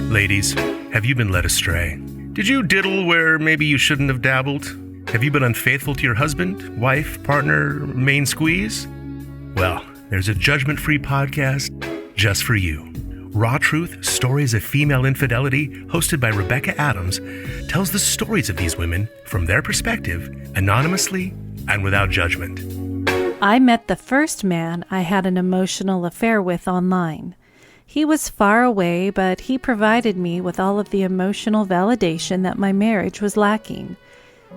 Ladies, have you been led astray? Did you diddle where maybe you shouldn't have dabbled? Have you been unfaithful to your husband, wife, partner, main squeeze? Well, there's a judgment-free podcast just for you. Raw Truth, Stories of Female Infidelity, hosted by Rebecca Adams, tells the stories of these women from their perspective, anonymously and without judgment. I met the first man I had an emotional affair with online. He was far away, but he provided me with all of the emotional validation that my marriage was lacking.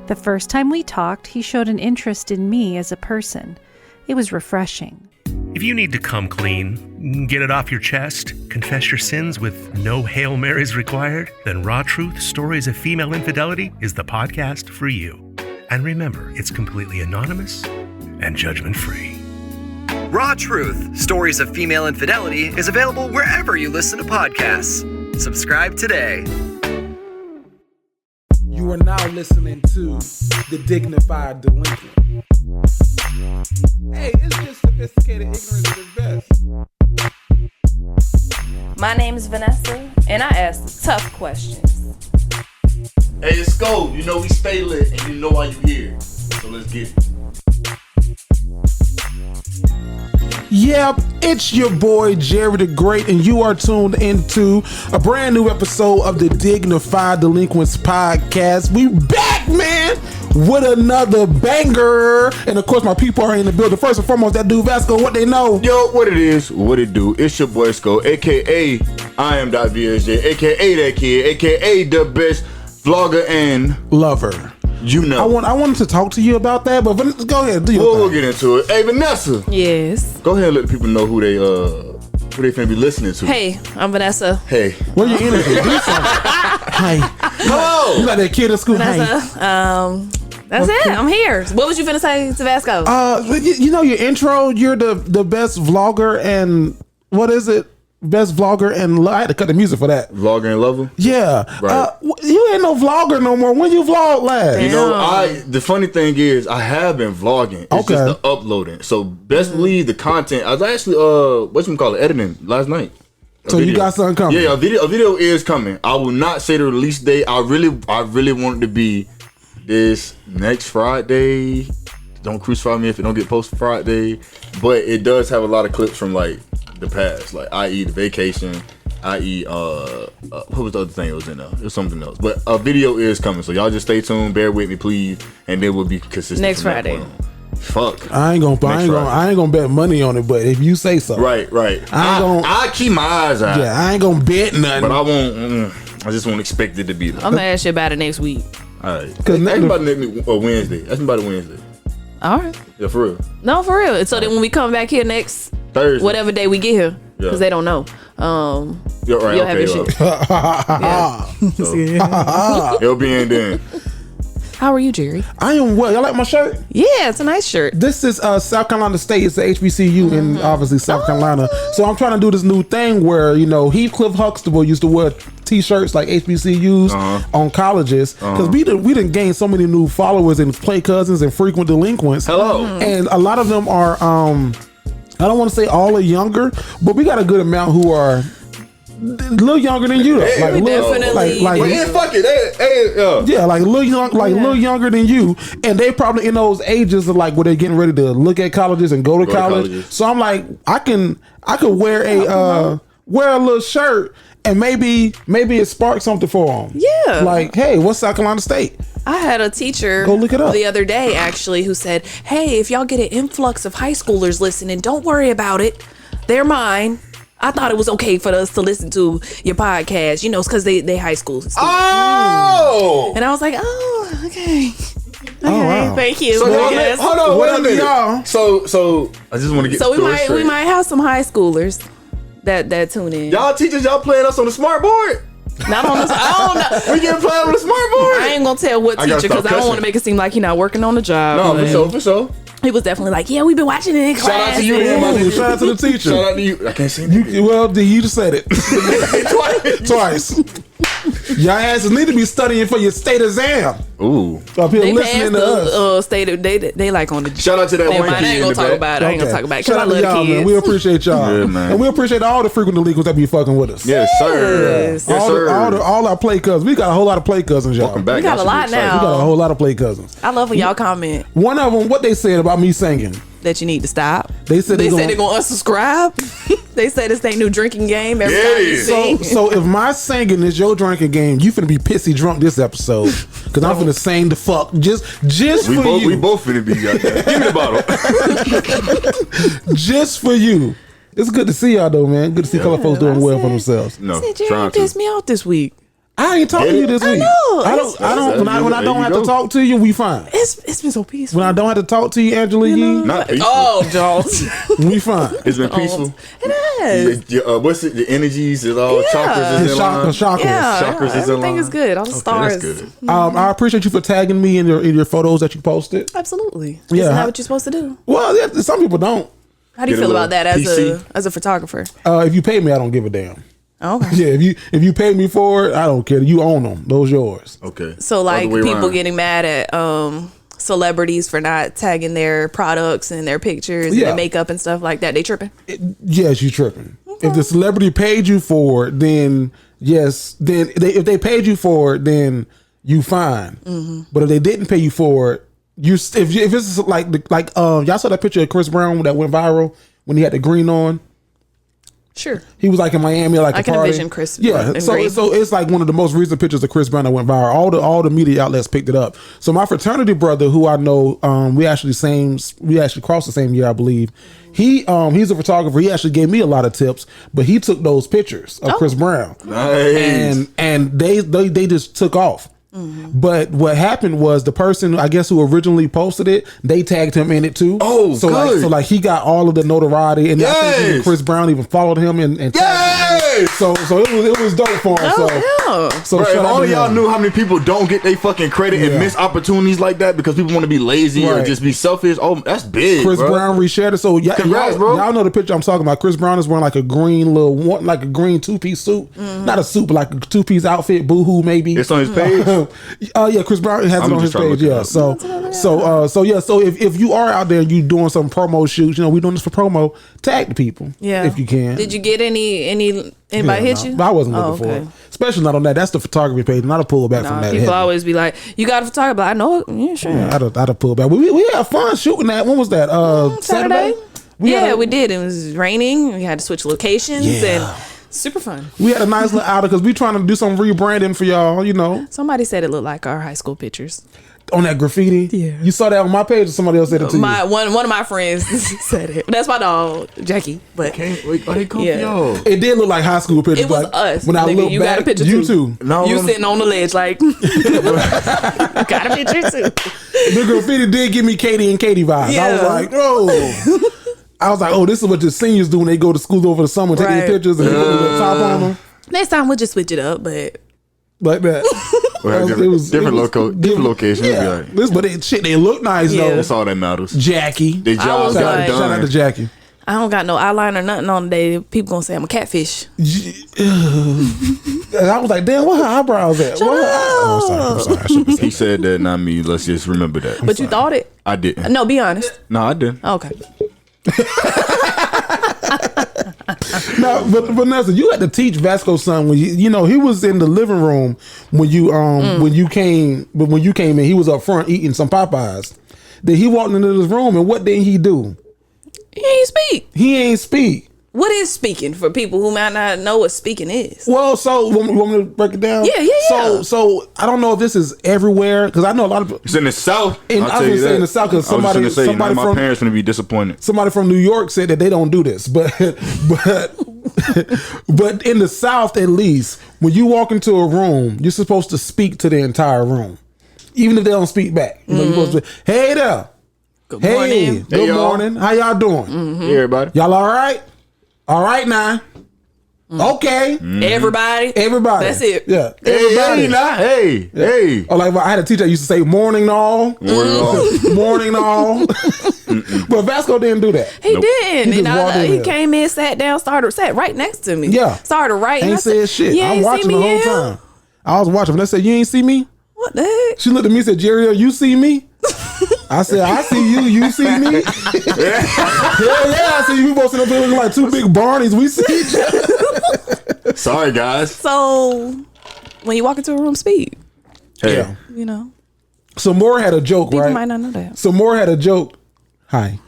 The first time we talked, he showed an interest in me as a person. It was refreshing. If you need to come clean, get it off your chest, confess your sins with no Hail Marys required, then Raw Truth, Stories of Female Infidelity is the podcast for you. And remember, it's completely anonymous and judgment-free. Raw Truth, Stories of Female Infidelity is available wherever you listen to podcasts. Subscribe today. You are now listening to the Dignified Delinquent. Hey, it's just sophisticated ignorance at its best. My name is Vanessa, and I ask tough questions. Hey, it's Go. You know we stay lit, and you know why you here. So let's get it. Yep, it's your boy Jerry the Great, and you are tuned into a brand new episode of the Dignified Delinquents podcast. We back, man, with another banger. And of course, my people are in the building. First and foremost, that dude Vasco, what they know. Yo, what it is, what it do. It's your boy Sko, aka I am .VSJ, aka that kid, aka the best vlogger and lover. You know. I wanted to talk to you about that, but Vanessa, go ahead. Do your thing. We'll get into it. Hey, Vanessa. Yes. Go ahead and let the people know who they finna be listening to. Hey, I'm Vanessa. Hey. What are you energy? Do something. Hey. Hello. You like that kid in school? Vanessa. Hey. That's it. I'm here. What was you finna say to Vasco? You know your intro. You're the best vlogger and what is it? Best vlogger and I had to cut the music for that. Vlogger and lover? Yeah. Right. You ain't no vlogger no more. When you vlog last? You know, the funny thing is I have been vlogging. It's just the uploading. So best believe the content. I was actually editing last night. So you got something coming? Yeah, a video is coming. I will not say the release date. I really want it to be this next Friday. Don't crucify me if it don't get posted Friday. But it does have a lot of clips from like the past, like i.e. the vacation, i.e. What was the other thing that was in there? It was something else. But a video is coming, so y'all just stay tuned, bear with me, please, and then we'll be consistent next Friday. Fuck. I ain't gonna bet money on it, but if you say so. Right. I keep my eyes out. Yeah, I ain't gonna bet nothing. But I won't. I just won't expect it to be there. I'm gonna ask you about it next week. All right. Ask me about it Wednesday. Ask me about it Wednesday. All right. Yeah, for real. No, for real. So then when we come back here next Thursday, whatever day we get here, because they don't know. You're right. You'll have your shit. So, it'll be in then. How are you, Jerry? I am well. Y'all like my shirt? Yeah, it's a nice shirt. This is South Carolina State. It's the HBCU in obviously South Carolina. So I'm trying to do this new thing where, you know, Heathcliff Huxtable used to wear t-shirts like HBCUs on colleges because we didn't gain so many new followers and play cousins and frequent delinquents. Hello. And a lot of them are I don't want to say all are younger, but we got a good amount who are a little younger than you. Hey, like, fuck it. Yeah, like a little younger than you, and they probably in those ages of like where they're getting ready to look at colleges and go to college. So I'm like, I could wear a little shirt and maybe it sparks something for them. Yeah, like, hey, what's South Carolina State? I had a teacher go look it up the other day actually who said, hey, if y'all get an influx of high schoolers listening, don't worry about it. They're mine. I thought it was okay for us to listen to your podcast, you know, because they high school students. Oh! And I was like, oh, okay. Oh, wow. Thank you. So hold on, wait a minute. Y'all? So I just want to get. So we might have some high schoolers that tune in. Y'all teachers, y'all playing us on the smart board? Not on this. I don't know. We getting played on the smart board? I ain't gonna tell what teacher because I don't want to make it seem like you're not working on the job. No, for sure. He was definitely like, yeah, we've been watching it in class. Shout out to you, shout out to the teacher. Shout out to you. I can't say that. Well, you just said it twice. Y'all asses need to be studying for your state exam. Ooh. Up here They listening passed to us. the state. They like on the. Shout out to that Never one mind, I kid ain't in gonna the talk back. about it. I ain't gonna talk about it because Shout I out love to the y'all, kids. man. We appreciate y'all. Yeah, man. And we appreciate all the frequent delinquents that be fucking with us. Yes, sir. Yes. Yes, sir. All our play cousins. We got a whole lot of play cousins, y'all. Welcome back. We got Y'all a should be lot excited. now. We got a whole lot of play cousins. I love when y'all comment One of them, what they said about me singing. that you need to stop. They said they're gonna gonna unsubscribe. They said it's their new drinking game every time you Yeah. sing. So if my singing is your drinking game, you finna be pissy drunk this episode because I'm finna sing the fuck just We for both, you. we both finna be goddamn. Give me the bottle. Just for you. It's good to see y'all though, man. Good to see color folks doing well for themselves. No, I said, Jerry, trying you to. pissed me off this week. I ain't talking to you this week. know. I don't. When I There don't you have go. to talk to you, we fine. It's been so peaceful. When I don't have to talk to you, Angela Yee, Not peaceful. Oh, Jones. we fine. It's been peaceful. It is. What's it? The energies is all chakras is in line. Chakras. Yeah, Chakras is in everything line. is good. All the stars. That's good. I appreciate you for tagging me in your photos that you posted. Absolutely. Yeah, Isn't how- that what you're supposed to do? Well, yeah, some people don't. How do you Get a feel about that as little a photographer? If you pay me, I don't give a damn. Okay. Yeah, if you pay me for it, I don't care. You own them; those yours. Okay. So like Other way people around. getting mad at celebrities for not tagging their products and their pictures and Yeah. their makeup and stuff like that. They tripping. Yes, you tripping. If the celebrity paid you for it, then yes. Then if they paid you for it, then you fine. Mm-hmm. But if they didn't pay you for it, if it's like y'all saw that picture of Chris Brown that went viral when he had the green on. Sure. He was like in Miami, like I a can party. envision Chris Yeah, in so green. it's like one of the most recent pictures of Chris Brown that went viral. All the media outlets picked it up. So my fraternity brother, who I know, we actually crossed the same year, I believe. He's a photographer. He actually gave me a lot of tips, but he took those pictures of Chris Brown, Nice. and they just took off. But what happened was the person, I guess, who originally posted it, they tagged him in it too. Oh, so good. like he got all of the notoriety, and I think even Yes. Chris Brown even followed him and tagged him. Yes. So it was dope for him. Oh, yeah. So Bro, if shout out only to y'all him. knew how many people don't get their fucking credit Yeah. and miss opportunities like that because people want to be lazy or Right. just be selfish. Oh, that's big. Chris bro. Brown reshared it. So Congrats, bro. y'all know the picture I'm talking about. Chris Brown is wearing like a green like a green 2-piece suit, not a suit, but like a 2-piece outfit. Boohoo, maybe. It's on his page. Yeah, Chris Brown has I'm it on his just trying to page. look it Yeah, up. so if you are out there and you doing some promo shoots, we doing this for promo. Tag the people, Yeah. if you can. Did you get anybody Yeah, hit no, you? I wasn't looking Oh, for okay. it, especially not on that. That's the photography page, not a pullback from Nah, that. people heavy. always be like, "You got a photographer?" I know it. Yeah, sure. Yeah, I'd have pulled back. We had fun shooting that. When was that? Saturday. We did. It was raining. We had to switch locations Yeah. and super fun. We had a nice little outing because we trying to do some rebranding for y'all. Somebody said it looked like our high school pictures. On that graffiti. Yeah. You saw that on my page, or somebody else said it to you? One of my friends said it. That's my dog, Jackie. But Can't wait. Oh, they come Yeah. for y'all. It did look like high school pictures. it was like, us. When I Nigga, look you back, got a picture you too. too. No, You I'm- sitting on the ledge like got a picture too. The graffiti did give me Katie and Katie vibes. I was Yeah. like, oh, this is what the seniors do when they go to school over the summer, take Right. these pictures and they put the top on them Next time we'll just switch it up, but like that. We'll have different locations. Yeah, Yeah. but they look nice Yeah. though. That's all that matters. Jackie, The job was got like- done. shout out to Jackie. I don't got no eyeliner, nothing on today. People gonna say I'm a catfish. And I was like, damn, what her eyebrows at? What her I'm sorry. I shouldn't say. He said that, not me. Let's just remember that. But you thought it? I didn't. No, be honest. No, I didn't. Okay. No, but Vanessa, you had to teach Vasco's son when he was in the living room when you came in. He was up front eating some Popeyes. Then he walked into this room, and what did he do? He ain't speak. He ain't speak. What is speaking for people who might not know what speaking is? Well, so want me to break it down? Yeah. So I don't know if this is everywhere because I know a lot of. It's in the South. And I'll I was tell you gonna say that. in the South, 'cause I was just gonna say, somebody my from- parents gonna be disappointed. Somebody from New York said that they don't do this, but but in the South, at least, when you walk into a room, you're supposed to speak to the entire room, even if they don't speak back. You're supposed to, hey there, Good hey, morning. good Hey, y'all. morning, how y'all doing? Hey, everybody. Y'all all right? All right now. Okay, Everybody. everybody. That's it. Yeah, Hey, everybody. hey. Or like I had a teacher that used to say morning all, morning all. But Vasco didn't do that. He Nope. didn't. He And just walked in he there. came in, sat down, sat right next to me. Yeah. Started writing. Ain't I said, said shit. You I'm ain't watching see the me whole in here? time. I was watching. Vanessa said, "You ain't see me." What the heck? She looked at me and said, "Jerry, you see me?" I said, "I see you. You see me?" Yeah, I see you. We both sitting up there looking like two big Barneys. We see each other. Sorry, guys. So when you walk into a room, speak. Hey. Yeah. You know, So Moore had a joke, people right? might not know that. So Moore had a joke. Hi.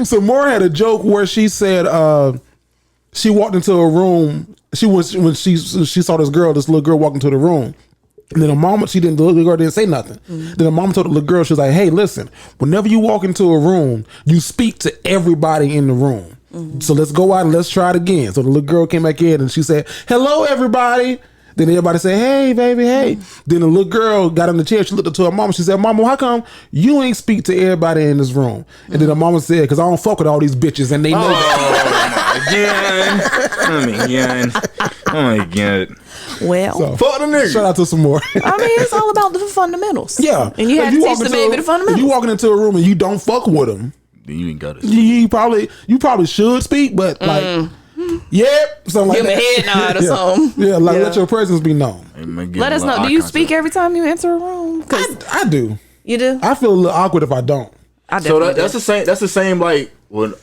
so Moore had a joke where she said she walked into a room. When she saw this little girl walk into the room. And then the little girl didn't say nothing. Then the mom told the little girl, she was like, "Hey, listen, whenever you walk into a room, you speak to everybody in the room. So let's go out and let's try it again." So the little girl came back in and she said, "Hello, everybody." Then everybody said, "Hey, baby, hey." Then the little girl got in the chair. She looked up to her mama. She said, "Mama, how come you ain't speak to everybody in this room?" And then the mama said, "Because I don't fuck with all these bitches and they know that." Oh my god. Well, So, Fuck the nigga. shout out to some more. I mean, it's all about the fundamentals. Yeah. And you If have to teach walk the into baby the fundamentals. If you walking into a room and you don't fuck with them, Then you ain't got it. you probably should speak, but like, something like Give him a that. head nod or Yeah. something. Yeah, like let your presence be known. Let us know. Do you speak every time you enter a room? Because I do. you do. I feel a little awkward if I don't. I So definitely that's do. the same. That's the same. Like when.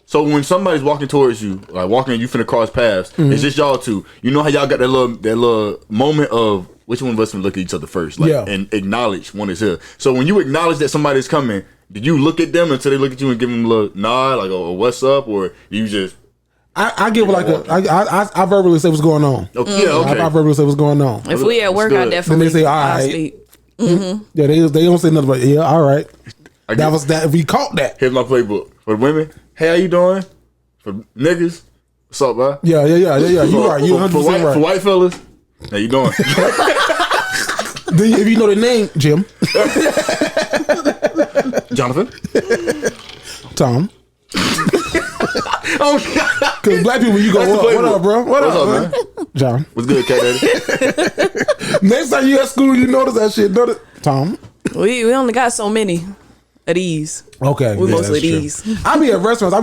So when somebody's walking towards you, like walking, you finna cross paths. It's just y'all two. You know how y'all got that little moment of which one of us can look at each other first, like, and acknowledge one is here. So when you acknowledge that somebody's coming, did you look at them until they look at you and give them a little nod, like, "Oh, what's up," or you just? I give it like I verbally say what's going on. Okay, yeah, okay. I verbally say what's going on. If we at work, I Good. definitely. Then they say, "All I right." speak. Yeah, they don't say nothing but yeah, all right. I That get- was that. We caught that. Here's my playbook for women. Hey, how you doing? For niggas, what's up, bro? Yeah. You right. You 100% For right. white fellas, how you doing? Then if you know the name, Jim, Jonathan. Tom. Oh God. Because black people, you go, That's the what playbook. up, bro? What What's up, up, man? John. What's good, Cat Daddy? Next time you at school, you notice that shit. Notice Tom. We only got so many of these. Okay, We mostly that's true. these. I be at restaurants.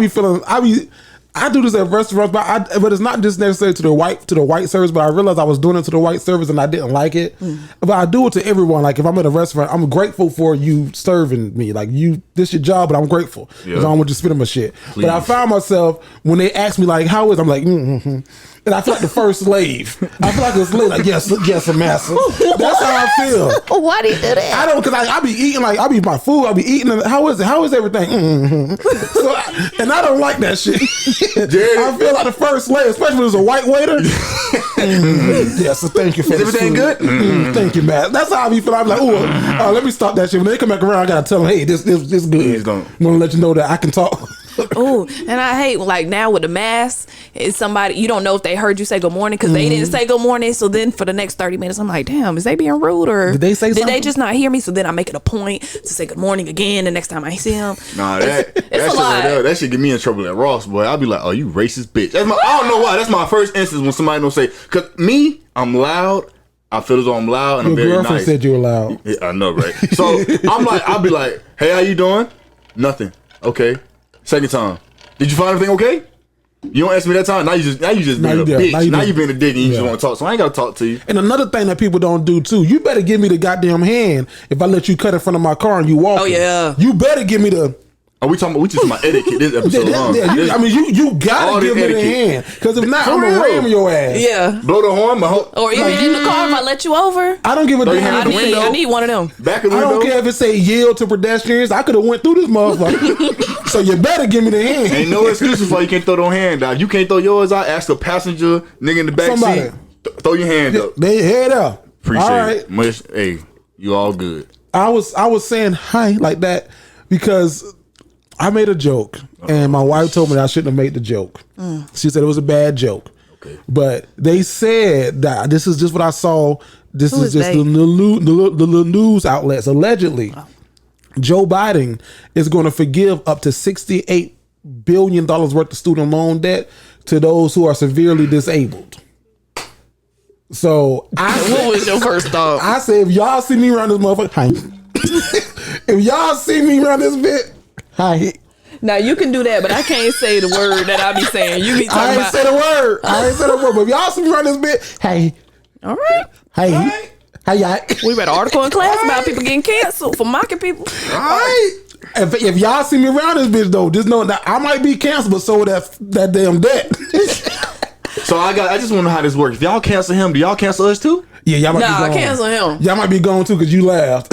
I do this at restaurants, but it's not just necessarily to the white service. But I realized I was doing it to the white service and I didn't like it. But I do it to everyone. Like if I'm at a restaurant, I'm grateful for you serving me. Like this your job, but I'm grateful because I don't want you to spit on my shit. Please. But I find myself when they ask me like, "How is?" I'm like, mm-hmm. And I feel like the first slave. I feel like a slave. Like yes, master. That's how I feel. Why do you do that? I don't, because I be eating my food. I be eating. And how is it? How is everything? Mm-hmm. And I don't like that shit. I feel like the first slave, especially when it's a white waiter. Yes, so thank you for Is everything good? Thank you, man. That's how I be feeling. I'm like, oh, let me stop that shit. When they come back around, I gotta tell them, hey, this good. Please don't. I'm gonna let you know that I can talk. Oh, and I hate like now with the mask, it's somebody you don't know if they heard you say good morning because they didn't say good morning. So then for the next 30 minutes, I'm like, damn, is they being rude or Did they say did they something? just not hear me? So then I make it a point to say good morning again the next time I see them. Nah, that it's shit a right lot. there, that shit get me in trouble at Ross, boy. I'll be like, "Oh, you racist bitch." I don't know why. That's my first instance when somebody don't say, "Cause me, I'm loud. I feel as though I'm loud and Your I'm very girlfriend nice." said you were loud. Yeah, I know, right? So I'll be like, "Hey, how you doing?" Nothing. Okay. Second time. Did you find everything okay? You don't ask me that time. Now you just being a bitch. Now you being a dick and you just want to talk. So I ain't gotta talk to you. And another thing that people don't do too, you better give me the goddamn hand if I let you cut in front of my car and you walk. Oh, yeah. You better give me the. Are we talking about etiquette this episode? You All gotta the give me the etiquette. hand because if not, For I'm gonna real. ram your ass. Yeah. Blow the horn, Or even in the car if I let you over. I don't give a Throw your damn. hand if out it the say- window. I need one of them. back of the I window. don't care if it say yield to pedestrians. I could have went through this motherfucker. So you better give me the hand. Ain't no excuses why you can't throw no hand out. You can't throw yours out. Ask a passenger, nigga in the back Somebody. seat. Throw your hand up. They head up. Appreciate all right. it. Much, hey, you all good. I was saying hi like that because I made a joke and my wife told me that I shouldn't have made the joke. She said it was a bad joke. Okay. But they said that this is just what I saw. This Who is is just they? the news outlets. Allegedly, Joe Biden is going to forgive up to $68 billion worth of student loan debt to those who are severely disabled. So What was your first thought? I say, if y'all see me around this motherfucker, hi. If y'all see me around this bit, hi. Now you can do that, but I can't say the word that I be saying. You be I talking ain't about. say the word. But if y'all see me around this bit, hey. All right. Hey. We read an article in class about people getting canceled for mocking people. All right. If y'all see me around this bitch though, just know that I might be canceled, but so that damn debt. So I just want to know how this works. If y'all cancel him, do y'all cancel us too? Yeah, y'all might be gone. Cancel him. Y'all might be gone too because you laughed.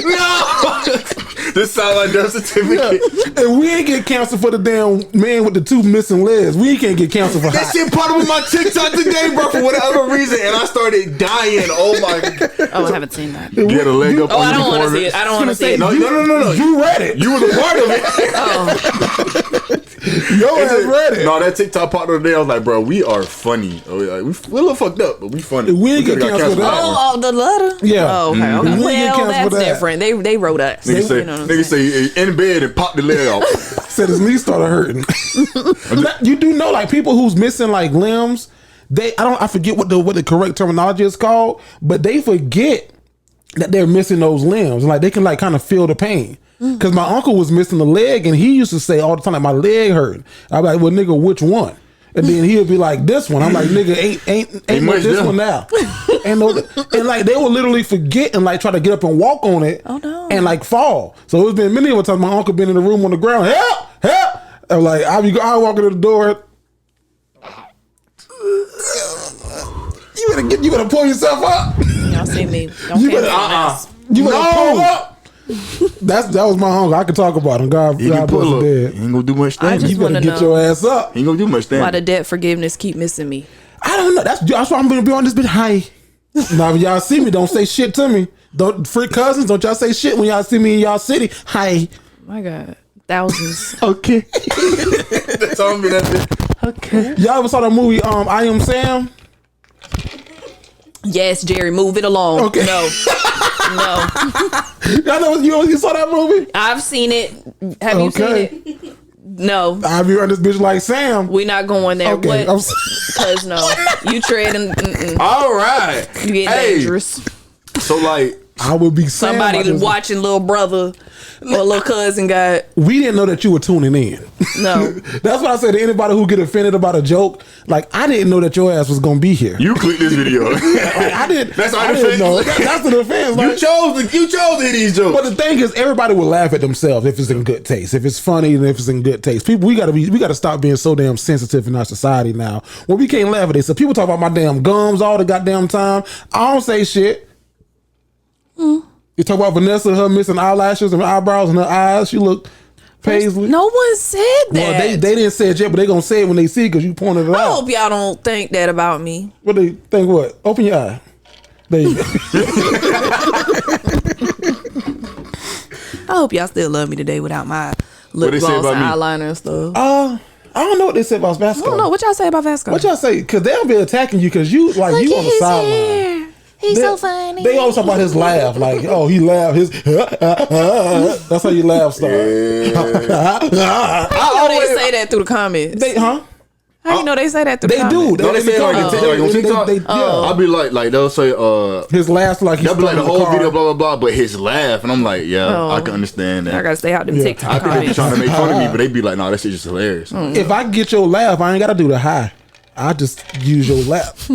No. This sounds like death certificate. Yeah. And we ain't get canceled for the damn man with the 2 missing legs. We can't get canceled for that shit popped up on my TikTok today, bro, for whatever reason, and I started dying. Oh my god. Oh, I haven't seen that. Get a leg up on I don't want to see it. I don't want to see it. No. You read it. You was a part of it. Yo ass read it. No, that TikTok popped up today. I was like, bro, we are funny. We're a little fucked up, but we funny. We ain't get canceled for that. Oh, the letter? Yeah. Oh, okay. We ain't get Well, canceled that's for that. different. They wrote us. Nigga say in bed and pop the leg off. Said his knee started hurting. You do know, like, people who's missing like limbs, I forget what the correct terminology is called, but they forget that they're missing those limbs. Like, they can like kind of feel the pain. Because my uncle was missing a leg, and he used to say all the time, like, my leg hurt. I'm like, well, nigga, which one? And then he'll be like, this one. I'm like, nigga, ain't no this one now. And like, they will literally forget and like try to get up and walk on it. Oh no. And like fall. So it's been many of times my uncle been in the room on the ground, help. I'm like, I walk into the door. You better pull yourself up. Y'all see me. Don't You better pull up. That was my uncle. I could talk about him. God bless him dead. He ain't gonna do much I damage. just You better wanna get know your ass up. He ain't gonna do much damage. why the debt forgiveness keep missing me. I don't know. That's why I'm gonna be on this bitch. Hi. Now if y'all see me, don't say shit to me. Don't freak cousins. Don't y'all say shit when y'all see me in y'all city. Hi. My God. Thousands. Okay. That's all me. That bitch. Okay. Y'all ever saw that movie? I Am Sam. Yes, Jerry, move it along. Okay. No. Y'all know you saw that movie? I've seen it. Have you seen it? No. I be on this bitch like Sam. We're not going there. Okay. What? Because no. You treading. All right. You getting dangerous. So like, I would be Sam. Somebody watching little brother or little cousin got. We didn't know that you were tuning in. No. That's what I say to anybody who get offended about a joke. Like, I didn't know that your ass was gonna be here. you clicked this video. Like, I didn't. That's I didn't know. That's the defense. Like, You chose to hear these jokes. but the thing is, everybody will laugh at themselves if it's in good taste, if it's funny, and if it's in good taste. People, we gotta stop being so damn sensitive in our society now. Well, we can't laugh at it. So people talk about my damn gums all the goddamn time. I don't say shit. You talk about Vanessa, her missing eyelashes and eyebrows and her eyes. She looked paisley. No one said that. Well, they didn't say it yet, but they gonna say it when they see it because you pointed it I out. hope y'all don't think that about me. What they think? What? Open your eye. There you go. I hope y'all still love me today without my lip they say gloss about and me? eyeliner and stuff. I don't know what they said about Vasco. I don't know. What y'all say about Vasco? What y'all say? Because they'll be attacking you because you like you on the sideline. He's so funny. They always talk about his laugh, like, oh, he laughed. That's how you laugh start. How you know they say that through the comments? How you know they say that through the They comments? do. Don't they say it like on TikTok? Yeah. I'll be like they'll say His laugh like he's they'll be like the stuck in whole car. video, blah blah blah, but his laugh, and I'm like, yeah, I can understand that. I gotta stay out them Yeah. TikTok I think they be comments. trying to make fun of me, but they be like, nah, that shit just hilarious. If I get your laugh, I ain't gotta do the high. I just use your laugh.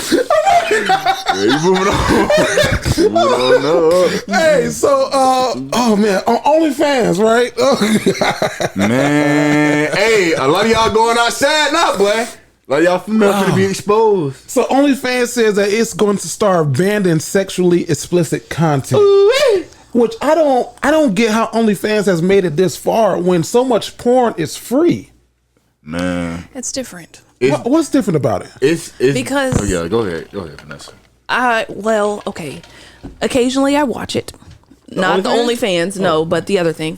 Yeah, you moving on. Moving on. Hey, so oh man, on OnlyFans, right? Man, hey, a lot of y'all going outside now, boy. A lot of y'all females gonna be exposed. So OnlyFans says that it's going to start banning sexually explicit content. Which I don't get how OnlyFans has made it this far when so much porn is free. Man, It's different. What's different about it? it's Because- oh, yeah, go ahead, Vanessa. Well, okay. Occasionally I watch it. Not the OnlyFans, no, but the other thing.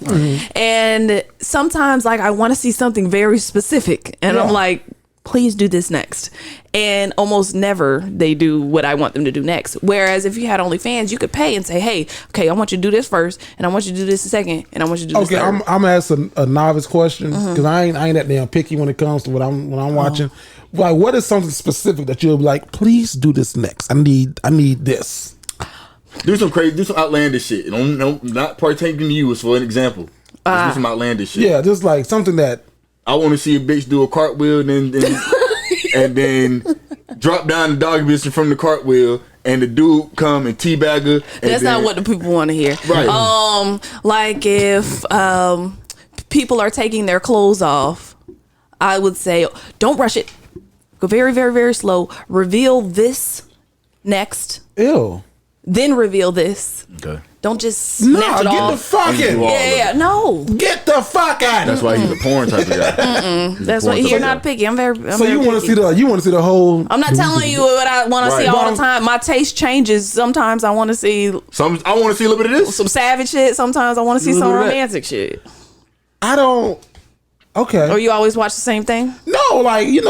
And sometimes, like, I want to see something very specific, and I'm like, please do this next. And almost never they do what I want them to do next. Whereas if you had OnlyFans, you could pay and say, hey, okay, I want you to do this first, and I want you to do this second, and I want you to do this Okay, third. I'm asking a novice question because I ain't that damn picky when it comes to what I'm watching. Like, what is something specific that you'll be like, please do this next? I need this. Do some crazy, do some outlandish shit. No, not partaking you as for an example. Just do some outlandish shit. Yeah, just like something that I want to see a bitch do a cartwheel and then drop down the dog biscuit from the cartwheel, and the dude come and teabag her. That's not what the people want to hear. Right. Like if people are taking their clothes off, I would say don't rush it. Go very, very, very slow. Reveal this next. ew. Then reveal this. Okay. Don't just snatch it get off. the fucking No. get the fuck out. That's why he's a porn type of guy. That's why you're not picky. I'm very. So you want to see the whole? I'm not telling you what I want to see all the time. My taste changes. Sometimes I want to see I want to see a little bit of this. some savage shit. Sometimes I want to see some romantic shit. I don't. Okay. Or you always watch the same thing? No, like you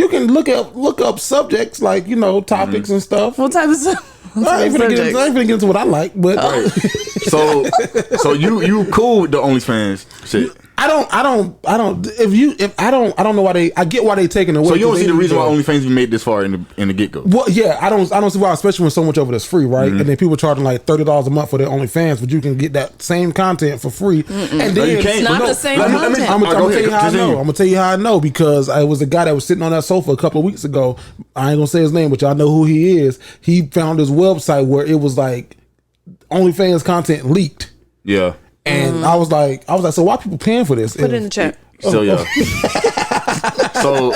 can look up subjects like topics and stuff. What type of stuff? I ain't finna get into what I like, but So you cool with the OnlyFans shit? I don't know why I get why they taking it away. So you don't see the reason why OnlyFans be made this far in the get go? Well, yeah, I don't see why, especially when so much of it is free, right? And then people charging like $30 a month for their OnlyFans, but you can get that same content for free. And then you can't. It's not the same content. I'm gonna tell you how I know. I'm gonna tell you how I know because I was a guy that was sitting on that sofa a couple of weeks ago. I ain't gonna say his name, but y'all know who he is. He found his website where it was like OnlyFans content leaked. Yeah. And I was like, so why people paying for this? Put it in the chat. So yeah. So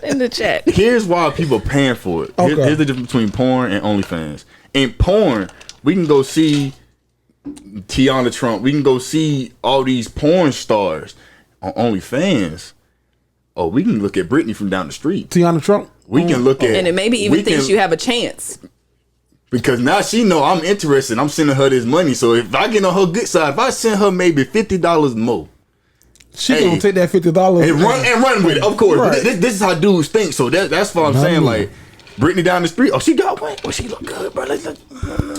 In the chat. here's why people paying for it. Okay. Here's the difference between porn and OnlyFans. In porn, we can go see Tiana Trump. We can go see all these porn stars. On OnlyFans, we can look at Britney from down the street. Tiana Trump. We can look at, And it maybe even thinks you have a chance. because now she know I'm interested. I'm sending her this money. So if I get on her good side, if I send her maybe $50 more, She gonna take that $50 and run with it. Of course, Right. this is how dudes think. So that's what I'm saying. Like Britney down the street. Oh, she got one. Oh, she look good, bro.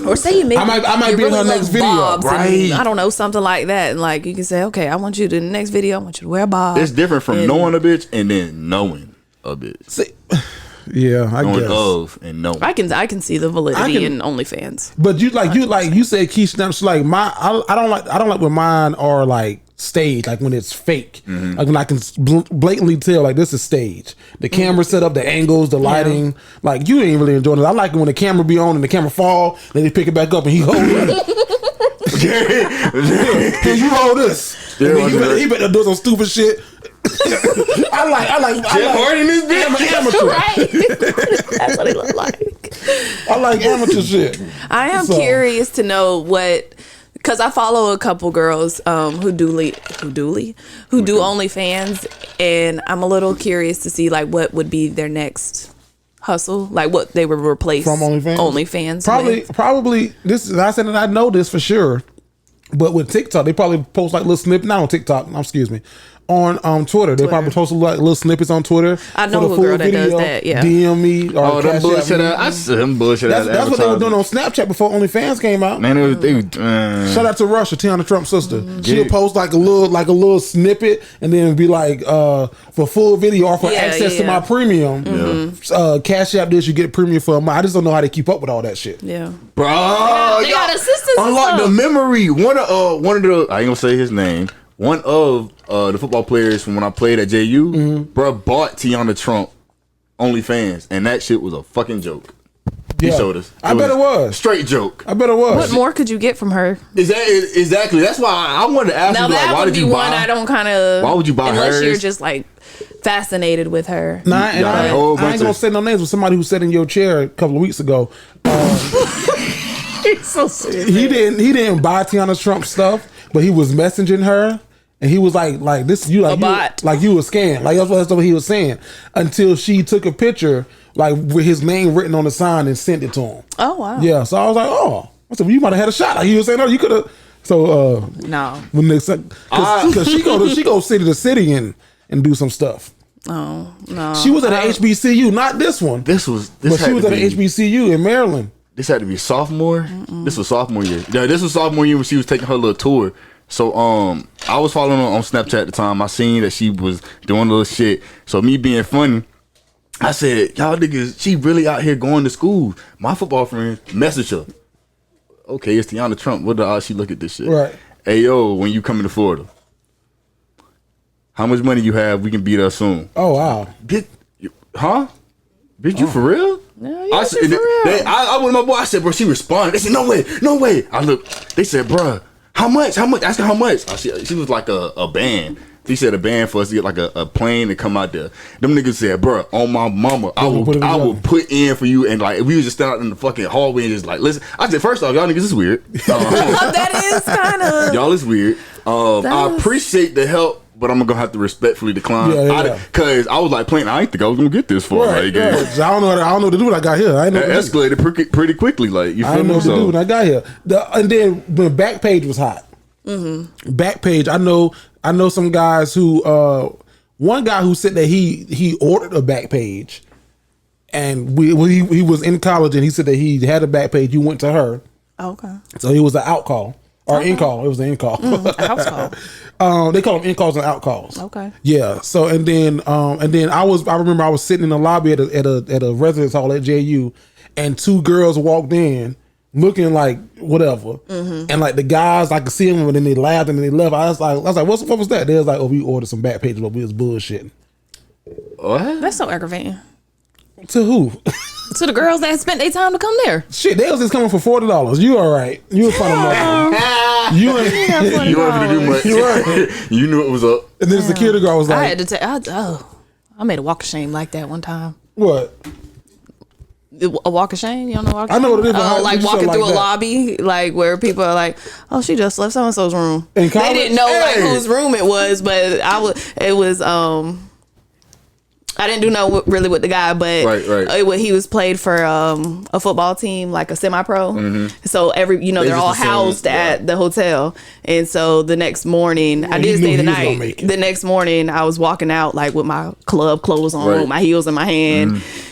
Or say you maybe I might you be in her really next love video, bobs and, right. I don't know, something like that. And like you can say, okay, I want you to the next video. I want you to wear bobs. It's different from And- knowing a bitch and then knowing a bitch. See, yeah, I Knowing guess. of and knowing. I can see the validity I can- in OnlyFans. But you said Keisha Dunn. Like I don't like when mine are like staged, like when it's fake, like when I can blatantly tell like this is staged. The camera set up, the angles, the lighting. Like you ain't really enjoying it. I like it when the camera be on and the camera fall, then they pick it back up and he hold it. Can you hold this? And then he better do some stupid shit. I like Harden this bitch. amateur. Right. That's what it look like. I like amateur shit. I am So- curious to know because I follow a couple girls who do OnlyFans, and I'm a little curious to see like what would be their next hustle, like what they would replace From OnlyFans? OnlyFans with. Probably this is, I said that I know this for sure, but with TikTok they probably post like little snippets, not on TikTok, excuse me, on Twitter. They probably post like little snippets on Twitter. I know for the a full girl that does that, yeah. DM me or Oh, them Cash App bullshit. me. I said them bullshit. That's what they were doing on Snapchat before OnlyFans came out. Man, Shout out to Russia, Tiana Trump's sister. She'll post like a little snippet and then be like, for full video or for access to my premium, Cash App this, you get premium for a month. I just don't know how they keep up with all that shit. Yeah. bro. They got assistants and Unlock the stuff. memory. One of the, I ain't gonna say his name. One of the football players from when I played at JU, bro, bought Tiana Trump OnlyFans, and that shit was a fucking joke. He Yeah. showed us. I bet it was. Straight joke. I bet it was. What more could you get from her? Exactly. That's why I wanted to ask Now you, like, that why would did be you one buy? I don't kind of. Why would you buy unless hers? you're just like fascinated with her? Nah, and got I a whole ain't bunch gonna of- say no names, but somebody who sat in your chair a couple of weeks ago. He's so serious. He didn't buy Tiana Trump stuff, but he was messaging her, and he was like this, you like A bot. you were scanned, like that's what he was saying, until she took a picture like with his name written on the sign and sent it to him. Oh wow. Yeah, so I was like, oh, I said, well, you might have had a shot. Like he was saying, no, you could have. So No. when they because she go city to city and do some stuff. Oh no. She was at an HBCU, not this one. This But she had was to at an be- HBCU in Maryland. This had to be sophomore. This was sophomore year. Yeah, this was sophomore year when she was taking her little tour. So I was following her on Snapchat at the time. I seen that she was doing a little shit. So me being funny, I said, y'all niggas, she really out here going to school. My football friends messaged her. okay, it's Tiana Trump. What the odds she look at this shit? Right. Hey, yo, when you coming to Florida, how much money you have? We can beat us soon. Oh, wow. Bitch, you for real? No, yeah, for real. I went to my boy. I said, bro, she responded. They said, no way. I look. They said, bro, how much? Ask her how much. She was like a band. He said a band for us to get like a plane to come out there. Them niggas said, bro, on my mama, I will put in for you. And like, we was just standing out in the fucking hallway and just like, listen. I said, first off, y'all niggas is weird. That is kind of. Y'all is weird. I appreciate the help, but I'm gonna have to respectfully decline. Cause I was like playing. I ain't think I was gonna get this far. Right, I don't know what to do when I got here. I know it escalated pretty quickly. Like you feel me? I didn't know what to do when I got here. And then when Backpage was hot. Mm-hmm. Backpage, I know some guys who one guy who said that he ordered a Backpage, and he was in college and he said that he had a Backpage. He went to her. Okay. So it was an out call or in call. It was an in call. House call. They call them in calls and out calls. Okay. Yeah. So and then I remember I was sitting in the lobby at a residence hall at JU, and two girls walked in looking like whatever, and like the guys, I could see them, and then they laughed and then they left. I was like, what was that? They was like, oh, we ordered some Backpages, but we was bullshitting. What? That's so aggravating. To who? To the girls that spent their time to come there. Shit, they was just coming for $40. You all right? You were fun enough. You ain't. You weren't gonna do much. You right. You knew it was up. And then the security guard was like, I had to take. I made a walk of shame like that one time. What? A walk of shame? You don't know walk of shame? I know what it is. Like walking through like a lobby, like where people are like, "Oh, she just left so and so's room." In they college? didn't know like whose room it was, but it was. I didn't do no really with the guy, but he was played for a football team, like a semi-pro. Mm-hmm. So they're all housed at the hotel, and so the next morning I did stay the night. The next morning I was walking out like with my club clothes on, with my heels in my hand. Mm-hmm.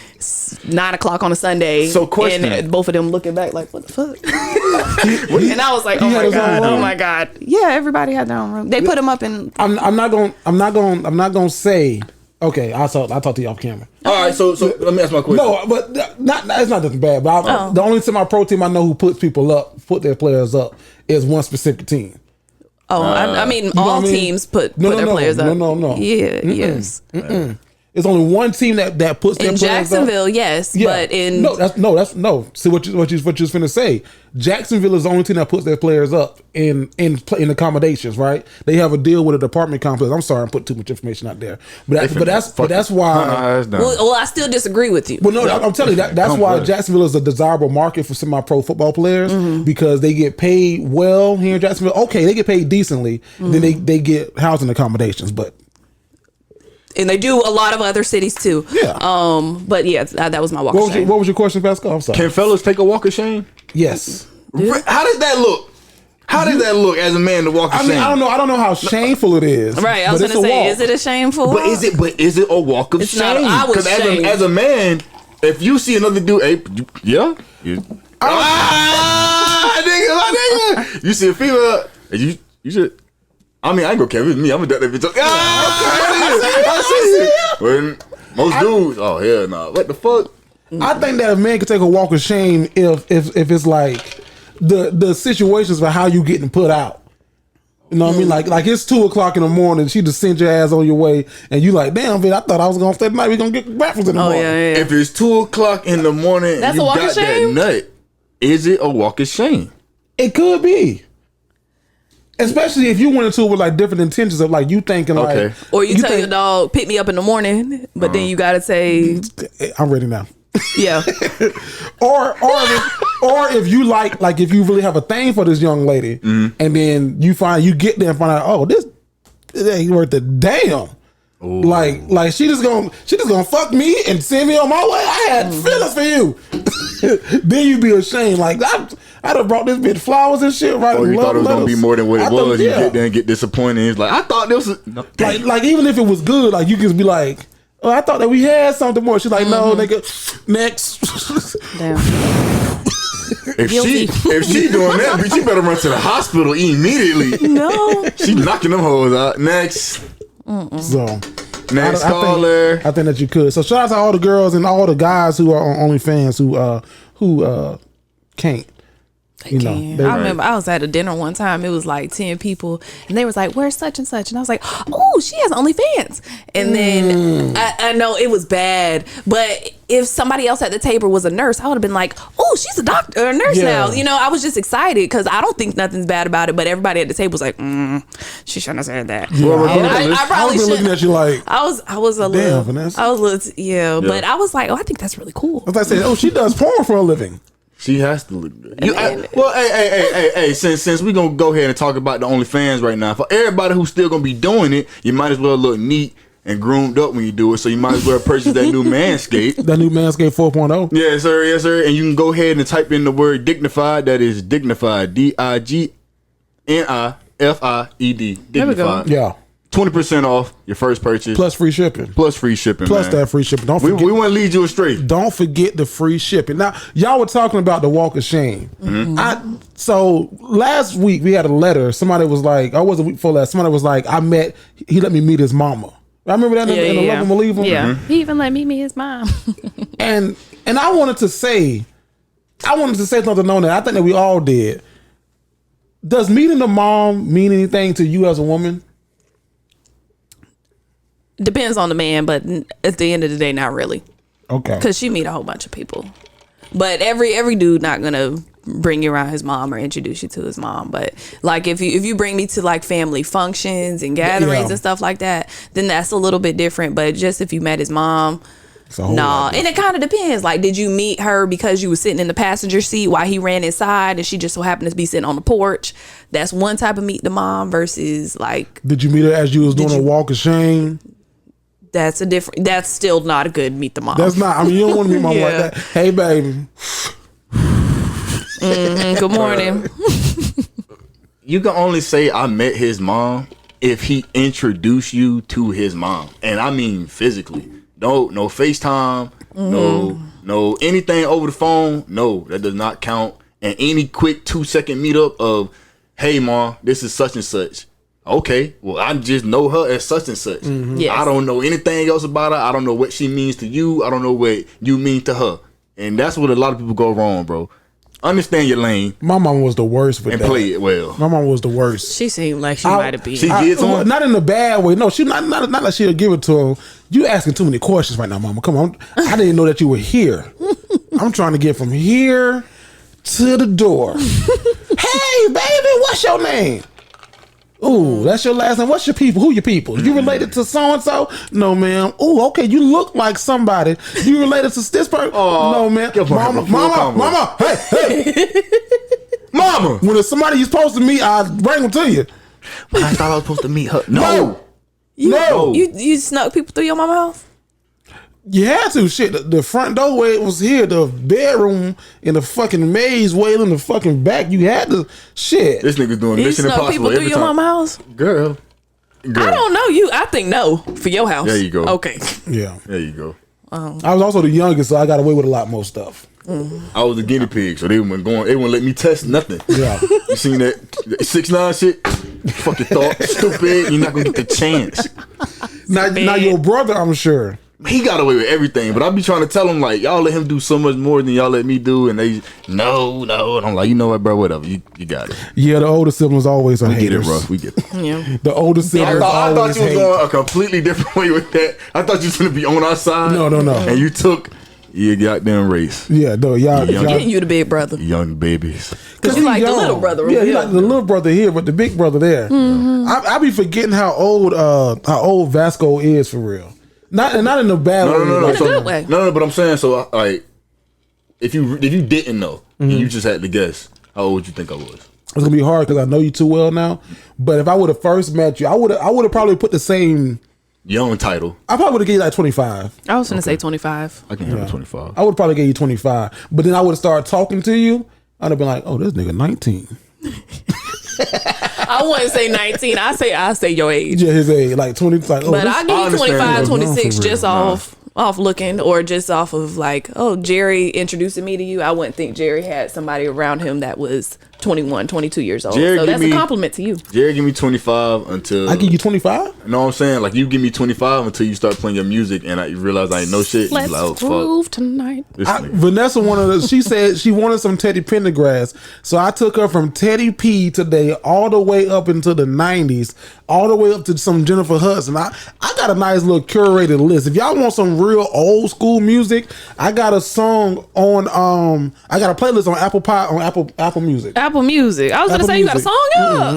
9 o'clock on a Sunday. So question, and both of them looking back like, what the fuck? And I was like, oh my god. Yeah, everybody had their own room. They put them up in. I'm not gonna say. Okay, I'll talk to you off camera. All right, so let me ask my question. No, but it's not nothing bad. But the only semi-pro team I know who puts their players up is one specific team. Oh, I mean, all teams put their players up. No. Yeah, yes. It's only one team that puts their players up. In Jacksonville, yes, but in that's See what you was finna say. Jacksonville is the only team that puts their players up in accommodations. Right? They have a deal with an apartment complex. I'm sorry, I'm putting too much information out there, but that's why. Well, I still disagree with you. Well, no, I'm telling you that's why Jacksonville is a desirable market for semi-pro football players, because they get paid well here in Jacksonville. Okay, they get paid decently, then they get housing accommodations, but. And they do a lot of other cities too. Yeah. But yeah, that was my walk of shame. What was your question, Vasco? I'm sorry. Can fellas take a walk of shame? Yes. How does that look? How does that look as a man to walk of shame? I don't know how shameful it is. Right. I was going to say, is it a shameful walk? But is it a walk of shame? Because as a man, if you see another dude, nigga. You see a female, you should. I mean, I ain't gonna care with me. I'm gonna duck that bitch up. I see it. When most dudes, hell no. What the fuck? I think that a man could take a walk of shame if it's like the situations for how you getting put out. You know what I mean? Like it's 2:00 in the morning. She just sent your ass on your way, and you like, damn, bitch, I thought I was gonna stay tonight. We gonna get breakfast in the morning. Yeah. If it's 2:00 in the morning, that's you a walk got of shame? that nut. Is it a walk of shame? It could be. Especially if you went into it with like different intentions of like you thinking like, or you tell your dog pick me up in the morning, but then you gotta say I'm ready now. Yeah. or if you like if you really have a thing for this young lady, and then you get there and find out, this ain't worth a damn. Ooh. Like she just gonna fuck me and send me on my way. I had feelings for you. Then you be ashamed. Like I'd have brought this bitch flowers and shit. Right? Or you thought it was gonna be more than what it was. You get there and get disappointed. It's like I thought this was like even if it was good, like you can be like, oh, I thought that we had something more. She's like, no, nigga, next. Damn. If she doing that, bitch, you better run to the hospital immediately. No, she knocking them hoes out. Next. So next caller. I think that you could. So shout out to all the girls and all the guys who are on OnlyFans who can't. I remember I was at a dinner one time. It was like 10 people, and they was like, "Where's such and such?" And I was like, "Oh, she has OnlyFans." And then I know it was bad, but if somebody else at the table was a nurse, I would have been like, "Oh, she's a doctor or a nurse now." You know, I was just excited because I don't think nothing's bad about it. But everybody at the table was like, "She shouldn't have said that." Yeah, I probably was looking at you like, I was a damn, little, Vanessa. I was a little, but I was like, "Oh, I think that's really cool." I said, "Oh, she does porn for a living." She has to look good. Hey, since we gonna go ahead and talk about the OnlyFans right now, for everybody who's still gonna be doing it, you might as well look neat and groomed up when you do it. So you might as well purchase that new Manscaped. That new Manscaped 4.0. Yes, sir. And you can go ahead and type in the word Dignified. That is Dignified. Dignified. Dignified. Yeah. 20% off your first purchase. Plus free shipping. Plus man. That free shipping. Don't forget. We want to lead you astray. Don't forget the free shipping. Now, y'all were talking about the walk of shame. Mm-hmm. So last week we had a letter. Somebody was like, I was a week before last. Somebody was like, he let me meet his mama. I remember that in the Love Him or Leave Him. Yeah. He even let me meet his mom. and I wanted to say something on that. I think that we all did. Does meeting the mom mean anything to you as a woman? Depends on the man, but at the end of the day, not really. Okay. Because she meet a whole bunch of people. But every dude not gonna bring you around his mom or introduce you to his mom. But like if you bring me to like family functions and gatherings and stuff like that, then that's a little bit different. But just if you met his mom, no. And it kind of depends. Like, did you meet her because you was sitting in the passenger seat while he ran inside and she just so happened to be sitting on the porch? That's one type of meet the mom versus like. Did you meet her as you was doing a walk of shame? That's still not a good meet the mom. That's not. I mean, you don't want to meet mom like that. Hey, baby. Good morning. You can only say I met his mom if he introduced you to his mom, and I mean physically. No FaceTime. No anything over the phone. No, that does not count. And any quick 2-second meetup of, hey, mom, this is such and such. Okay, well, I just know her as such and such. Yes. I don't know anything else about her. I don't know what she means to you. I don't know what you mean to her. And that's what a lot of people go wrong, bro. Understand your lane. My mom was the worst for that. And play it well. My mom was the worst. She seemed like she might have been. She did something? Not in a bad way. No, she not like she'll give it to him. You asking too many questions right now, mama. Come on. I didn't know that you were here. I'm trying to get from here to the door. Hey, baby, what's your name? Ooh, that's your last name. What's your people? Who your people? You related to so-and-so? No, ma'am. Ooh, okay, you look like somebody. You related to this person? No, ma'am. Mama, hey. Mama. When it's somebody you're supposed to meet, I'll bring them to you. But I thought I was supposed to meet her. No. You snuck people through your mama's house? You had to. Shit, the front door way it was here, the bedroom in the fucking maze way in the fucking back. You had to. Shit. This nigga's doing Mission Impossible people every through time. your mama's house? Girl. I don't know you. I think no for your house. There you go. Okay. Yeah. There you go. I was also the youngest, so I got away with a lot more stuff. I was a guinea pig, so they wouldn't let me test nothing. Yeah. You seen that 6ix9ine shit? Fucking thought, stupid. You're not gonna get the chance. Now your brother, I'm sure. He got away with everything, but I be trying to tell him like, y'all let him do so much more than y'all let me do, and they no, and I'm like, you know what, bro, whatever, you got it. Yeah, the older siblings always are haters. Get it, bro. We get it. Yeah. The older siblings I thought you was hate. going a completely different way with that. I thought you was gonna be on our side. No. And you took your goddamn race. Yeah, no, y'all. You the big brother. Young babies. Because you like the little brother over here. here. Yeah, like the little brother here, but the big brother there. Mm-hmm. I be forgetting how old Vasco is for real. Not in a bad way. No. In a good way. No, but I'm saying, so like, if you didn't know, and you just had to guess, how old you think I was? It's gonna be hard because I know you too well now. But if I would have first met you, I would have probably put the same young title. I probably would have gave you like 25. I was gonna say 25. I can have a 25. I would probably give you 25. But then I would have started talking to you. I'd have been like, oh, this nigga 19. I wouldn't say 19. I say your age. Yeah, his age, like 20. Like, but I give you 25, 26 just real. off looking, or just off of like, oh, Jerry introducing me to you. I wouldn't think Jerry had somebody around him that was 21, 22 years old. Jared, so that's give a me- compliment to you. Jared, give me 25 until I give you 25. You know what I'm saying? Like, you give me 25 until you start playing your music and you realize I ain't know shit. Let's You like, oh, groove fuck. tonight. This nigga. Vanessa she said she wanted some Teddy Pendergrass. So I took her from Teddy P today all the way up into the 90s, all the way up to some Jennifer Hudson. I got a nice little curated list. If y'all want some real old school music, I got a song on I got a playlist on Apple Music. Apple Music. I was going to Apple say, you got a Music. song?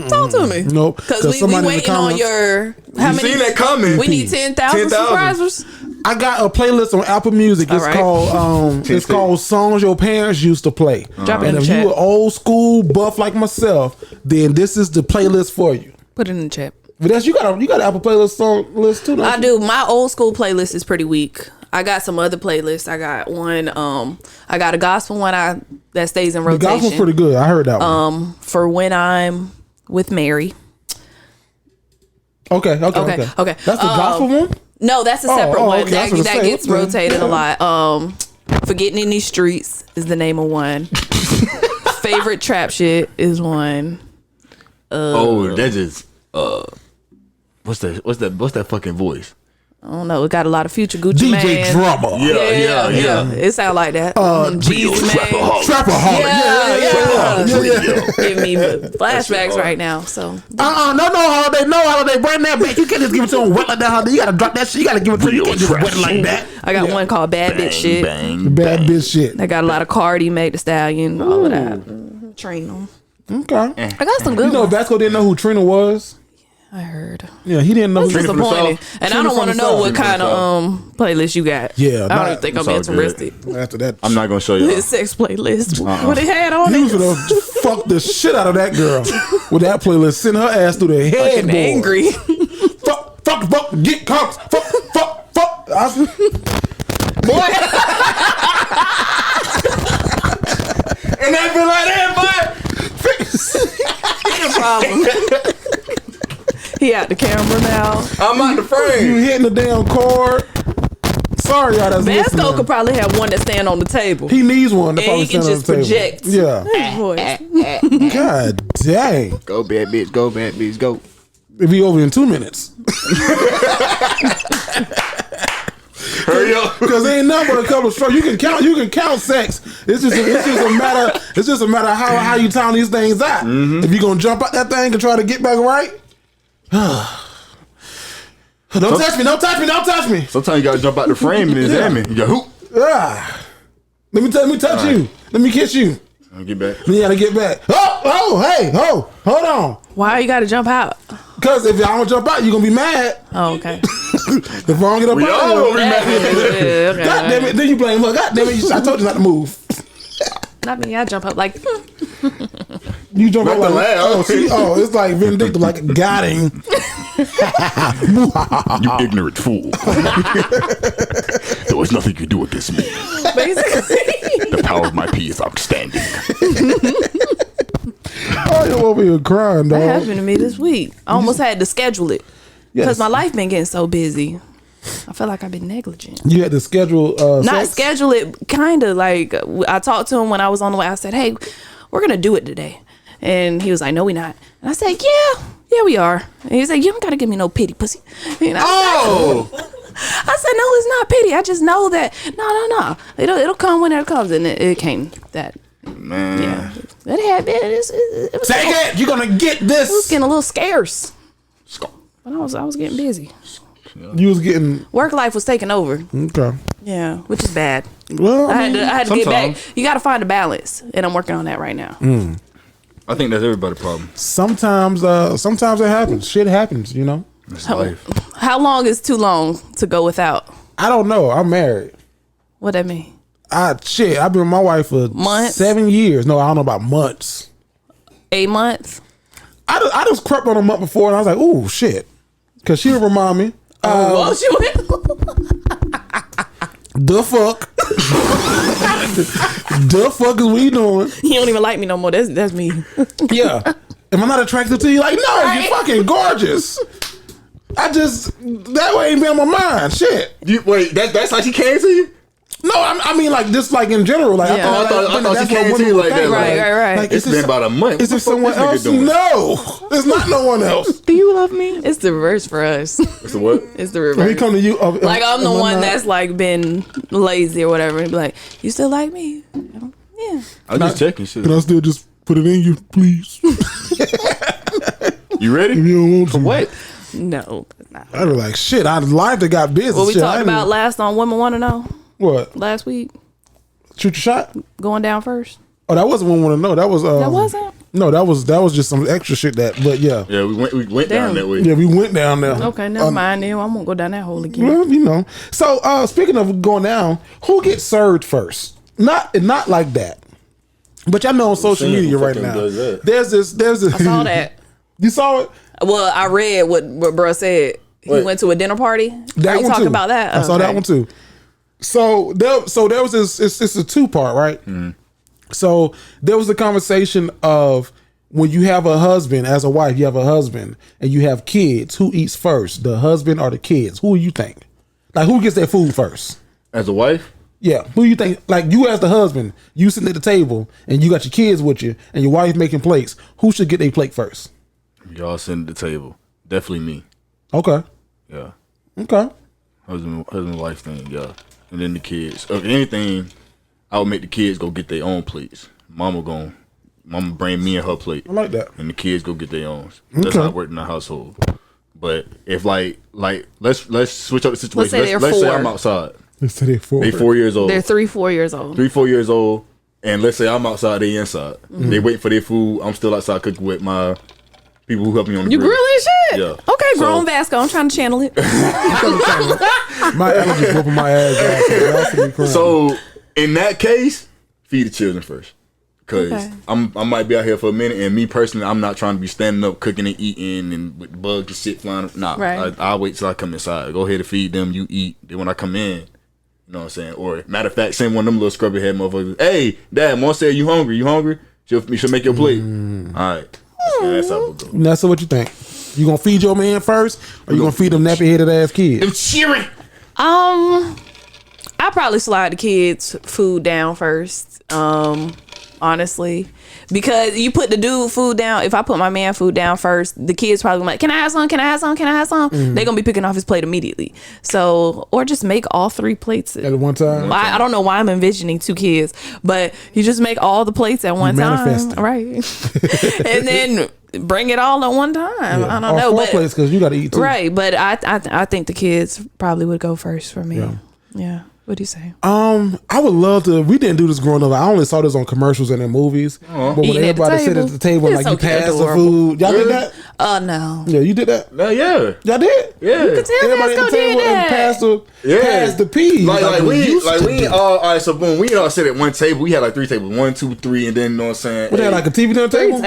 Yeah. Talk to me. Nope. Because we somebody in the waiting on comments- your... How You many? seen that coming. We need 10,000 subscribers. I got a playlist on Apple Music. It's All right. called it's called Songs Your Parents Used to Play. Drop it in And the if chat. you an old school buff like myself, then this is the playlist for you. Put it in the chat. Vanessa, you got an Apple playlist song list too, don't I you? do. My old school playlist is pretty weak. I got some other playlists. I got one. I got a gospel one that stays in The rotation. gospel's pretty good. I heard that one. For when I'm with Mary. Okay. Okay. That's the gospel one? No, that's a separate one. okay. I was That gonna say, gets what the- rotated a lot. Forgetting in these streets is the name of one. Favorite trap shit is one. That just what's that fucking voice? I don't know. It got a lot of Future Gucci DJ Man. Drama. Yeah. It sound like that. Jeez, man. Trapaholic. Give me flashbacks right now. So No holiday. Bring that back. You can't just give it to them wet like that holiday. You gotta drop that shit. You gotta give it to them. You can't just wet it like that. I got one called Bad Bitch Shit. Bad bitch shit. I got a lot of Cardi, Meg Thee Stallion, all of that. Trina. Okay. I got some good You know, ones. Vasco didn't know who Trina was. I heard. Yeah, he didn't know who That's Trina disappointing. And I Trina don't from want to the know South. what kind of playlist you got. Yeah, I don't even think I'm it's all good. interested. After that, I'm not gonna show you. His sex playlist. What it had on he was it. gonna fuck the shit out of that girl with that playlist. Send her ass through the head. Fucking angry. Fuck, get cops. Fuck. Boy. And they be like that, Problem. He out the camera now. I'm out the You frame. hitting the damn cord. Sorry, y'all. That's Vasco listening. could probably have one that stand on the table. He needs one to And probably he can stand on just the table. project. Yeah. His voice. God dang. Go bad bitch. Go bad bitch. Go. It'll be over in 2 minutes. Hurry up. Because there ain't nothing but a couple of strokes. You can count sex. It's just a matter of how you time these things out. Mm-hmm. If you're gonna jump out that thing and try to get back right. Don't touch me. Sometimes you gotta jump out the frame and examine. You go hoop. Let me touch you. Let me kiss you. I'll get back. You gotta get back. Hold on. Why you gotta jump out? Because if I don't jump out, you're gonna be mad. Oh, okay. If I don't get up We all out, gonna be mad. Okay. God damn it, then you blame her. God damn it, I told you not to move. Not me. I jump up like. You jump Not up the like, laugh. it's like vindictive, like got him. You ignorant fool. There was nothing you can do against me. Basically. The power of my pee is outstanding. Oh, you're over here crying, That dog. happened to me this week. I almost had to schedule it because my life been getting so busy. I feel like I've been negligent. You had to schedule Not sex? schedule it, kind of like I talked to him when I was on the way. I said, "Hey, we're gonna do it today," and he was like, "No, we not." And I said, "Yeah, we are." And he said, "You don't gotta give me no pity, pussy." And I said, "No, it's not pity. I just know that no. It'll come when it comes," and it came that. Man. Yeah, it had been. It was Take it! You're gonna get It was this! getting a little scarce, but I was getting busy. You was getting Work life was taking over. okay. Yeah, which is bad. Well, I had to get back. sometimes. You got to find a balance, and I'm working on that right now. I think that's everybody's problem. sometimes it happens. Shit happens, you know. It's life. How long is too long to go without? I don't know. I'm married. What that mean? I've been with my wife for Months? 7 years. No, I don't know about months. 8 months? I just crept on a month before, and I was like, "Ooh, shit," because she would remind me. Well, she went. The fuck? The fuck is we doing? You don't even like me no more. That's me. Yeah. Am I not attracted to you? Like, no, you're fucking gorgeous. That way ain't been on my mind. Shit. Wait, that's how she came to you? No, I mean like just like in general. Like Yeah. I thought that's she what came to women you would like think. that. Right. Like, It's been about a month. Is there What the fuck someone this nigga else? doing? No, there's not no one else. Do you love me? It's the reverse for us. It's the what? It's the When he reverse. come to you, Like I'm the am I one not- that's like been lazy or whatever, and be like, "You still like me?" Yeah. I'm just checking shit. Can I still just put it in you, please? You ready? If you don't want to. What? No. Nah. I'd be like, shit. I'd life that got business. What we shit, I talked ain't about even- last on Women Want to Know What? last week? Shoot your shot. Going down first. Oh, that wasn't one want to know. That was. That wasn't. No, that was just some extra shit. But yeah, Yeah, we went down Damn. that way. yeah, we went down there. Okay, never mind. Then I won't go down that hole again. Well, you know. So speaking of going down, who gets served first? Not like that. But y'all know on social saying media who right fucking now. does that? There's this. I saw that. You saw it? Well, I read what bruh said. He Wait. went to a dinner party. That Are you one talking too. about that? I saw that Okay. one too. So there was this. It's a 2-part, right? Mm-hmm. So there was a conversation of when you have a husband, as a wife, you have a husband and you have kids. Who eats first, the husband or the kids? Who do you think? Like who gets their food first? As a wife, Yeah, who you think? Like you as the husband, you sitting at the table and you got your kids with you and your wife making plates. Who should get their plate first? y'all sitting at the table. Definitely me. Okay, Yeah. okay. Husband, wife thing. Yeah. And then the kids. If anything, I would make the kids go get their own plates. Mama bring me and her plate. I like that. And the kids go get their own. That's Okay. how it worked in the household. But if like let's switch up the situation. Let's say they're let's say 4. I'm outside. Let's say they They 4 years old. They're 3-4 years old. 3-4 years old. And let's say I'm outside, they inside. Mm-hmm. They waiting for their food. I'm still outside cooking with my people who help me on the You grill. grilling shit? Yeah. Okay, So- grown Vasco. I'm trying to channel it. My allergies whooping my ass. Guys, so y'all see me crying. So in that case, feed the children first. Cause Okay. I might be out here for a minute, and me personally, I'm not trying to be standing up cooking and eating and with bugs and shit flying. Nah, Right. I'll wait till I come inside. Go ahead and feed them. You eat. Then when I come in, you know what I'm saying. Or matter of fact, send one of them little scrubby head motherfuckers. Hey, Dad, Mom said you hungry? You hungry? She'll make your plate. All right. That's how it go. Now, so what you think? You gonna feed your man first, or you gonna feed them nappy headed ass kids? I'm cheering. I'll probably slide the kids food down first. Honestly, because you put the dude food down. If I put my man food down first, the kids probably like, "Can I have some? Can I have some? Can I have some?" They're gonna be picking off his plate immediately. So, or just make all 3 plates At one time. I don't know why I'm envisioning 2 kids, but you just make all the plates at one time, manifesting. right? And then bring it all at one time. I don't Or know, 4 but plates because you got to eat too. right. But I think the kids probably would go first for me. Yeah. What do you say? I would love to. We didn't do this growing up. I only saw this on commercials and in movies. But when Eating at the everybody sit at the table, It's like so you pass the adorable. food. Y'all did that? No. Yeah, you did that. Yeah. Y'all did. Yeah. You could tell Everybody at Vasco the table did and that. pass the peas. Like we we used to ain't do. all right. So boom, we ain't all sit at one table. We had like 3 tables, 1, 2, 3, and then you know what I'm saying. What, they had like a TV dinner table?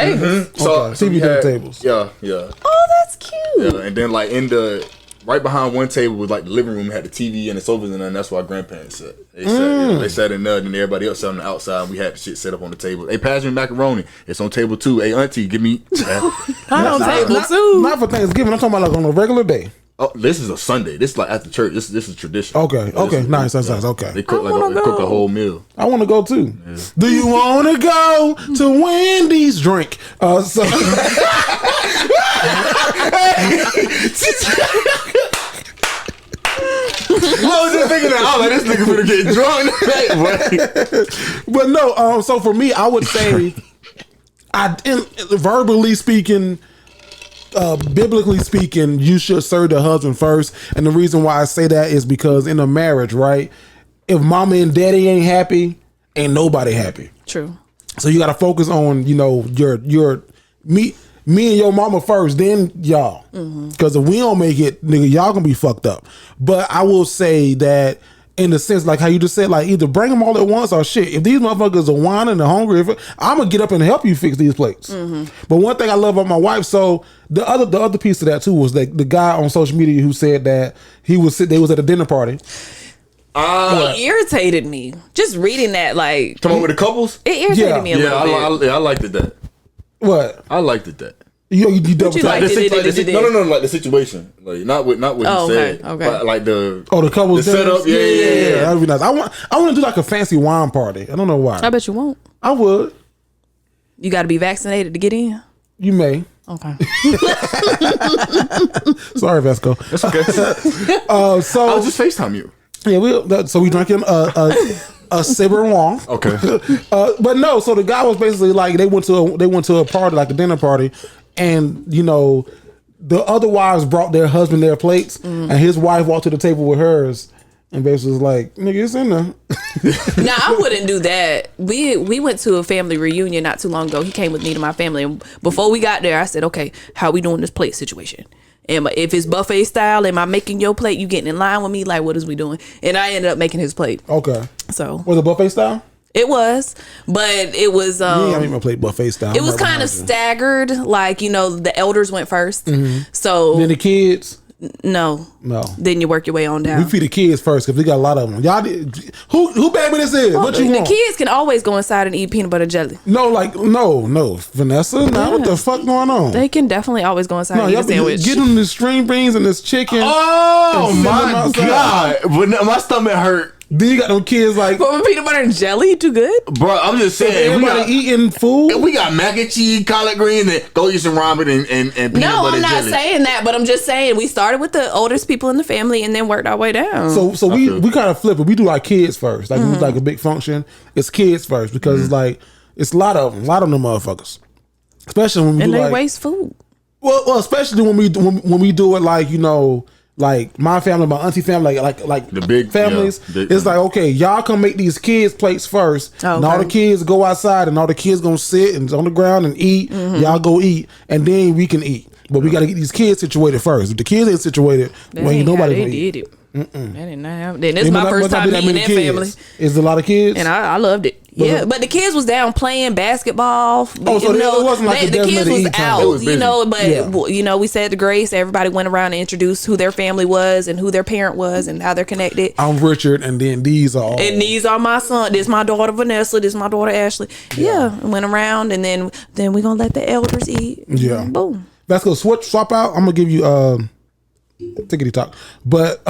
So TV we dinner had- tables. Yeah. Oh, that's cute. Yeah, and then like in the right behind one table was like the living room, had the TV and the sofas, and then that's where our grandparents sat. They sat in there, and everybody else sat on the outside. And we had the shit set up on the table. Hey, pass me macaroni. It's on table 2. Hey, auntie, give me. I'm on table 2. Not for Thanksgiving. I'm talking about like on a regular day. Oh, this is a Sunday. This is like after church. This is tradition. Okay, nice. Okay. They cook wanna they cook a go. whole meal. I want to go too. Do you want to go to Wendy's? Drink. So I was just thinking that. I was like, this nigga finna get drunk. but no. So for me, I would say, verbally speaking, biblically speaking, you should serve the husband first. And the reason why I say that is because in a marriage, right? If mama and daddy ain't happy, ain't nobody happy. True. So you got to focus on, your me and your mama first, then y'all. Because if we don't make it, nigga, y'all gonna be fucked up. But I will say that in the sense, like how you just said, like either bring them all at once or shit. If these motherfuckers are whining and hungry, I'm gonna get up and help you fix these plates. But one thing I love about my wife, so the other piece of that too was that the guy on social media who said that they was at a dinner party. It irritated me. Just reading that, like, Come on with the couples. it irritated me a Yeah, little bit. I liked it that. What? I liked it that. You double you tap. like? No, like the situation, like not what you said, but like the couples the setup. Yeah. That'd be nice. I want to do like a fancy wine party. I don't know why. I bet you won't. I would. You got to be vaccinated to get in. You may. Okay. Sorry, Vasco. That's okay. So I'll just FaceTime you. Yeah, so we drinking a Saber Wong. Okay. But no, so the guy was basically like they went to a party, like a dinner party, and the other wives brought their husband their plates, and his wife walked to the table with hers. And basically was like, nigga, it's in there. Now, I wouldn't do that. We went to a family reunion not too long ago. He came with me to my family. And before we got there, I said, okay, how we doing this plate situation? And if it's buffet style, am I making your plate? You getting in line with me? Like, what is we doing? And I ended up making his plate. Okay. So. Was it buffet style? It was, but it was. I made my plate buffet style. It was kind of staggered. Like, the elders went first. Mm-hmm. So. Then the kids. No. Then you work your way on down. We feed the kids first because we got a lot of them. Y'all, who baby this is? What you want? The kids can always go inside and eat peanut butter jelly. No, Vanessa. Now what the fuck going on? They can definitely always go inside and eat a sandwich. Get them the string beans and this chicken. Oh my god! But my stomach hurt. Then you got them kids like peanut butter and jelly. Too good, bro. I'm just saying, everybody eating food. We got mac and cheese, collard greens, and go eat some ramen and peanut butter. No, I'm not jelly. saying that, but I'm just saying we started with the oldest people in the family and then worked our way down. So we kind of flip it. We do our kids first. Like we do like a big function. It's kids first because it's like it's a lot of them motherfuckers. Especially when we they waste food. Well, especially when we do it like like my family, my auntie family, like the big families. It's like, okay, y'all come make these kids plates first, and all the kids go outside, and all the kids gonna sit and on the ground and eat. Y'all go eat, and then we can eat. But we gotta get these kids situated first. If the kids ain't situated, nobody gonna eat. That didn't happen. Then this is my first time meeting that family. Is a lot of kids, and I loved it. Yeah, but the kids was down playing basketball. Oh, so it wasn't like the kids was out, but we said the grace. Everybody went around and introduced who their family was and who their parent was and how they're connected. I'm Richard, and then these are my son. This is my daughter Vanessa. This is my daughter Ashley. Yeah, went around, and then we gonna let the elders eat. Yeah, boom. Let's go swap out. I'm gonna give you tickety talk, but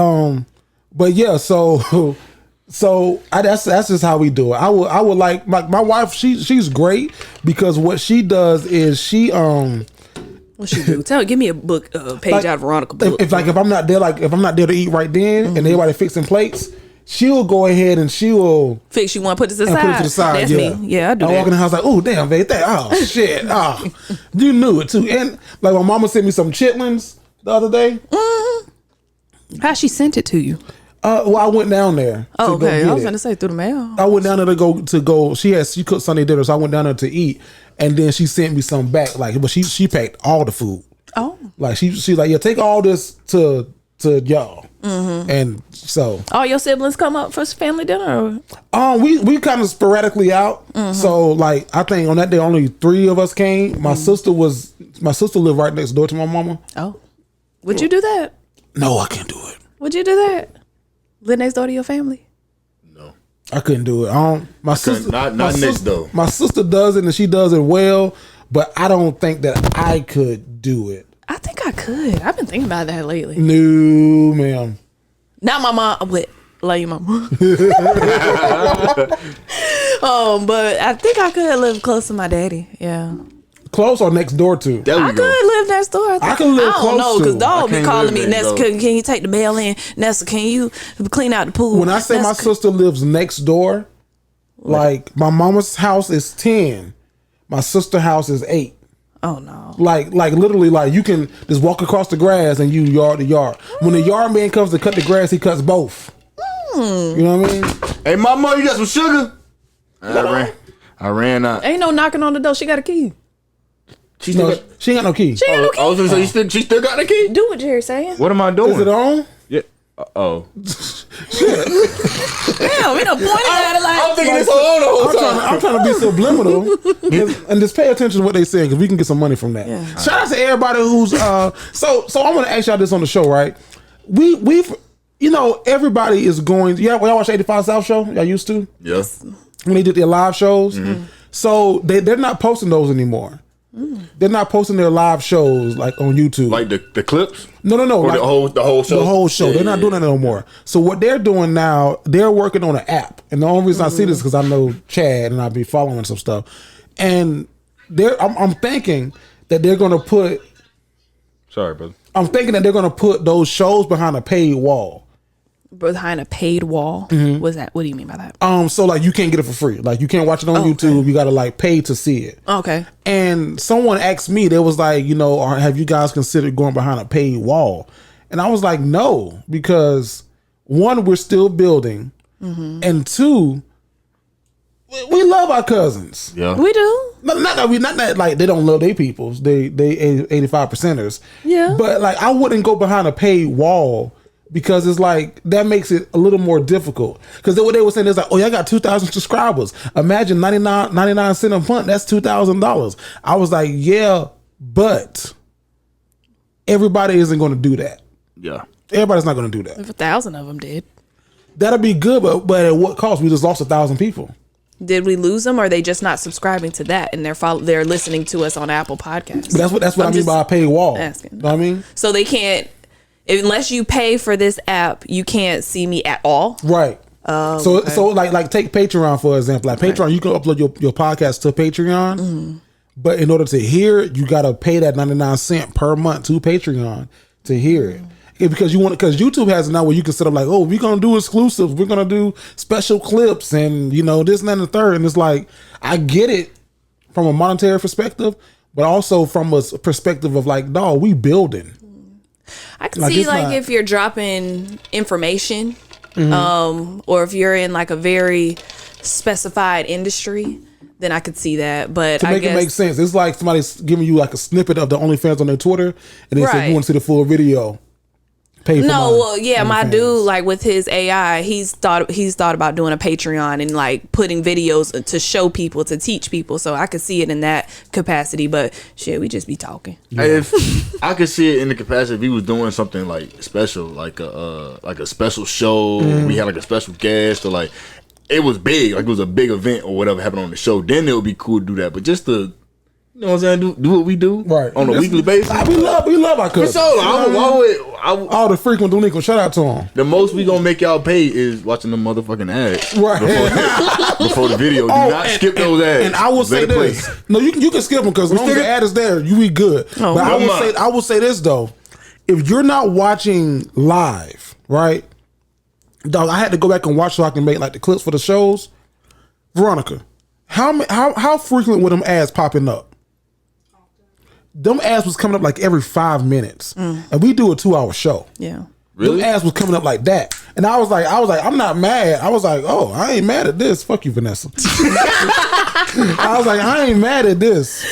yeah. So that's just how we do it. I would like my wife. She's great because what she does is she what she do? Give me a book page out of Veronica book. If I'm not there to eat right then, and everybody fixing plates, she'll go ahead and she will fix. You want to put it to the side? That's me. Yeah, I do. I walk in the house like, oh damn, babe, oh shit, you knew it too. And like my mama sent me some chitlins the other day. How she sent it to you? Well, I went down there. Oh, okay. I was going to say through the mail. I went down there to go. She cooked Sunday dinner, so I went down there to eat, and then she sent me some back. Like, but she packed all the food. Oh, like she's like, yeah, take all this to y'all. And so all your siblings come up for family dinner. We kind of sporadically out. So like I think on that day only 3 of us came. My sister lived right next door to my mama. Oh, would you do that? No, I can't do it. Would you do that? Live next door to your family? No, I couldn't do it. My sister, not next door. My sister does it and she does it well, but I don't think that I could do it. I think I could. I've been thinking about that lately. No, ma'am. Not my mom. But love you, mama. But I think I could live close to my daddy. Yeah. Close or next door to? I could live next door. I can live close to. I don't know, because dog be calling me, Nessa, can you take the mail in? Nessa, can you clean out the pool? When I say my sister lives next door, like my mama's house is 10. My sister's house is 8. Oh no. Like literally, like you can just walk across the grass and you yard to yard. When the yard man comes to cut the grass, he cuts both. You know what I mean? Hey mama, you got some sugar? I ran out. Ain't no knocking on the door. She got a key. She ain't got no key. She ain't got no key. I was gonna say she still got the key. Do what Jerry's saying. What am I doing? Is it on? Yeah. Oh. Shit. Damn, we done pointed at it like. I'm thinking this whole time. I'm trying to be subliminal and just pay attention to what they say because we can get some money from that. Yeah. Shout out to everybody who's so I'm gonna ask y'all this on the show, right? We've everybody is going. Y'all watch 85 South show? Y'all used to? Yes. When they did their live shows, so they're not posting those anymore. They're not posting their live shows like on YouTube. Like the clips? No. Or like, the whole show? The whole show. Yeah, They're not doing that no more. So what they're doing now, they're working on an app. And the only reason I see this is because I know Chad and I'll be following some stuff. And I'm thinking that they're going to put... Sorry, brother. I'm thinking that they're going to put those shows behind a paid wall. Behind a paid wall? What's that? What do you mean by that? So like you can't get it for free. Like you can't watch it on YouTube. Okay. You got to like pay to see it. Okay. And someone asked me, they was like, or have you guys considered going behind a paid wall? And I was like, no, because one, we're still building, and two, we love our cousins. Yeah, we do. Not that like they don't love their peoples. They 85%ers. Yeah. But like I wouldn't go behind a paid wall. Because it's like that makes it a little more difficult. Because what they were saying is like, oh, y'all got 2,000 subscribers. Imagine 99 cents a month. That's $2,000. I was like, yeah, but everybody isn't going to do that. Yeah, everybody's not going to do that. If 1,000 of them did, that'd be good. But at what cost? We just lost 1,000 people. Did we lose them, or are they just not subscribing to that and they're listening to us on Apple Podcasts? But that's what I mean by a paid wall. Asking. You know what I mean? So they can't. Unless you pay for this app, you can't see me at all. Right. So like take Patreon for example. Like Patreon, you can upload your podcast to Patreon, but in order to hear it, you gotta pay that 99 cents per month to Patreon to hear it. Because YouTube has it now where you can set up like, oh, we're gonna do exclusives, we're gonna do special clips, and this and that and the third. And it's like, I get it from a monetary perspective, but also from a perspective of like, dog, we building. I can see if you're dropping information, or if you're in like a very specified industry, then I could see that. But to make it make sense, it's like somebody's giving you like a snippet of the OnlyFans on their Twitter, and they say you want to see the full video. My dude, like with his AI, he's thought about doing a Patreon and like putting videos to show people, to teach people. So I could see it in that capacity. But shit, we just be talking. Yeah. If I could see it in the capacity if he was doing something like special, like a special show, we had like a special guest, or like it was big, like it was a big event or whatever happened on the show, then it would be cool to do that. But just to what I'm saying? Do what we do on a weekly basis. We love our cousins. For sure. All the frequent delinquents. Shout out to them. The most we gonna make y'all pay is watching the motherfucking ads before the video. Do not skip those ads. And I will say this. No, you can skip them because as long as the ad is there, you be good. But I will say this though. If you're not watching live, right? Dog, I had to go back and watch so I can make like the clips for the shows. Veronica, how frequent were them ads popping up? Them ads was coming up like every 5 minutes, and we do a 2-hour show. Yeah, really. Them ads was coming up like that, and I was like, I'm not mad. I was like, oh, I ain't mad at this. Fuck you, Vanessa. I was like, I ain't mad at this.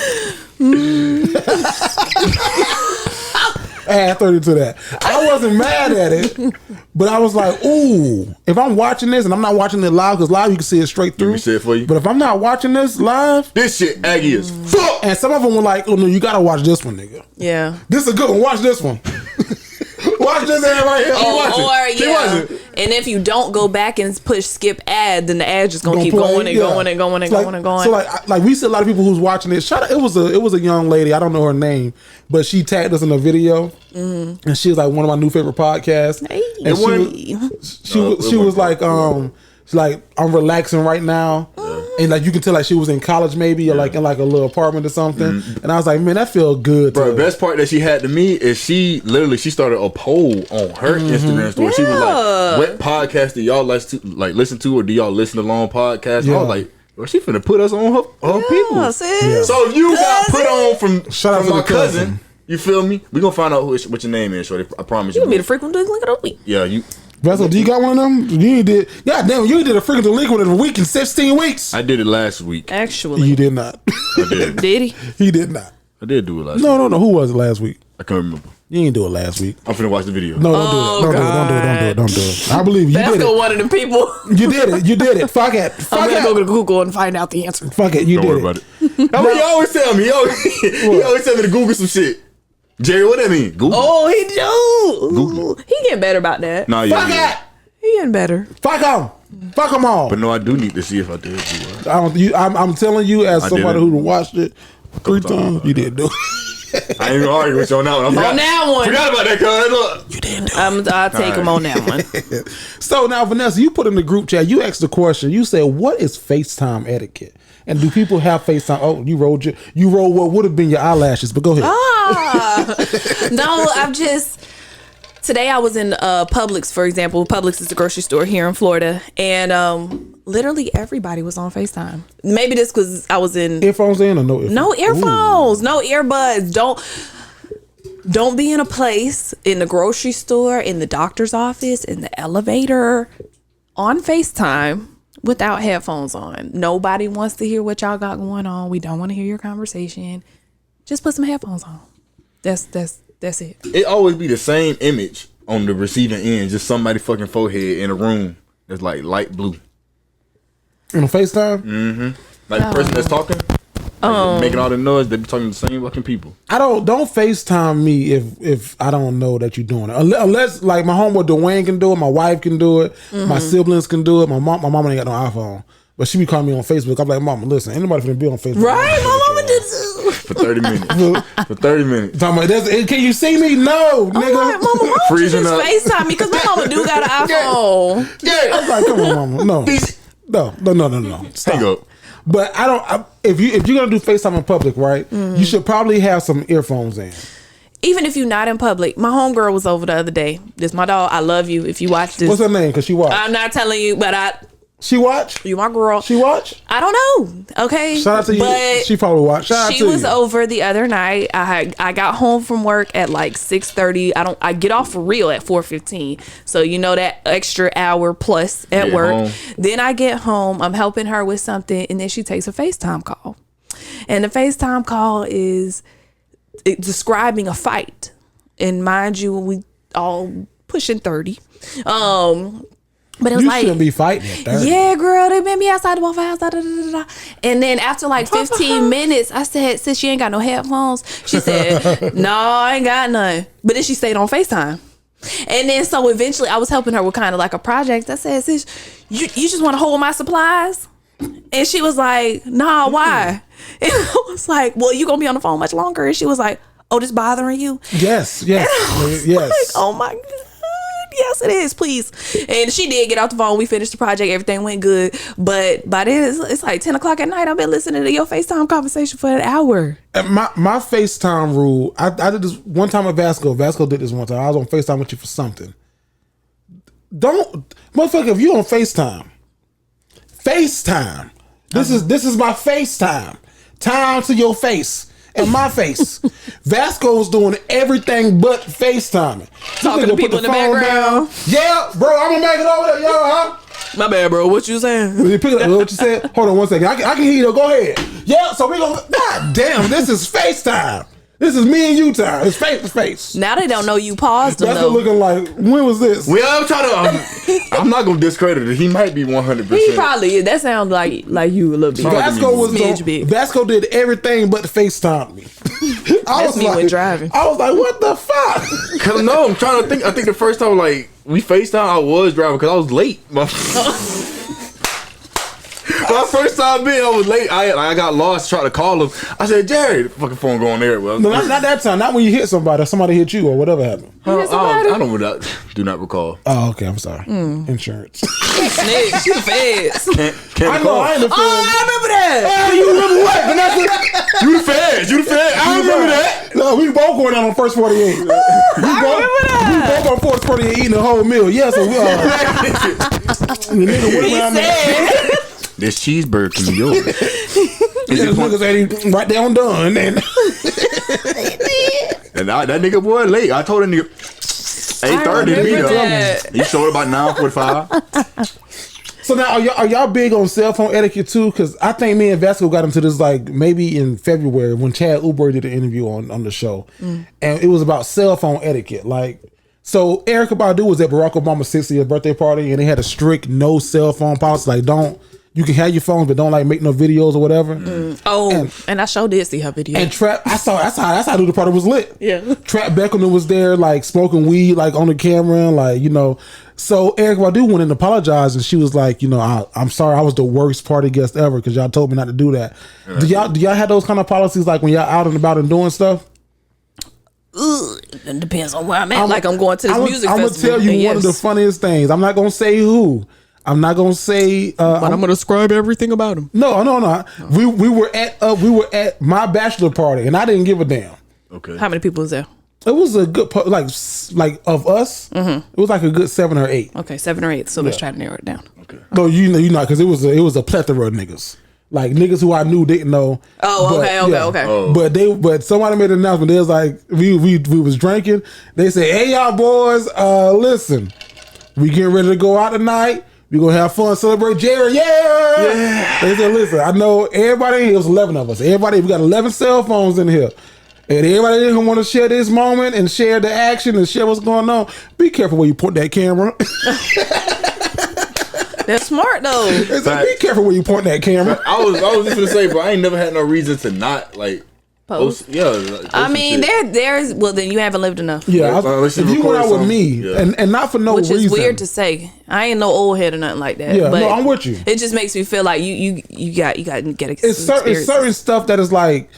Add 30 to that. I wasn't mad at it, but I was like, ooh, if I'm watching this and I'm not watching it live, because live you can see it straight through. Let me say it for you. But if I'm not watching this live, this shit aggy as fuck. And some of them were like, oh no, you gotta watch this one, nigga. Yeah. This is a good one. Watch this one. Watch this ad right here. And if you don't go back and push skip ad, then the ad's just gonna keep going and going and going and going and going. So like we see a lot of people who's watching it. Shout out, it was a young lady. I don't know her name, but she tagged us in a video, and she was like one of my new favorite podcasts. Hey, and she was like she's like, I'm relaxing right now. And like you can tell like she was in college maybe or like in like a little apartment or something. And I was like, man, that feel good. Bro, the best part that she had to me is she started a poll on her Instagram story. She was like, what podcast do y'all listen to, or do y'all listen to long podcasts? I was like, well, she finna put us on her people. So if you got put on from my cousin, you feel me? We gonna find out what your name is, shorty. I promise you. You gonna be the frequent delinquent of the week. Yeah, you. Vasco, do you got one of them? You did. God damn, you did a freaking delinquent in a week in 16 weeks. I did it last week. Actually, you did not. I did. Did he? He did not. I did do it last week. No. Who was it last week? I can't remember. You didn't do it last week. I'm finna watch the video. No, don't do it. I believe you. Vasco did it. one of the people. You did it. Fuck it. I'm gonna go to Google and find out the answer. Fuck it. You Don't did worry it. about it. He always tell me. He always tell me to Google some shit. Jerry, what that mean? Google. Oh, he do. Google. He getting better about that. Nah, Fuck it. He getting better. Fuck them. Fuck them all. But no, I do need to see if I did do it. I'm telling you, as somebody who watched it, 3 times. You did do it. I ain't even arguing with you on that one. On that one. Forgot about that, cuz. Look. You didn't do it. I'll take him on that one. So now, Vanessa, you put in the group chat, you asked the question, you said, what is FaceTime etiquette? And do people have FaceTime? Oh, you rolled what would have been your eyelashes, but go ahead. No, today I was in Publix, for example. Publix is the grocery store here in Florida. And literally everybody was on FaceTime. Maybe this because I was in... Earphones in or no earphones? No earphones, no earbuds. Don't be in a place, in the grocery store, in the doctor's office, in the elevator, on FaceTime without headphones on. Nobody wants to hear what y'all got going on. We don't want to hear your conversation. Just put some headphones on. That's it. It always be the same image on the receiving end, just somebody fucking forehead in a room that's like light blue. On FaceTime? Mm-hmm. Like the person that's talking, making all the noise, they be talking to the same fucking people. Don't FaceTime me if I don't know that you're doing it. Unless like my homeboy Dwayne can do it, my wife can do it, my siblings can do it. My mama ain't got no iPhone, but she be calling me on Facebook. I'm like, Mama, listen, ain't nobody finna be on Facebook. Right? My mama did too. For 30 minutes. For 30 minutes. Talking about, can you see me? No, nigga. I'm like, Mama, why don't you Freezing just up. FaceTime me? Because my mama do got an iPhone. Yeah. I was like, come on, Mama. No. No. Stop. Hang up. But if you're gonna do FaceTime in public, right? You should probably have some earphones in. Even if you're not in public. My homegirl was over the other day. This my dog. I love you. If you watch this. What's her name? Because she watched. I'm not telling you, but She watched? you my girl. She watched? I don't know. Okay. Shout out to you. But She probably watched. Shout out to she was you. over the other night. I got home from work at like 6:30. I get off for real at 4:15. So you know that extra hour plus at Get work. home. Then I get home. I'm helping her with something, and then she takes a FaceTime call. And the FaceTime call is describing a fight. And mind you, we all pushing 30. But it was You like, shouldn't be fighting at 30. yeah, girl, they made me outside the Waffle House. Da, da, da, da. And then after like 15 minutes, I said, sis, you ain't got no headphones? She said, no, I ain't got none. But then she stayed on FaceTime. And then so eventually I was helping her with kind of like a project. I said, sis, you just want to hold my supplies? And she was like, nah, why? And I was like, well, you gonna be on the phone much longer? And she was like, oh, this bothering you? Yes. Like, oh my God. Yes, it is. Please. And she did get off the phone. We finished the project. Everything went good. But by then, it's like 10 o'clock at night. I've been listening to your FaceTime conversation for an hour. My FaceTime rule, I did this one time with Vasco. Vasco did this one time. I was on FaceTime with you for something. Motherfucker, if you on FaceTime. This is my FaceTime. Time to your face. And my face. Vasco's doing everything but FaceTiming. Talking to people in the background. Yeah, bro, I'm gonna make it over there, yo, huh? My bad, bro. What you saying? You pick it up, what you said? Hold on one second. I can hear you though. Go ahead. Yeah, so we gonna. God damn, this is FaceTime. This is me and you time. It's face to face. Now they don't know you paused them, That's though. looking like, when was this? Well, I'm trying to. I'm not gonna discredit it. He might be 100%. He probably is. That sounds like you a little bit. Vasco did everything but FaceTime me. That's me when driving. I was like, what the fuck? Cause no, I'm trying to think. I think the first time like we FaceTime, I was driving because I was late. My first time being, I was late. I got lost trying to call him. I said, Jerry, the fucking phone going there. Well, No, not that time. Not when you hit somebody or somebody hit you or whatever happened. I don't do not recall. Oh, okay. I'm sorry. Insurance. Snitch. You the feds. Can't I know. I ain't the I remember that. Hey, you remember what? Vanessa? You the feds. I remember that. No, we both going out on first 48. We both on 48 eating the whole meal. Yeah, so we the nigga went around there. This cheeseburger can be yours. Yeah, the niggas ain't right down done. And that nigga boy late. I told him nigga 8:30 to be there. He showed up about 9:45. So now, are y'all big on cell phone etiquette too? Because I think me and Vasco got into this like maybe in February when Chad Uber did an interview on the show, and it was about cell phone etiquette. Like, so Erykah Badu was at Barack Obama's 60th birthday party, and they had a strict no cell phone policy. Like, don't you can have your phones, but don't like make no videos or whatever. And I sure did see her video. And Trap, that's how I knew the party was lit. Yeah. Trap Beckham was there, like smoking weed, like on the camera, like, you know. So Eric Badu went and apologized, and she was like, you know, I'm sorry, I was the worst party guest ever because y'all told me not to do that. Yeah. Do y'all have those kind of policies, like when y'all out and about and doing stuff? It depends on where I'm at. Like I'm going to this music festival. I'm gonna tell you one of the funniest things. I'm not gonna say who. I'm not gonna say. But I'm gonna describe everything about him. No. We were at my bachelor party, and I didn't give a damn. Okay. How many people was there? It was a good like of us. It was like a good 7 or 8. Okay, 7 or 8. So let's try to narrow it down. Okay. No, you know, because it was a plethora of niggas. Like niggas who I knew didn't know. Oh, okay. Oh. But somebody made an announcement. They was like, we was drinking. They said, "Hey y'all boys, listen, we getting ready to go out tonight. We gonna have fun, celebrate Jerry, yeah." They said, "Listen, I know everybody in here, it was 11 of us. Everybody, we got 11 cell phones in here, and everybody didn't want to share this moment and share the action and share what's going on. Be careful where you point that camera." That's smart though. They said, "Be careful where you point that camera." I was just gonna say, bro, I ain't never had no reason to not like post. Yeah, like, post I mean, there's well, then you haven't lived enough. Yeah, if you went out with me, and not for no reason, which is weird to say. I ain't no old head or nothing like that. Yeah, but no, I'm with you. It just makes me feel like you got to get it's certain stuff that is like.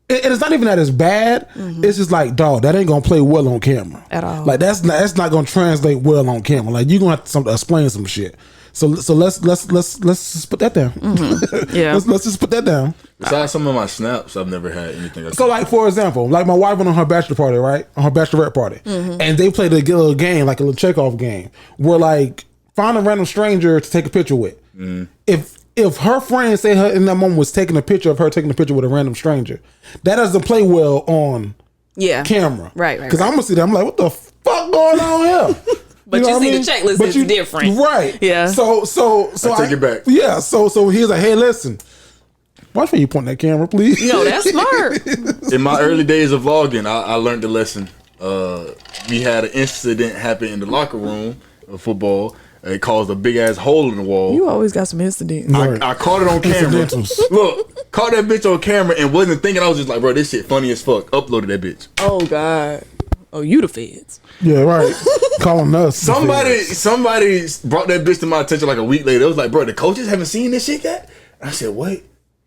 It's not even that it's bad. It's just like, dog, that ain't gonna play well on camera at all. Like that's not gonna translate well on camera. Like you gonna have to explain some shit. So let's just put that down. Yeah, let's just put that down. Besides some of my snaps, I've never had anything. So like for example, like my wife went on her bachelor party, right? On her bachelorette party, and they played a little game, like a little Chekhov game, where like find a random stranger to take a picture with. If her friend say her in that moment was taking a picture of her taking a picture with a random stranger, that doesn't play well on camera. Right. Because I'm gonna see that. I'm like, what the fuck going on here? But you see the checklist is different. Right. Yeah. So I take it back. Yeah. So he's like, hey, listen. Watch where you point that camera, please. No, that's smart. In my early days of vlogging, I learned the lesson. We had an incident happen in the locker room of football. It caused a big ass hole in the wall. You always got some incidents. I caught it on camera. Look, caught that bitch on camera and wasn't thinking. I was just like, bro, this shit funny as fuck. Uploaded that bitch. Oh God. Oh, you the feds. Yeah, right. Calling us. Somebody brought that bitch to my attention like a week later. It was like, bro, the coaches haven't seen this shit yet? I said, what?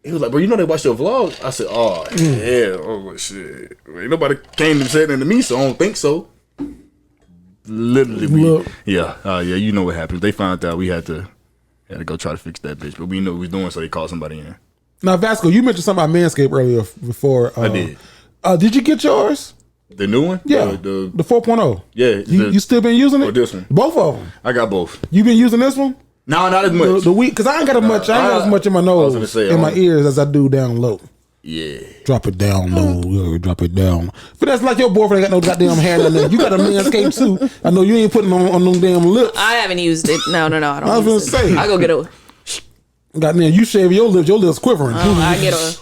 He was like, bro, you know they watch your vlog? I said, oh, yeah. Oh, shit. Ain't nobody came and said anything to me, so I don't think so. Literally, yeah, you know what happens. They found out we had to go try to fix that bitch, but we knew what we was doing, so they called somebody in. Now, Vasco, you mentioned something about Manscaped earlier before. I did. Did you get yours? The new one? Yeah, the 4.0. Yeah. You still been using it? Or this one? Both of them. I got both. You been using this one? No, not as much. The week, because I ain't got as much in my nose, in my ears as I do down low. Yeah. Drop it down low. Yeah, drop it down. But that's like your boyfriend ain't got no goddamn hair in there. You got a Manscaped too. I know you ain't putting on them damn lips. I haven't used it. No, I don't. I was gonna say. I go get a. Goddamn, you shave your lips quivering. I get a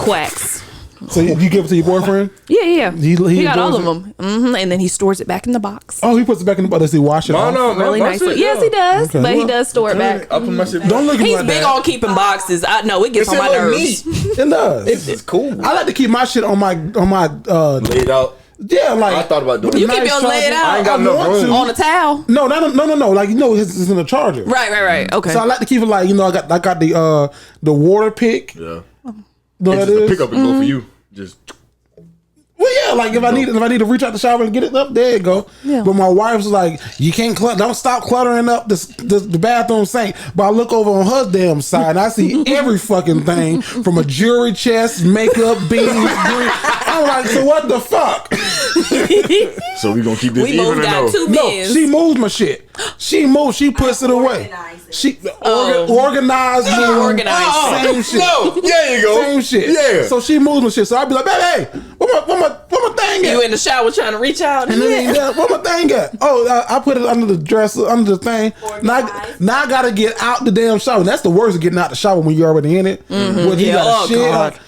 wax. So you give it to your boyfriend? Yeah. He got all of it? them. And then he stores it back in the box. Oh, he puts it back in the box. Does he wash it off? No, really nicely. Yes, he does. Okay. But he does store it back. I put my shit. Don't look at me He's like big that. on keeping boxes. I know it gets on my nerves. It does. It's cool. I like to keep my shit on my laid out. Yeah, like I thought about doing You it. keep yours laid out. I ain't got enough room. On a towel. No. Like it's in a charger. Right. Okay. So I like to keep it like I got the water pick. Yeah. No, It's that just a is. pickup and go for you. Just. Well, yeah, like if I need to reach out the shower and get it up, there you go. Yeah. But my wife's like, you can't don't stop cluttering up the bathroom sink. But I look over on her damn side and I see every fucking thing from a jewelry chest, makeup, beans. I'm like, so what the fuck? So we gonna keep this We even both or got no? two No, bins. she moves my shit. She puts it away. She organized. Organized. Same shit. No, there you go. Same shit. Yeah. So she moves my shit. So I'd be like, hey, what my thing at? You in the shower trying to reach out. And then, what my thing at? Oh, I put it under the dresser, under the thing. Now I gotta get out the damn shower. And that's the worst of getting out the shower when you're already in it. When you got shit.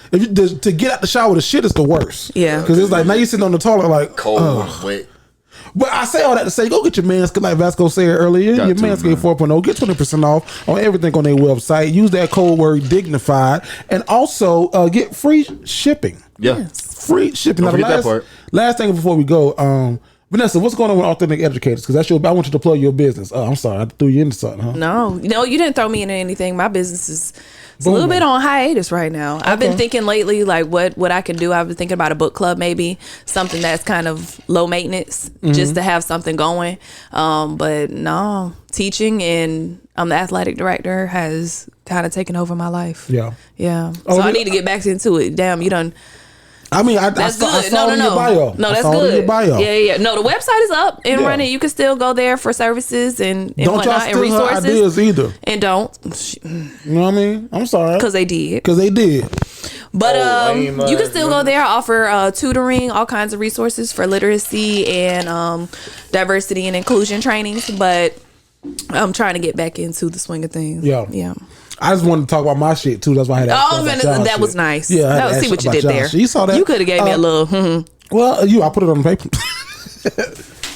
To get out the shower, the shit is the worst. Yeah. Because it's like now you sitting on the toilet like Cold, wet. But I say all that to say, go get your Manscaped, like Vasco said earlier. Your Manscaped 4.0. Get 20% off on everything on their website. Use that code word Dignified, and also get free shipping. Yeah. Free shipping. Don't Now, forget that part. last thing before we go, Vanessa, what's going on with Authentic Educators? Because I want you to plug your business. Oh, I'm sorry, I threw you into something, huh? No, you didn't throw me into anything. My business is a little bit on hiatus right now. I've been thinking lately, like what I can do. I've been thinking about a book club, maybe something that's kind of low maintenance, just to have something going. But no, teaching and I'm the athletic director has kind of taken over my life. Yeah. So I need to get back into it. Damn, you done. I mean, that's good. I saw it in your bio. No, that's good. Your bio. Yeah. No, the website is up and running. You can still go there for services and whatnot and resources. Don't ideas either. And don't. You know what I mean? I'm sorry. Because they did. But you can still go there. I offer tutoring, all kinds of resources for literacy and diversity and inclusion trainings. But I'm trying to get back into the swing of things. Yeah. I just wanted to talk about my shit too. That's why I had that was nice. Yeah, I see what you did there. You saw that? You could have gave me a little. Well, I put it on the paper,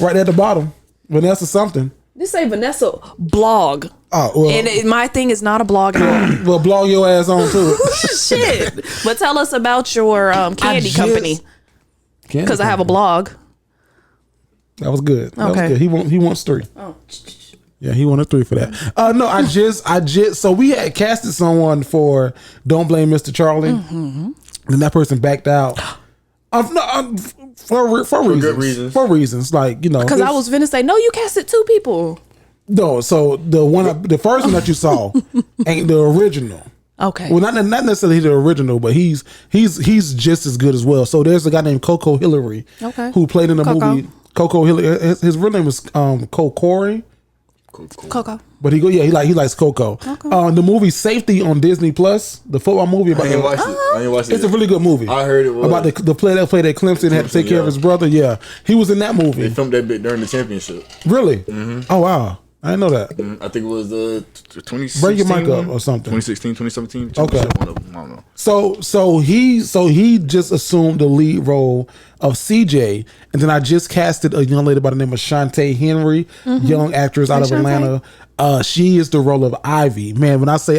right at the bottom. Vanessa something. This say Vanessa blog. Oh well, and my thing is not a blog at all. Well, blog your ass on to it. Shit. But tell us about your candy company. Because I have a blog. That was good. That was good. He wants 3. Oh. Yeah, he wanted 3 for that. No, I just. So we had casted someone for Don't Blame Mr. Charlie, and that person backed out. For good reasons. For reasons, like because I was finna say no. You casted 2 people. No, so the first one that you saw ain't the original. Okay. Well, not necessarily the original, but he's just as good as well. So there's a guy named Coco Hillary, who played in the movie. Coco Hillary. His real name is Corey. Coco. But he likes Coco. The movie Safety on Disney Plus, the football movie about I ain't watched it. It's a really good movie. I heard it was about the player that played at Clemson had to take care of his brother. Yeah, he was in that movie. They filmed that bit during the championship. Really? Mm-hmm. Oh wow, I didn't know that. I think it was 2016. Break your mic up or something. 2016, 2017. Okay. I don't know. So he just assumed the lead role of CJ, and then I just casted a young lady by the name of Shantae Henry, young actress out of Atlanta. She is the role of Ivy. Man, when I say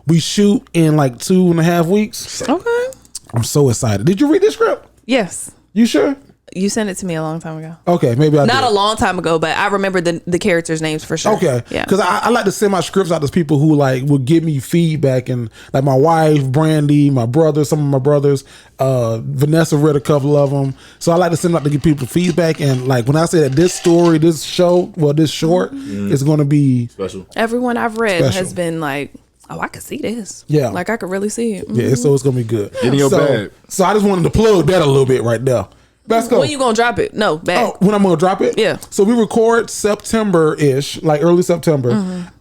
we shoot in like 2.5 weeks. Okay. I'm so excited. Did you read this script? Yes. You sure? You sent it to me a long time ago. Okay, maybe I Not a long time ago, but I remember the characters' names for sure. Okay, yeah. Because I like to send my scripts out to people who will give me feedback, and like my wife, Brandy, my brother, some of my brothers, Vanessa read a couple of them. So I like to send out to give people feedback, and like when I say that this story, this short is going to be special. Everyone I've read has been like, oh, I could see this. Yeah. Like I could really see it. Yeah, so it's going to be good. Get in your bag. So I just wanted to plug that a little bit right there. Vasco. When you gonna drop it? No, back. Oh, when I'm gonna drop it? Yeah. So we record September-ish, like early September.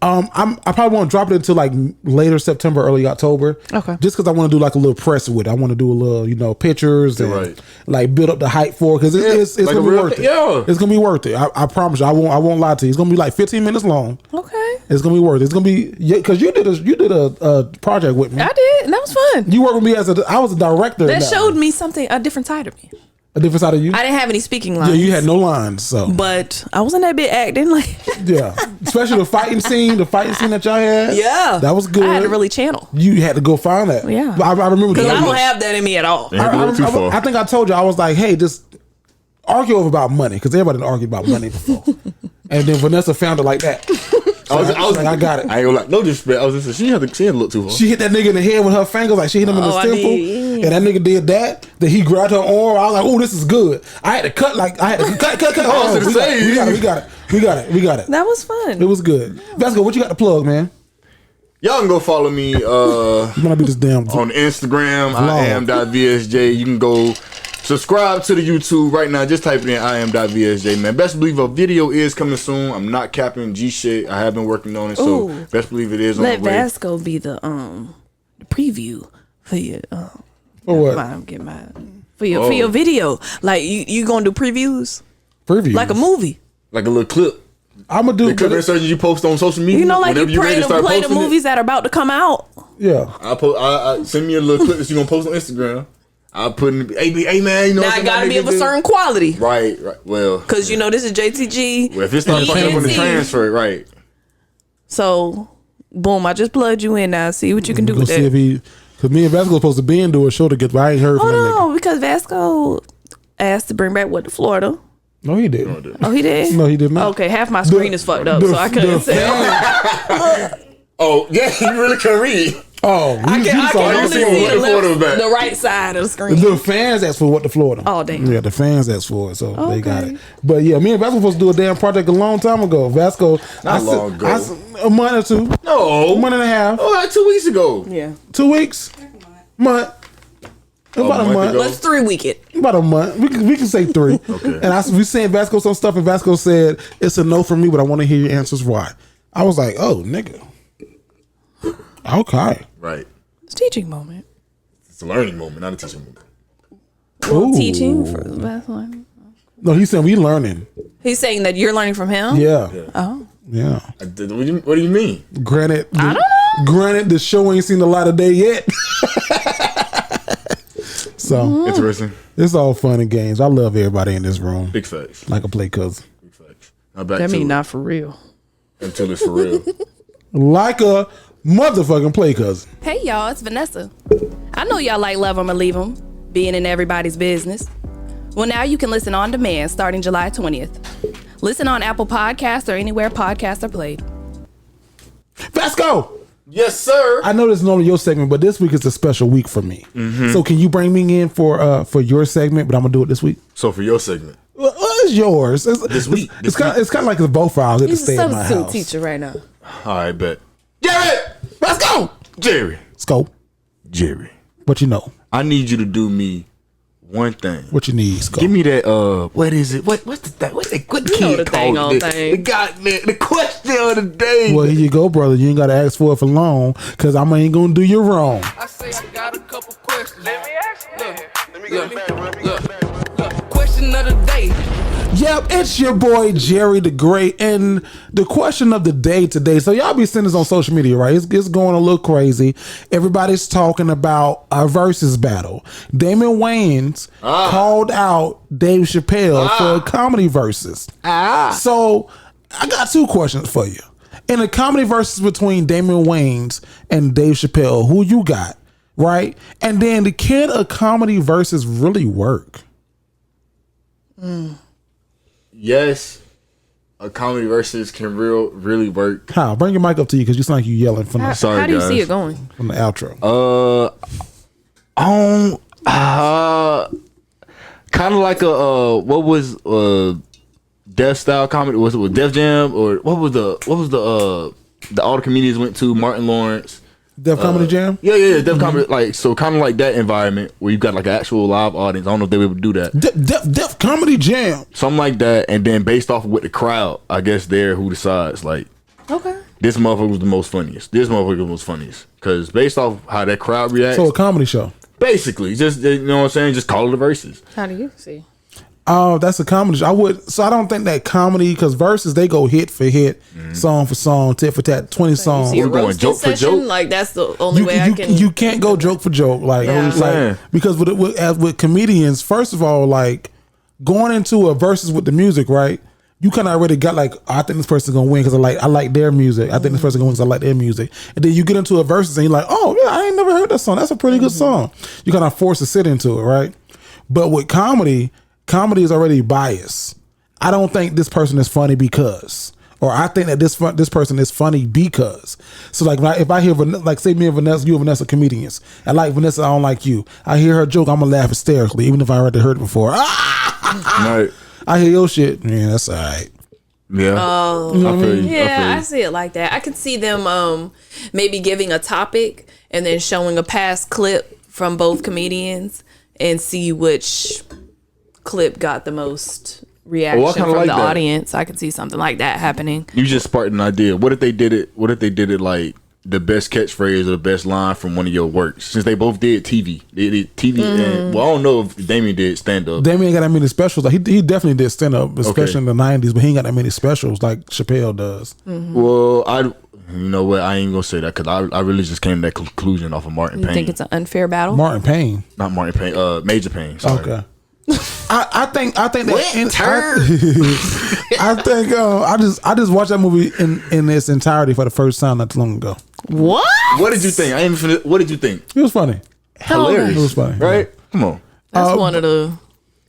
I probably won't drop it until like later September, early October. Okay. Just because I want to do like a little press with it. I want to do a little, pictures and like build up the hype for it, because it's like gonna be worth it. Yeah. It's gonna be worth it. I promise you. I won't lie to you. It's gonna be like 15 minutes long. Okay. It's gonna be worth it. It's gonna be because you did a project with me. I did, and that was fun. You worked with me I was a director. That showed me a different side of me. A different side of you? I didn't have any speaking lines. Yeah, you had no lines, so. But I was in that bit acting like. Yeah, especially the fighting scene that y'all had. Yeah, that was good. I had to really channel. You had to go find that. Yeah, I remember because I don't have that in me at all. I think I told you I was like, hey, just argue about money, because everybody argued about money before, and then Vanessa found it like that. So I got it. I ain't gonna lie, no disrespect. I was just she had to look too far. She hit that nigga in the head with her fingers, like she hit him in the temple, and that nigga did that. Then he grabbed her arm. I was like, "Oh, this is good." I had to cut. Oh, we got it. That was fun. It was good. Vasco, what you got to plug, man? Y'all can go follow me. You wanna be this damn on Instagram. IAM.VSJ. You can go. Subscribe to the YouTube right now. Just type it in IAM.VSJ, man. Best believe a video is coming soon. I'm not capping G shit. I have been working on it, so best believe it is on the way. Let Vasco be the preview for your for what? For your video. Like you gonna do previews? Previews like a movie, like a little clip. I'm gonna do the clip insertion you post on social media. Like you play the movies that are about to come out. Yeah, I send me a little clip that you gonna post on Instagram. I put in, hey man, you know. Now I gotta be of a certain quality. Right. Well, because you know this is JTG. Well, if it's not fucking up on the transfer, right? So, boom! I just plugged you in now. See what you can do with that. Because me and Vasco was supposed to be into a show together, but I ain't heard from that nigga. No, because Vasco asked to bring back what to Florida. No, he didn't. Oh, he did? No, he did not. Okay, half my screen is fucked up, so I couldn't say. Oh, yeah, you really can read. Oh, I can only see the right side of the screen. The fans asked for what to Florida. Oh, damn. Yeah, the fans asked for it, so they got it. But yeah, me and Vasco were supposed to do a damn project a long time ago. Vasco, Not long ago. A month or two. No. A month and a half. Oh, like 2 weeks ago. Yeah. 2 weeks? Month. About a month. Let's 3 week it. About a month. We can say 3. Okay. And we sent Vasco some stuff, and Vasco said, it's a no from me, but I want to hear your answers why. I was like, oh, nigga. Okay. Right. It's a teaching moment. It's a learning moment, not a teaching moment. Well, teaching for the best one. No, he said we learning. He's saying that you're learning from him? Yeah. Oh. Yeah. What do you mean? Granted, I don't know. Granted, the show ain't seen the light of day yet. So Interesting. It's all fun and games. I love everybody in this room. Big facts. Like a play cousin. Big facts. Now back That to mean it. not for real. Until it's for real. Like a motherfucking play cousin. Hey y'all, it's Vanessa. I know y'all like Love 'Em or Leave 'Em, being in everybody's business. Well, now you can listen on demand starting July 20th. Listen on Apple Podcasts or anywhere podcasts are played. Vasco! Yes, sir. I know this is normally your segment, but this week is a special week for me. Mm-hmm. So can you bring me in for your segment? But I'm gonna do it this week. So for your segment, Well, it's yours. This week. It's kind of like it's both ours. Get to He's stay a at my substitute house. teacher right now. all right, bet. Jerry, let's go. Jerry, Let's go. Jerry, What you know? I need you to do me one thing. What you need? Let's go. Give me that. What is it? What's the thing? What the You know kid the thing called on it? thing. The question of the day. Well, here you go, brother. You ain't got to ask for it for long, because I ain't going to do you wrong. I say I got a couple questions. Let me ask you. Look. Question of the day. Yep, it's your boy, Jerry the Great. And the question of the day today, so y'all be seeing this on social media, right? It's going a little crazy. Everybody's talking about a versus battle. Damon Wayans called out Dave Chappelle for a comedy versus. So I got 2 questions for you. In a comedy versus between Damon Wayans and Dave Chappelle, who you got, right? And then can a comedy versus really work? Yes, a comedy versus can really work. How? Bring your mic up to you, because you sound like you yelling from the Sorry, How do you guys. see it going? from the outro. Kind of like a what was Def style comedy? Was it with Def Jam, or what was the all the comedians went to? Martin Lawrence. Def Comedy Jam? Yeah, Def Comedy, like, so kind of like that environment where you got like an actual live audience. I don't know if they would do that. Def Comedy Jam. Something like that, and then based off of what the crowd, I guess there who decides, like, Okay. this motherfucker was the most funniest. This motherfucker was the most funniest. Because based off how that crowd reacts, So a comedy show. basically, just, you know what I'm saying, just call it a versus. How do you see? Oh, that's a comedy show. I don't think that comedy, because verses, they go hit for hit, song for song, tit for tat, 20 songs. See a We're going roasting joke for session? joke? Like that's the only way I can. You can't go joke for joke, like, Yeah. saying. because with comedians, first of all, like going into a versus with the music, right? You kind of already got like, I think this person's gonna win because I like their music. I think this person's gonna win because I like their music. And then you get into a versus and you're like, oh yeah, I ain't never heard that song. That's a pretty good song. You kind of forced to sit into it, right? But with comedy is already biased. I don't think this person is funny because, or I think that this person is funny because. So like if I hear like say me and Vanessa, you and Vanessa comedians, I like Vanessa, I don't like you. I hear her joke, I'm gonna laugh hysterically, even if I already heard it before. Right. I hear your shit, yeah, that's all right. Yeah. Oh, I feel you. yeah, I see it like that. I could see them maybe giving a topic and then showing a past clip from both comedians and see which clip got the most reaction from like the that. audience. I could see something like that happening. You just sparked an idea. What if they did it like the best catchphrase or the best line from one of your works? Since they both did TV. They did TV and, well, I don't know if Damien did stand up. Damien ain't got that many specials. Like he definitely did stand up, especially in the 90s, but he ain't got that many specials like Chappelle does. Well, You know what? I ain't gonna say that because I really just came to that conclusion off of Martin Payne. You think it's an unfair battle? Martin Payne, Not Martin Payne. Major Payne. Sorry. okay. I think that I just watched that movie in its entirety for the first time not too long ago. What? What did you think? What did you think? It was funny. Hilarious. It was funny, right? Come on. That's one of the.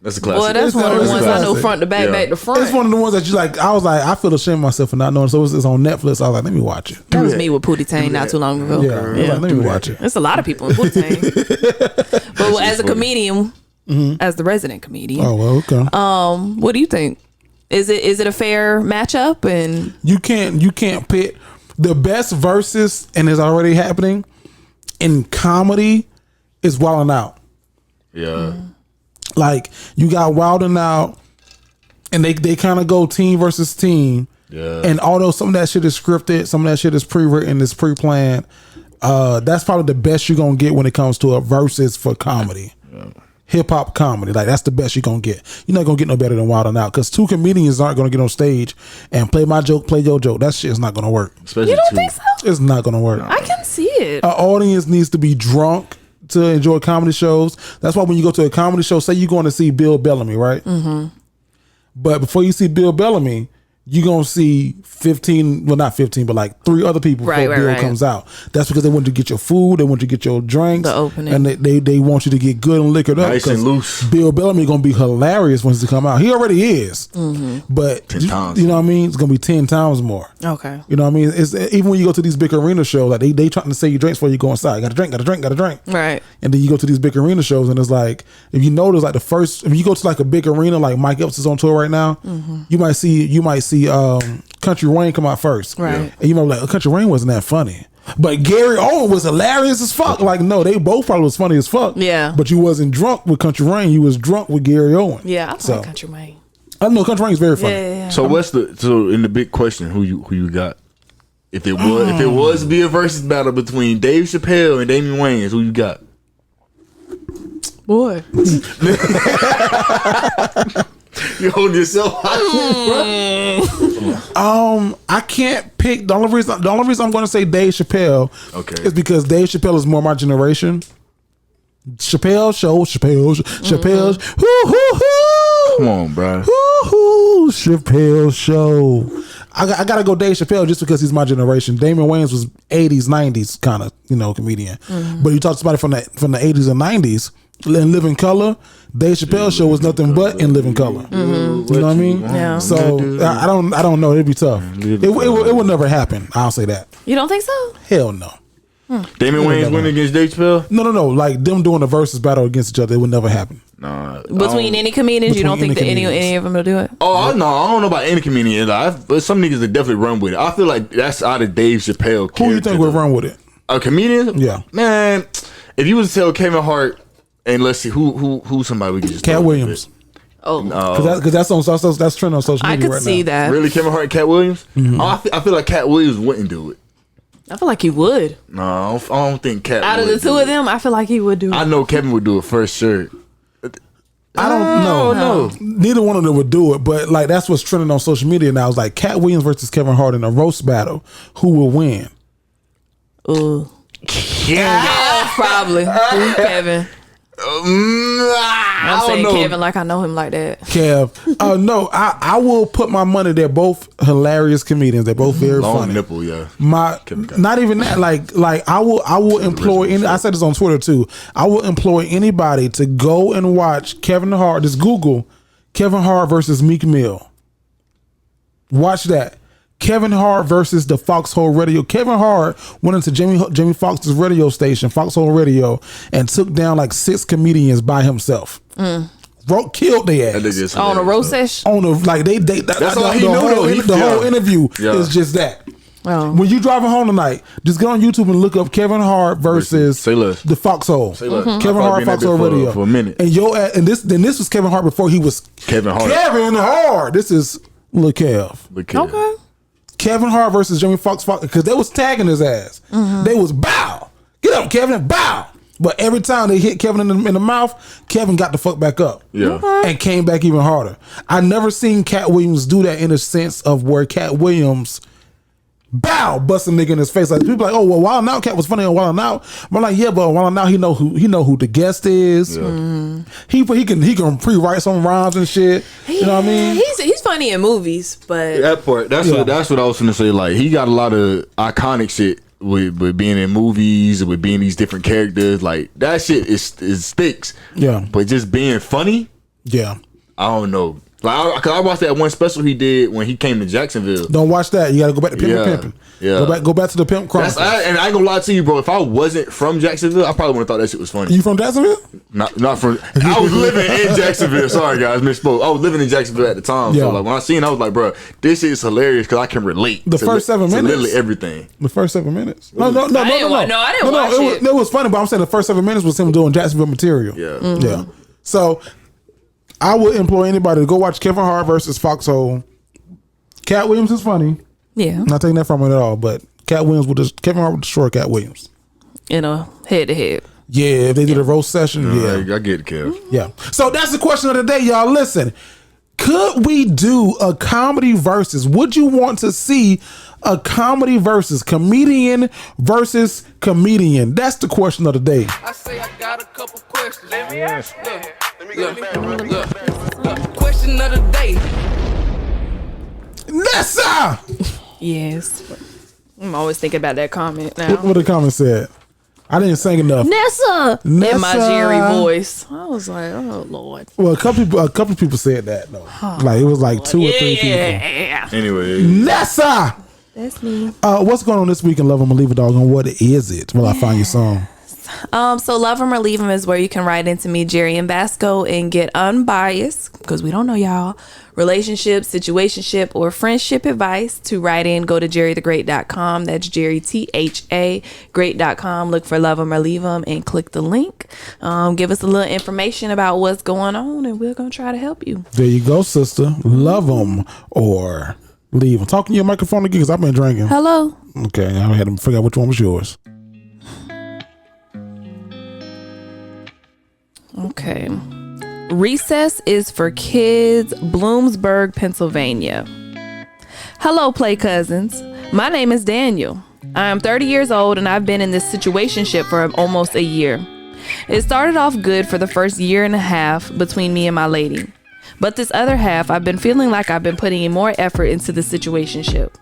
That's a classic. Boy, that's It's one of the a ones I know classic. front to back, back to front. It's one of the ones that you like. I was like, I feel ashamed of myself for not knowing. So it's on Netflix. I was like, let me watch it. That was me with Pootie Tang not too long ago. Yeah, I was like, let me watch it. There's a lot of people in Pootie Tang. But as a comedian, as the resident comedian, Oh well, okay. what do you think? Is it a fair matchup? And You can't pit the best verses, and it's already happening in comedy. Is Wildin' Out. Yeah. Like you got Wildin' Out, and they kind of go team versus team. Yeah. And although some of that shit is scripted, some of that shit is pre-written, is pre-planned. That's probably the best you're gonna get when it comes to a versus for comedy. Yeah. Hip hop comedy, like that's the best you're gonna get. You're not gonna get no better than Wildin' Out because two comedians aren't gonna get on stage and play my joke, play your joke. That shit is not gonna work. Especially you don't two. think so? It's not gonna work. I can see it. An audience needs to be drunk to enjoy comedy shows. That's why when you go to a comedy show, say you're going to see Bill Bellamy, right? Mm-hmm. But before you see Bill Bellamy, you're going to see 15, well, not 15, but like 3 other people before Bill comes out. That's because they want you to get your food, they want you to get your drinks, The opening. and they want you to get good and liquored up. Nice and 'cause loose. Bill Bellamy going to be hilarious once he come out. He already is. But 10 times. you know what I mean? It's going to be 10 times more. Okay. You know what I mean? It's even when you go to these big arena shows, like they trying to sell you drinks before you go inside. Got a drink. Right. And then you go to these big arena shows, and it's like, if you notice, like if you go to like a big arena, like Mike Epps is on tour right now, you might see Country Wayne come out first, Right. And you might be like, Country Wayne wasn't that funny, but Gary Owen was hilarious as fuck. Like, no, they both probably was funny as fuck. Yeah. But you wasn't drunk with Country Wayne, you was drunk with Gary Owen. Yeah, I So, like Country Wayne. I know Country Wayne's very funny. Yeah. So in the big question, who you got? If it was to be a versus battle between Dave Chappelle and Damian Wayans, who you got? Boy. You hold yourself hostage, bro. I can't pick. The only reason I'm going to say Dave Chappelle, Okay. is because Dave Chappelle is more my generation. Chappelle's hoo hoo hoo. Come on, bro. Hoo hoo. Chappelle's show. I gotta go Dave Chappelle just because he's my generation. Damian Wayans was 80s, 90s kind of comedian. But you talk to somebody from the 80s and 90s in Living Color. Dave Chappelle's show was nothing but in Living Color. You know what I mean? Yeah. So I don't know. It'd be tough. It would never happen. I'll say that. You don't think so? Hell no. Damian Wayans win against Dave Chappelle? No. Like them doing a versus battle against each other, it would never happen. Nah. Between any comedians, you don't think that any of them will do it? Oh, no, I don't know about any comedian. But some niggas that definitely run with it. I feel like that's out of Dave Chappelle. Who you think would run with it? A comedian? Yeah. Man, if you was to tell Kevin Hart, and let's see who somebody we could just Cat throw Williams. Oh, Because that's trending on social I media could right see now. that. Really, Kevin Hart and Cat Williams? Oh, I feel like Cat Williams wouldn't do it. I feel like he would. No, I don't think Cat. Out of the two of them, I feel like he would do it. I know Kevin would do it for sure. I don't know. No. Neither one of them would do it, but like that's what's trending on social media now. It's like Cat Williams versus Kevin Hart in a roast battle. Who will win? Ooh. Yeah, probably. Kevin. I'm saying Kevin like I know him like that. Kev. No, I will put my money. They're both hilarious comedians. They're both very Long funny. nipple, yeah. Not even that. Like I will employ any. I said this on Twitter too. I will employ anybody to go and watch Kevin Hart. Just Google Kevin Hart versus Meek Mill. Watch that. Kevin Hart versus the Foxhole Radio. Kevin Hart went into Jamie Foxx's radio station, Foxhole Radio, and took down like 6 comedians by himself. Killed their ass. On a roast session? On a that's all he knew, though. The whole interview is just that. Oh. When you driving home tonight, just get on YouTube and look up Kevin Hart versus the Foxhole. Kevin Hart Foxhole Radio for a minute. And this was Kevin Hart before he was Kevin Hart. Kevin Hart. This is Lil Kev. Okay. Kevin Hart versus Jamie Foxx because they was tagging his ass. They was bow. Get up, Kevin, bow. But every time they hit Kevin in the mouth, Kevin got the fuck back up. Yeah. And came back even harder. I never seen Cat Williams do that in a sense of where Cat Williams Bow, bust a nigga in his face. Like people like, oh well, Wild 'N Out Cat was funny on Wild 'N Out. I'm like, yeah, but Wild 'N Out, he know who the guest is. Yeah. He can pre-write some rhymes and shit. You know what I mean? He's funny in movies, but that part. That's what I was gonna say. Like he got a lot of iconic shit with being in movies, with being these different characters. Like that shit is sticks. Yeah. But just being funny. Yeah. I don't know. Like, cause I watched that one special he did when he came to Jacksonville. Don't watch that. You gotta go back to Pimpin'. Yeah. Go back to the Pimp Chronicles. And I ain't gonna lie to you, bro. If I wasn't from Jacksonville, I probably would have thought that shit was funny. You from Jacksonville? Not from. I was living in Jacksonville. Sorry, guys, misspoke. I was living in Jacksonville at the time. Yeah. So like when I seen, I was like, bro, this is hilarious because I can relate. The first 7 minutes, literally everything. The first 7 minutes. No. I didn't watch it. It was funny, but I'm saying the first 7 minutes was him doing Jacksonville material. Yeah. Mm-hmm. Yeah. So I would employ anybody to go watch Kevin Hart versus Foxhole. Cat Williams is funny. Yeah. Not taking that from him at all, but Kevin Hart would destroy Cat Williams. In a head to head. Yeah, if they did a roast session, I get it, Kev. Yeah. So that's the question of the day, y'all. Listen, could we do a comedy versus? Would you want to see a comedy versus comedian versus comedian? That's the question of the day. I say I got a couple questions. Let me ask you. Look. Question of the day. Nessa! Yes. I'm always thinking about that comment now. What the comment said? I didn't sing enough. Nessa! Nessa. In my Jerry voice. I was like, oh Lord. Well, a couple people said that though. Like it was like 2 or 3 people. Anyway, Nessa! That's me. What's going on this week in Love 'Em or Leave a Dog, and what is it? Will I find your song? So Love 'Em or Leave 'Em is where you can write into me, Jerry and Vasco, and get unbiased, because we don't know y'all, relationship, situationship, or friendship advice. To write in, go to jerrythegreat.com. That's Jerry, THA, great.com. Look for Love 'Em or Leave 'Em and click the link. Give us a little information about what's going on, and we're going to try to help you. There you go, sister. Love 'em or leave 'em. Talking to your microphone again, because I've been drinking. Hello. Okay, I had to figure out which one was yours. Okay. Recess is for Kids, Bloomsburg, Pennsylvania. Hello, Play Cousins. My name is Daniel. I am 30 years old and I've been in this situationship for almost a year. It started off good for the first year and a half between me and my lady. But this other half, I've been feeling like I've been putting in more effort into the situationship.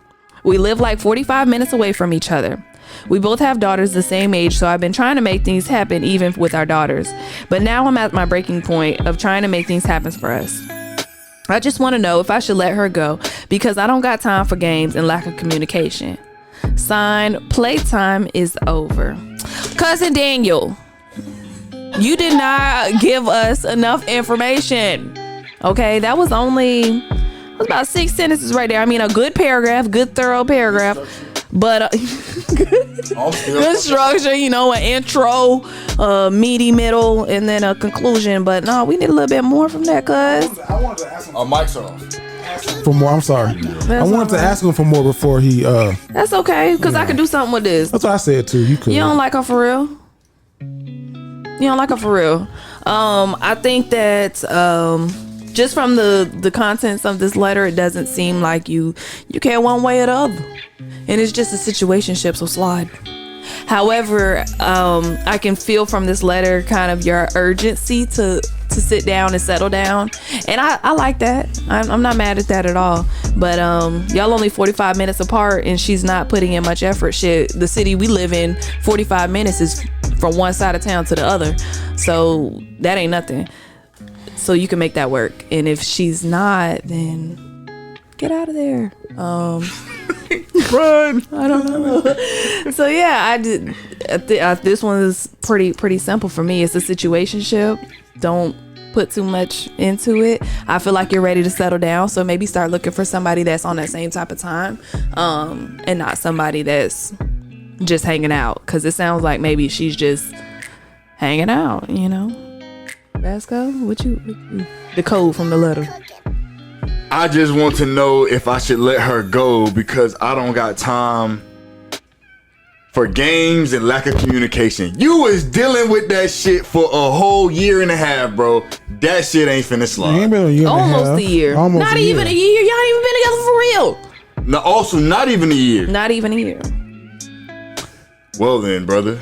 We live like 45 minutes away from each other. We both have daughters the same age, so I've been trying to make things happen even with our daughters. But now I'm at my breaking point of trying to make things happen for us. I just want to know if I should let her go because I don't got time for games and lack of communication. Signed, playtime is over. Cousin Daniel, you did not give us enough information. Okay, that was about 6 sentences right there. I mean, a good paragraph, good thorough paragraph. But good structure, an intro, meaty middle, and then a conclusion. But no, we need a little bit more from that, cuz. I wanted to ask him mic's off. for more. I'm sorry. I wanted to ask him for more before he. That's okay, because I can do something with this. That's what I said too. You could. You don't like her for real? You don't like her for real? I think that just from the contents of this letter, it doesn't seem like you care one way or the other. And it's just a situationship, so slide. However, I can feel from this letter kind of your urgency to sit down and settle down. And I like that. I'm not mad at that at all. But y'all only 45 minutes apart and she's not putting in much effort. Shit, the city we live in, 45 minutes is from one side of town to the other. So that ain't nothing. So you can make that work. And if she's not, then get out of there. Run. I don't know. So yeah, this one is pretty simple for me. It's a situationship. Don't put too much into it. I feel like you're ready to settle down, so maybe start looking for somebody that's on that same type of time, and not somebody that's just hanging out, because it sounds like maybe she's just hanging out, Vasco, what you the code from the letter? I just want to know if I should let her go because I don't got time for games and lack of communication. You was dealing with that shit for a whole year and a half, bro. That shit ain't finna slide. Ain't been a year Almost and a year. Almost Not even a year. Y'all ain't even been together for real. Now, also, not even a year. Not even a year. Well then, brother,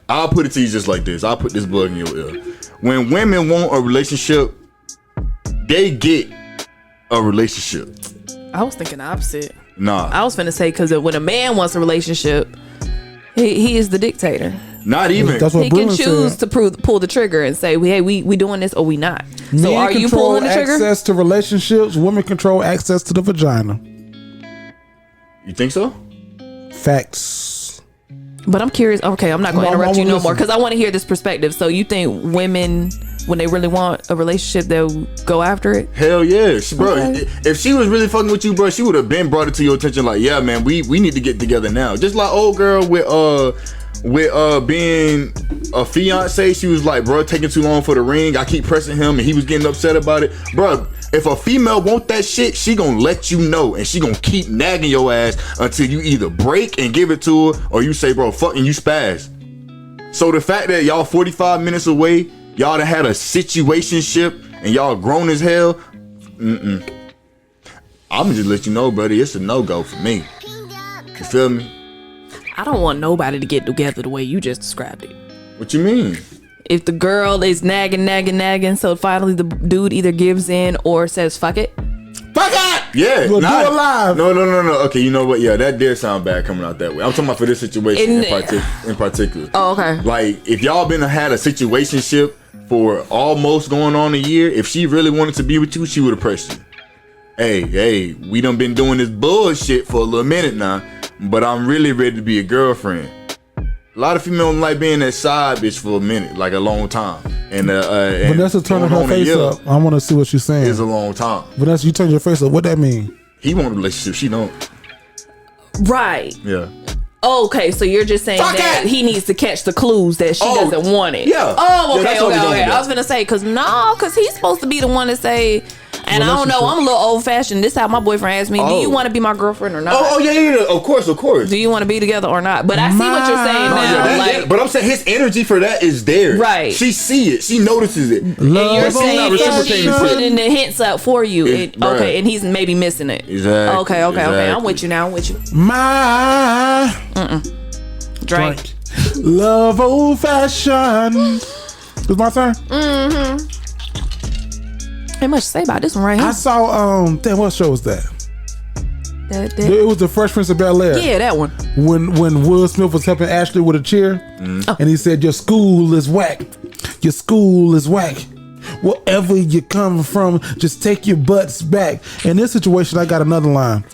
I'll put it to you just like this. I'll put this bug in your ear. When women want a relationship, they get a relationship. I was thinking the opposite. Nah. I was finna say, because when a man wants a relationship, he is the dictator. Not even. That's what He can Bruno choose said. to pull the trigger and say, hey, we doing this or we not. So Men are you control pulling the trigger? access to relationships. Women control access to the vagina. You think so? Facts. But I'm curious. Okay, I'm not going to interrupt you no more listen. because I want to hear this perspective. So you think women, when they really want a relationship, they'll go after it? Hell yeah, bro. Okay. If she was really fucking with you, bro, she would have been brought it to your attention. Like, yeah, man, we need to get together now. Just like old girl with being a fiance, she was like, bro, taking too long for the ring. I keep pressing him, and he was getting upset about it, bro. If a female want that shit, she gonna let you know, and she gonna keep nagging your ass until you either break and give it to her, or you say, bro, fucking you spaz. So the fact that y'all 45 minutes away, y'all done had a situationship, and y'all grown as hell, I'm gonna just let you know, buddy, it's a no-go for me. You feel me? I don't want nobody to get together the way you just described it. What you mean? If the girl is nagging, so finally the dude either gives in or says, fuck it. Fuck it! Yeah. We'll do it live. No. Okay, you know what? Yeah, that did sound bad coming out that way. I'm talking about for this situation in particular. Oh, okay. Like, if y'all had a situationship for almost going on a year, if she really wanted to be with you, she would have pressed you. Hey, we done been doing this bullshit for a little minute now, but I'm really ready to be a girlfriend. A lot of females like being that side bitch for a minute, like a long time. And Vanessa turning her face up. I want to see what she's saying. It's a long time. Vanessa, you turn your face up. What that mean? He want a relationship. She don't. Right. Yeah. Okay, so you're just saying that he needs to catch the clues that she doesn't want it. Yeah. Oh, okay, Yeah, that's what we okay. talking I about. was gonna say, because he's supposed to be the one to say, and I don't know, I'm a little old fashioned. This is how my boyfriend asked me, do you want to be my girlfriend or not? Oh, yeah. Of course. Do you want to be together or not? But I see what you're saying now. But I'm saying his energy for that is there. Right. She see it. She notices it. And you're saying not if reciprocating she's shit. putting the hints up for you. Right. Okay, and he's maybe missing it. Exactly. Okay. I'm Exactly. with you now. My Drink. love old fashioned. It's my turn. Ain't much to say about this one right here. I saw damn, what show was that? That- It was the Fresh Prince of Bel-Air. yeah, that one. When Will Smith was helping Ashley with a chair, and he said, "Your school is whack. Your school is whack. Wherever you come from, just take your butts back." In this situation, I got another line.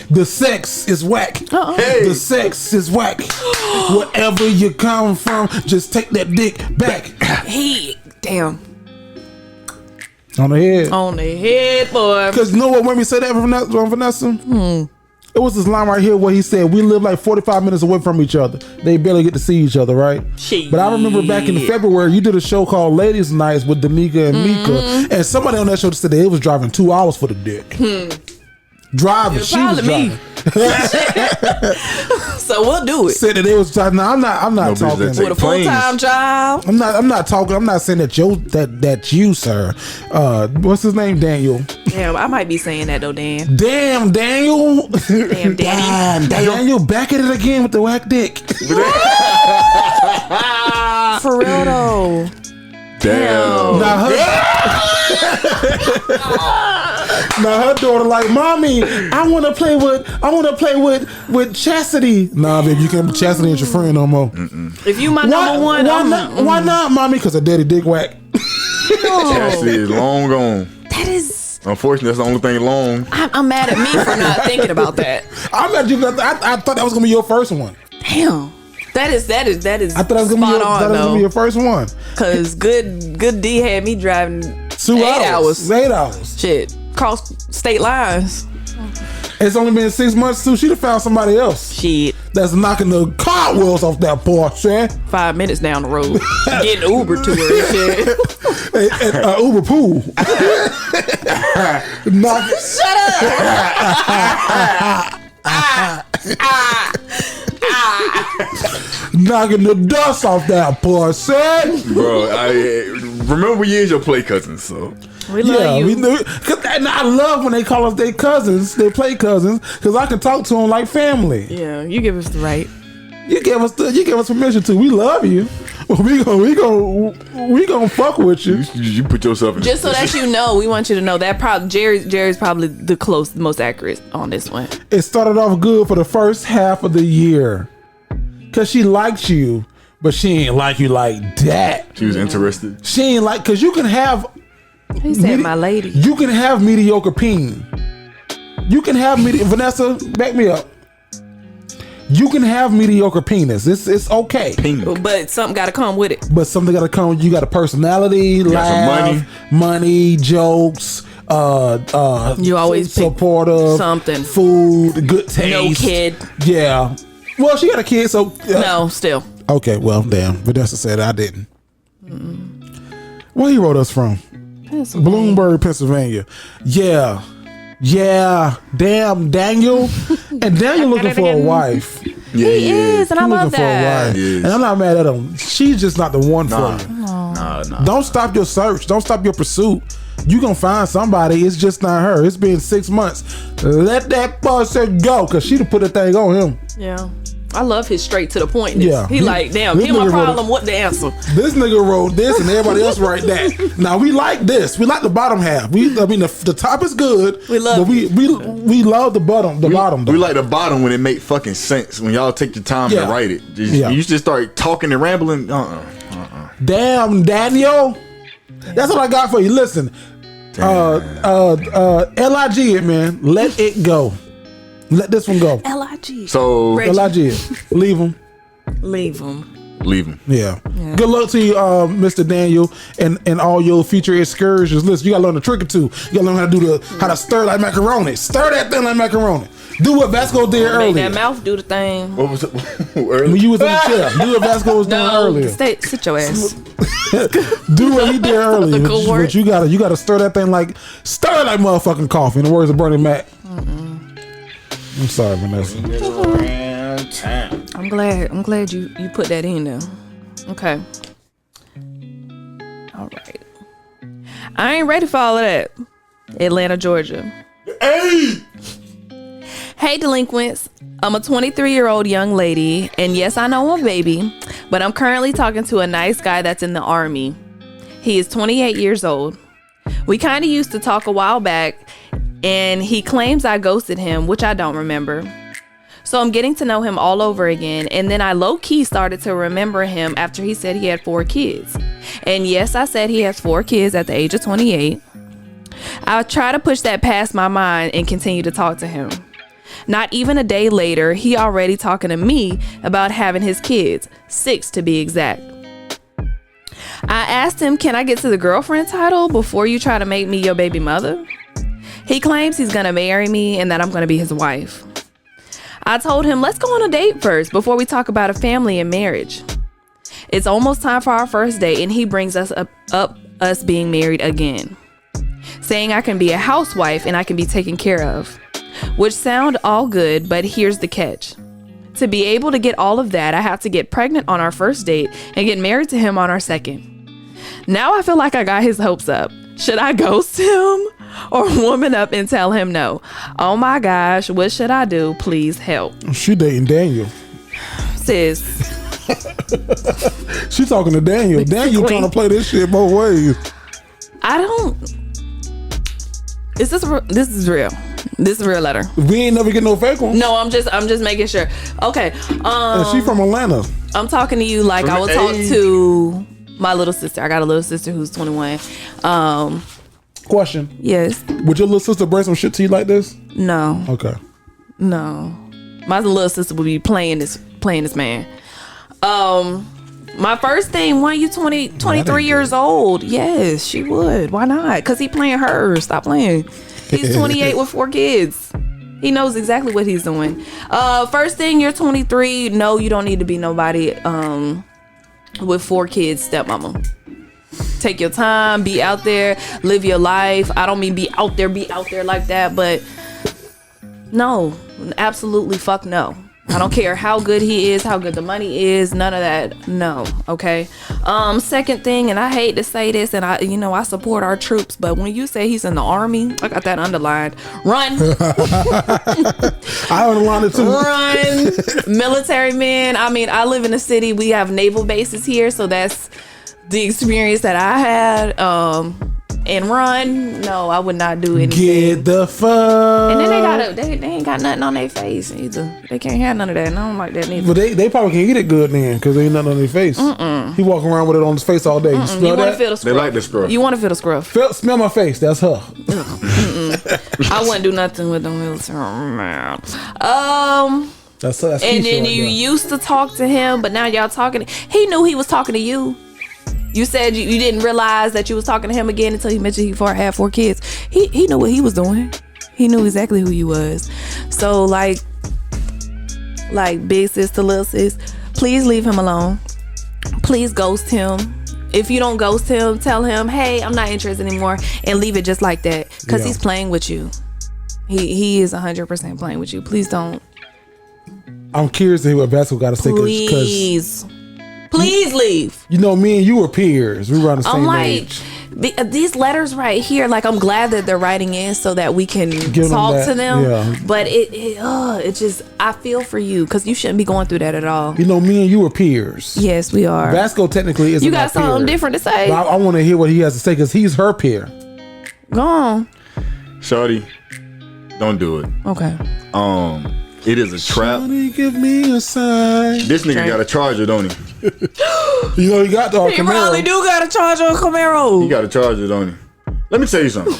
The sex is whack. Hey. The sex is whack. Wherever you come from, just take that dick back. Damn. On the head. On the head, boy. Because you know what made me say that from Vanessa? It was this line right here where he said, we live like 45 minutes away from each other. They barely get to see each other, right? Shit. But I remember back in February, you did a show called Ladies Nights with Danica and Mika. And somebody on that show said that it was driving 2 hours for the dick. Driving. She was driving. So we'll do it. Said that it was driving. No, I'm not talking. that take With a full-time job. I'm not talking. I'm not saying that you, sir. What's his name? Daniel. Damn, I might be saying that though, Dan. Damn, Daniel. Damn, Danny. Daniel, back at it again with the whack dick. For real though. Damn. Now her daughter like, mommy, I want to play with Chastity. Nah, baby, you can't. Chastity ain't your friend no more. If you my number one, why not, mommy? Because her daddy dick whack. Chastity is long gone. That is. Unfortunately, that's the only thing long. I'm mad at me for not thinking about that. I'm not. I thought that was gonna be your first one. Damn. That is. I thought that was gonna be your first one. Cause good D had me driving 2 hours. 8 hours. Shit. Cross state lines. It's only been 6 months too. She'd have found somebody else. Shit. That's knocking the cartwheels off that Porsche. 5 minutes down the road. Getting Uber to her and shit. Uber pool. Knocking the dust off that Porsche. Bro, I remember we is your play cousin, so. We love you. And I love when they call us their cousins. They play cousins because I can talk to them like family. Yeah, you give us the right. You give us permission to. We love you. We gonna fuck with you. You put yourself in. Just so that you know, we want you to know that Jerry's probably the most accurate on this one. It started off good for the first half of the year, cause she liked you, but she ain't like you like that. She was interested. She ain't like, cause you can have. He said, "My lady." You can have mediocre peen. You can have Vanessa, back me up. You can have mediocre penis. It's okay. Penis. But something got to come with it. But something got to come. You got a personality, laugh, money, jokes. You always supportive, something, food, good taste. No kid. Yeah. Well, she got a kid, so no, still. Okay. Well, damn. Vanessa said I didn't. Where he wrote us from? Bloomberg, Pennsylvania. Yeah. Damn, Daniel. And Daniel looking for a wife. Yeah, he is, and I love that. And I'm not mad at him. She's just not the one for you. Nah. Don't stop your search. Don't stop your pursuit. You gonna find somebody. It's just not her. It's been 6 months. Let that person go, cause she done put a thing on him. Yeah. I love his straight to the point. Yeah. He like, damn, here's my problem. What the answer? This nigga wrote this and everybody else write that. Now we like this. We like the bottom half. The top is good. We love we love the bottom. We like the bottom when it make fucking sense. When y'all take your time to write it. You just start talking and rambling. Damn, Daniel. That's what I got for you. Listen. LIG it, man. Let it go. Let this one go. LIG. So LIG it. Leave him. Yeah. Good luck to you, Mr. Daniel, and all your future excursions. Listen, you gotta learn a trick or two. You gotta learn how to how to stir like macaroni. Stir that thing like macaroni. Do what Vasco did earlier. Make that mouth do the thing. What was it? When you was in the chair. Do what Vasco was doing earlier. Sit your ass. Do what he did earlier. But you gotta stir that thing like motherfucking coffee. In the words of Bernie Mac. I'm sorry, Vanessa. I'm glad you put that in there. Okay. All right. I ain't ready for all of that. Atlanta, Georgia. Hey, delinquents. I'm a 23-year-old young lady, and yes, I know I'm a baby, but I'm currently talking to a nice guy that's in the Army. He is 28 years old. We kind of used to talk a while back, and he claims I ghosted him, which I don't remember. So I'm getting to know him all over again, and then I low-key started to remember him after he said he had 4 kids. And yes, I said he has 4 kids at the age of 28. I'll try to push that past my mind and continue to talk to him. Not even a day later, he already talking to me about having his kids, 6 to be exact. I asked him, can I get to the girlfriend title before you try to make me your baby mother? He claims he's gonna marry me and that I'm gonna be his wife. I told him, let's go on a date first before we talk about a family and marriage. It's almost time for our first date, and he brings us up us being married again, saying I can be a housewife and I can be taken care of, which sound all good, but here's the catch. To be able to get all of that, I have to get pregnant on our first date and get married to him on our second. Now I feel like I got his hopes up. Should I ghost him or woman up and tell him no? Oh my gosh, what should I do? Please help. She dating Daniel. Sis. She talking to Daniel. Daniel trying to play this shit both ways. This is real. This is a real letter. We ain't never get no fake one. No, I'm just making sure. Okay. She from Atlanta. I'm talking to you like I would talk to my little sister. I got a little sister who's 21. Question. Yes. Would your little sister bring some shit to you like this? No. Okay. No. My little sister would be playing this man. My first thing, why you 23 years old? Yes, she would. Why not? Because he playing her. Stop playing. He's 28 with 4 kids. He knows exactly what he's doing. First thing, you're 23. No, you don't need to be nobody with 4 kids, stepmama. Take your time, be out there, live your life. I don't mean be out there like that, but no, absolutely fuck no. I don't care how good he is, how good the money is, none of that. No, okay. Second thing, and I hate to say this, and I support our troops, but when you say he's in the army, I got that underlined. Run. I underlined it too. Run. Military men. I mean, I live in a city. We have naval bases here, so that's the experience that I had. And run. No, I would not do anything. Get the fuck. And then they ain't got nothing on their face either. They can't have none of that. And I don't like that neither. But they probably can't eat it good then because there ain't nothing on their face. He walking around with it on his face all day. You smell want to that? feel the scruff. They like the scruff. You want to feel the scruff. Smell my face. That's her. I wouldn't do nothing with the military. That's and then Keisha you right used to talk to him, but now y'all talking. He knew he was talking to you. You said you didn't realize that you was talking to him again until he mentioned he had 4 kids. He knew what he was doing. He knew exactly who you was. So like big sis to little sis, please leave him alone. Please ghost him. If you don't ghost him, tell him, hey, I'm not interested anymore, and leave it just like that. Because he's playing with you. He is 100% playing with you. Please don't. I'm curious to hear what Vasco got to say. Please leave. You know, me and you were peers. We were on the same age. These letters right here, like, I'm glad that they're writing in so that we can talk to them. Yeah. But it just, I feel for you because you shouldn't be going through that at all. You know, me and you were peers. Yes, we are. Vasco technically isn't. You got something different to say? I want to hear what he has to say because he's her peer. Go on. Shorty, don't do it. Okay. It is a trap. Shorty, give me a sign. This nigga got a charger, don't he? You know, he got the Camaro. He probably do got a charger on Camaro. He got a charger, don't he? Let me tell you something.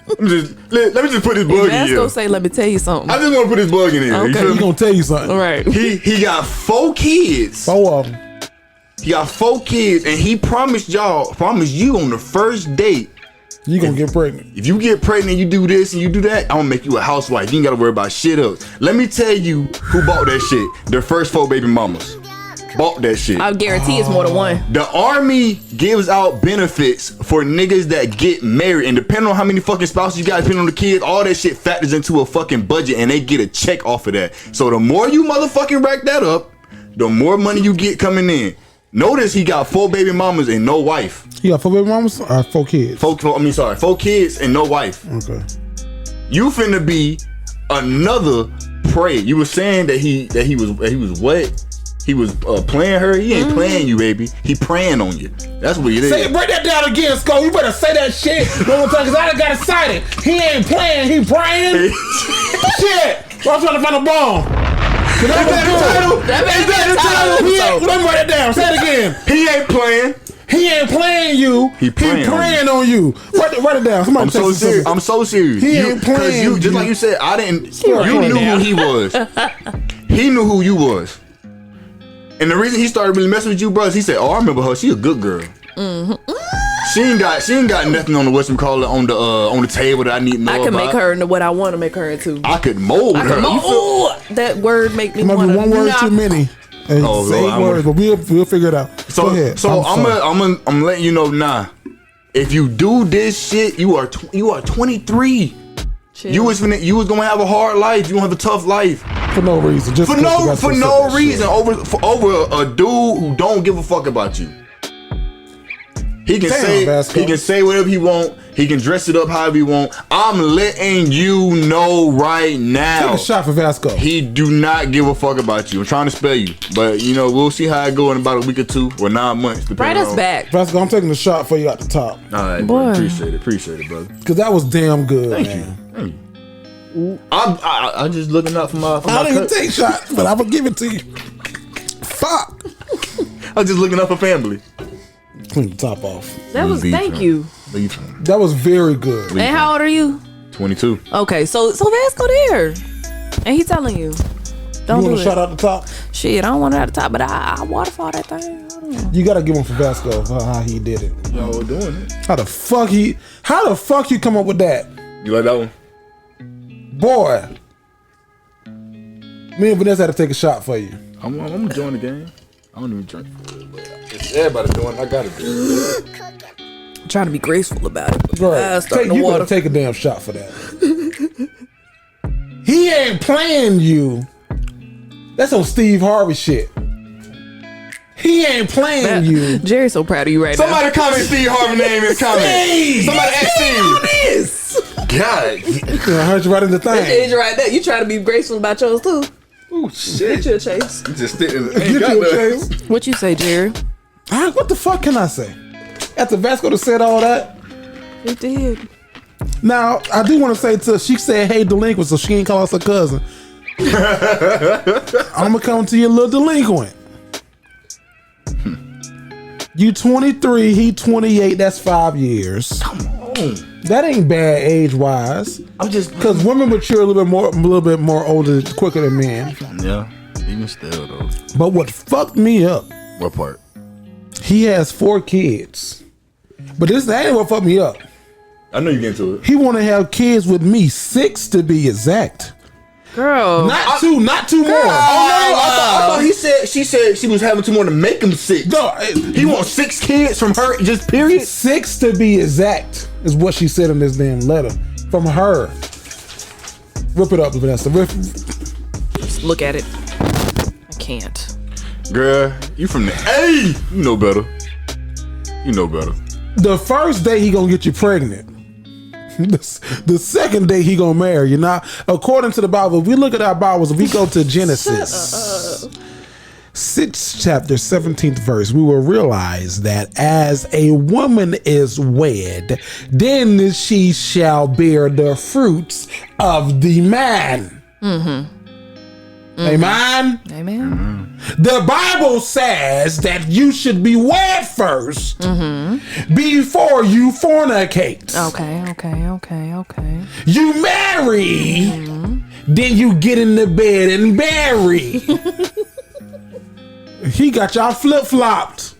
let me just put this bug in here. Vasco say, let me tell you something. I just want to put this bug in here. Okay. He gonna tell you something. All right. He got 4 kids. 4 of them. He got 4 kids, and he promised you on the first date. You gonna get pregnant. If you get pregnant, you do this and you do that, I'm gonna make you a housewife. You ain't gotta worry about shit else. Let me tell you who bought that shit. Their first 4 baby mamas bought that shit. I guarantee it's more than one. The army gives out benefits for niggas that get married, and depending on how many fucking spouses you got, depending on the kids, all that shit factors into a fucking budget, and they get a check off of that. So the more you motherfucking rack that up, the more money you get coming in. Notice he got 4 baby mamas and no wife. He got 4 baby mamas or 4 kids? 4 kids and no wife. Okay. You finna be another prey. You were saying that he was what? He was playing her. He ain't playing you, baby. He preying on you. That's what he did. Break that down again, Sco. You better say that shit one more time because I done got excited. He ain't playing. He praying. Shit. I'm trying to find a bomb. Is that the title? Let me write it down. Say it again. He ain't playing. He ain't playing you. He praying on you. Write it down. Somebody I'm so serious. I'm so serious. He ain't playing you. Just like you said, I didn't. You knew who he was. He knew who you was. And the reason he started really messing with you, bros, he said, "Oh, I remember her. She a good girl. She ain't got nothing on the on the table that I need to know about. I can make her into what I want to make her into. I could mold her. That word make me want to. One word too many. Say words, but we'll figure it out. So go ahead. So I'm letting you know now. If you do this shit, you are 23. Chill. You was gonna have a hard life. You gonna have a tough life for no reason. Just for no reason. Over a dude who don't give a fuck about you. He can say whatever he want. He can dress it up however he want. I'm letting you know right now. Take a shot for Vasco. He do not give a fuck about you. I'm trying to spell you, but we'll see how it go in about a week or 2 or 9 months. Write us back, Vasco. I'm taking a shot for you at the top. All right, boy. Appreciate it, brother. Because that was damn good. Thank you. I'm just looking out for my. I don't even take shots, but I'm gonna give it to you. Fuck. I'm just looking up for family. Clean the top off. That was thank you. That was very good. And how old are you? 22. Okay, so Vasco there, and he telling you, don't you do want a shot out the top? Shit, I don't want it at the top, but I waterfall that thing. You gotta give one for Vasco for how he did it. Y'all doing it? How the fuck you come up with that? You like that one? Boy, me and Vanessa had to take a shot for you. I'm gonna join the game. I don't even drink. It's everybody doing it. I gotta do it. I'm trying to be graceful about it. Right. You better take a damn shot for that. He ain't playing you. That's some Steve Harvey shit. He ain't playing you. Jerry's so proud of you right Somebody comment Steve Harvey name in the comments. Somebody ask Steve. God. I heard you right in the thing. That's right there. You trying to be graceful about yours too. Oh shit. Get you a chase. Just sitting. Get you a chase. What you say, Jerry? What the fuck can I say? After Vasco to said all that. He did. Now, I do want to say to her, she said, hey, delinquent, so she ain't call us her cousin. I'm going to come to you, little delinquent. You 23, he 28, that's 5 years. Come on. That ain't bad age-wise. I'm just... Because women mature a little bit more older, quicker than men. Yeah, even still, though. But what fucked me up... What part? He has 4 kids. But that ain't what fucked me up. I know you get into it. He want to have kids with me, 6 to be exact. Girl. Not two more. Oh, no, I thought she said she was having 2 more to make him 6. No, he wants 6 kids from her, just period? 6 to be exact is what she said in this damn letter. From her. Rip it up, Vanessa. Just look at it. I can't. Girl, you from the A. You know better. You know better. The first day he gonna get you pregnant. The second day he gonna marry you. Now, according to the Bible, if we look at our Bibles, if we go to Genesis 6 chapter 17th verse, we will realize that as a woman is wed, then she shall bear the fruits of the man. Amen. Amen. The Bible says that you should be wed first before you fornicate. Okay. You marry, then you get in the bed and bury. He got y'all flip-flopped.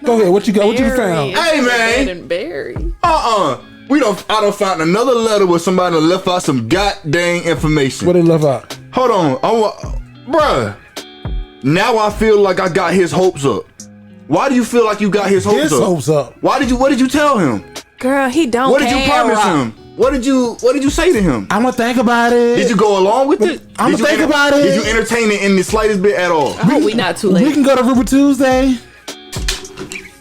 Go ahead, what you got? What you found? Hey, man. And Barry. I done found another letter where somebody left out some goddamn information. What they left out? Hold on. Bruh. Now I feel like I got his hopes up. Why do you feel like you got his hopes up? What did you tell him? Girl, he don't What did you promise him? What did you say to him? I'm gonna think about it. Did you go along with it? I'm gonna think about it. Did you entertain it in the slightest bit at all? I hope we not too late. We can go to River Tuesday.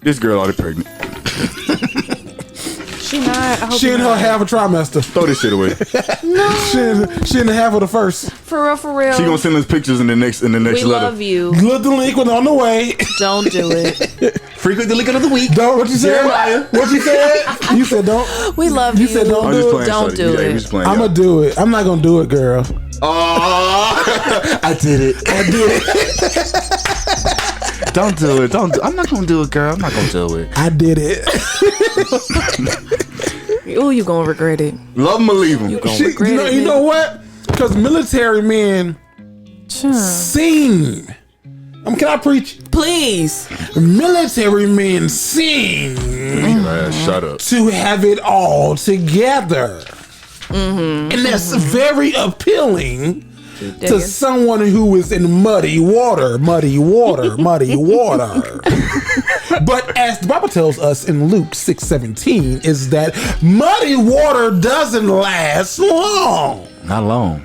This girl already pregnant. She not. I hope She in her not. half a trimester. Throw this shit away. She in the half of the first. For real. She gonna send us pictures in the next We letter. love you. Little delinquent on the way. Don't do it. Frequent delinquent of the week. Don't. What you said? Jeremiah. What you said? You said don't. We love you. You said don't I'm do just it. playing. Don't shorty. do Yeah, it. we just playing. I'm gonna do it. I'm not gonna do it, girl. I did it. Don't do it. I'm not gonna do it, girl. I'm not gonna do it. I did it. Oh, you gonna regret it. Love him or leave him. You gonna regret it. You know what? Because military men sing. Can I preach? Please. Military men sing Shut up. to have it all together. And that's very appealing to someone who is in muddy water. But as the Bible tells us in Luke 6:17 is that muddy water doesn't last long. Not long.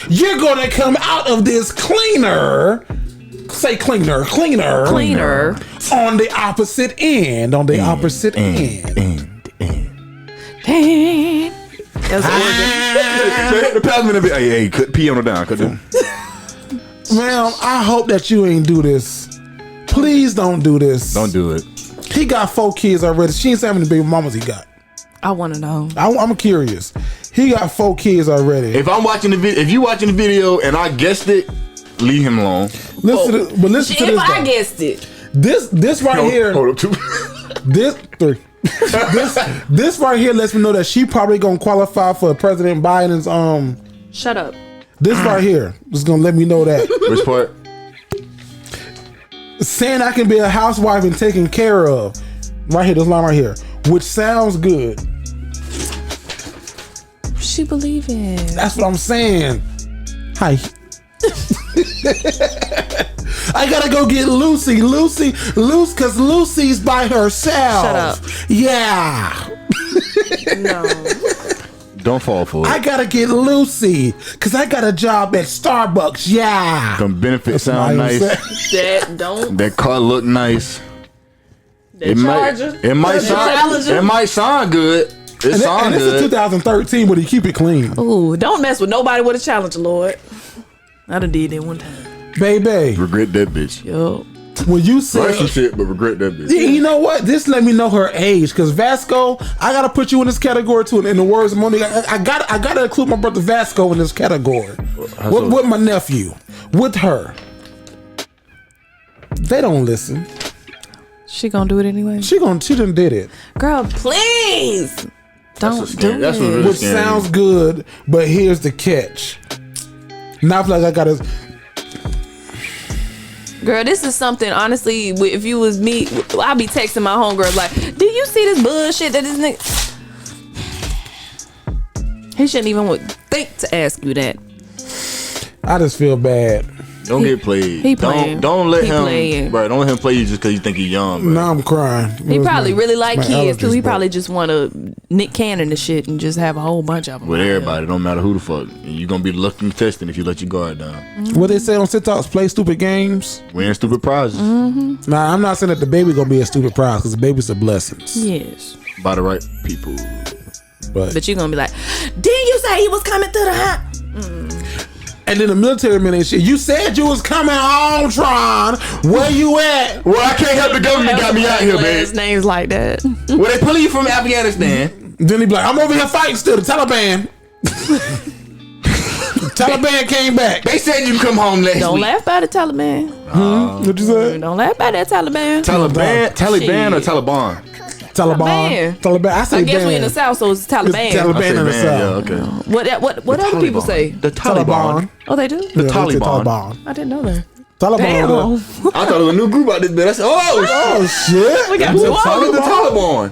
You're going to come out of this cleaner. Say cleaner. On the opposite end. The passman a bit. Hey, pee on her down. Ma'am, I hope that you ain't do this. Please don't do this. Don't do it. He got 4 kids already. She ain't saying how many baby mamas he got. I want to know. I'm curious. He got 4 kids already. If I'm watching the video, if you watching the video and I guessed it, leave him alone. Listen to this. If I guessed it. This right here. Hold up, 2. This 3. this right here lets me know that she probably gonna qualify for President Biden's Shut up. This right here is gonna let me know that. Which part? Saying I can be a housewife and taken care of. Right here, this line right here, which sounds good. She believe in. That's what I'm saying. Hi. I gotta go get Lucy, cause Lucy's by herself. Shut up. Yeah. No. Don't fall for it. I gotta get Lucy because I got a job at Starbucks. Yeah. Them benefits sound nice. That car look nice. It might sound good. It sounds good. This is 2013, but he keep it clean. Ooh, don't mess with nobody with a Challenger, Lord. I done did that one time. Baby. Regret that bitch. Yo. When you said some shit, but regret that bitch. You know what? This let me know her age. Because Vasco, I gotta put you in this category too. In the words of Monique, I gotta include my brother Vasco in this category. With my nephew, with her. They don't listen. She gonna do it anyway. She done did it. Girl, please don't do it. That's what really Which sounds good, but here's the catch. Now I feel like I gotta. Girl, this is something, honestly, if you was me, I'd be texting my homegirls like, do you see this bullshit that this nigga... He shouldn't even think to ask you that. I just feel bad. Don't get played. He playing. Don't let He him. playing. Right, don't let him play you just because you think he's young. Bro. Now I'm crying. He probably really like kids too. He allergies, probably just want to Nick Cannon and shit and just have a whole bunch of them. With everybody, don't matter who the fuck. And you're gonna be looking testing if you let your guard down. What they say on TikTok, play stupid games, win stupid prizes. Nah, I'm not saying that the baby gonna be a stupid prize because the baby's a blessings. Yes. By the right people. But you're gonna be like, didn't you say he was coming through the hut? And then the military man and shit. You said you was coming home, Tron. Where you at? Well, I can't help the government got me out here, man. Names like that. Well, they pulling you from Afghanistan. Then he be like, I'm over here fighting still. The Taliban. Taliban came back. They said you can come home next Don't week. laugh by the Taliban. What'd you say? Don't laugh by that Taliban. Taliban or Taliban? Taliban. I say I guess ban. we in the South, so it's Taliban. It's Taliban in the South. Yeah, okay. What other people say? The Taliban. Oh, they do? The Taliban. I didn't know that. Taliban. Damn. I thought it was a new group out this bit. I said, Oh shit. We got the two of them. Taliban.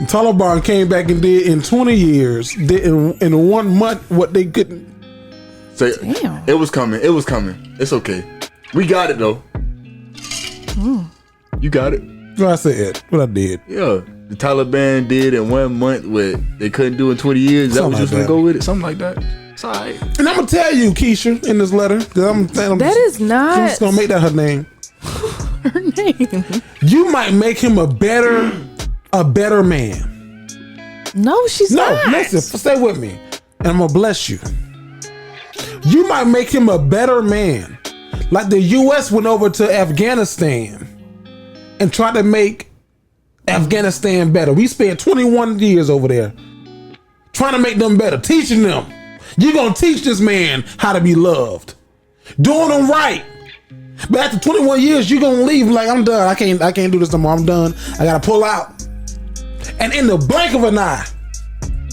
Taliban came back and did in 20 years, did in 1 month what they couldn't. Say, Damn. It was coming. It's okay. We got it though. You got it. What I said, what I did. Yeah. The Taliban did in 1 month what they couldn't do in 20 years. That was just gonna go with it. Something like that. It's alright. And I'm gonna tell you, Keisha, in this letter, because That is not I'm just gonna make that her name. her name. You might make him a better man. No, she's not. No, listen, stay with me, and I'm gonna bless you. You might make him a better man, like the U.S. went over to Afghanistan and tried to make Afghanistan better. We spent 21 years over there trying to make them better, teaching them. You're gonna teach this man how to be loved, doing them right. But after 21 years, you're gonna leave like, I'm done. I can't do this no more. I'm done. I gotta pull out. And in the blink of an eye,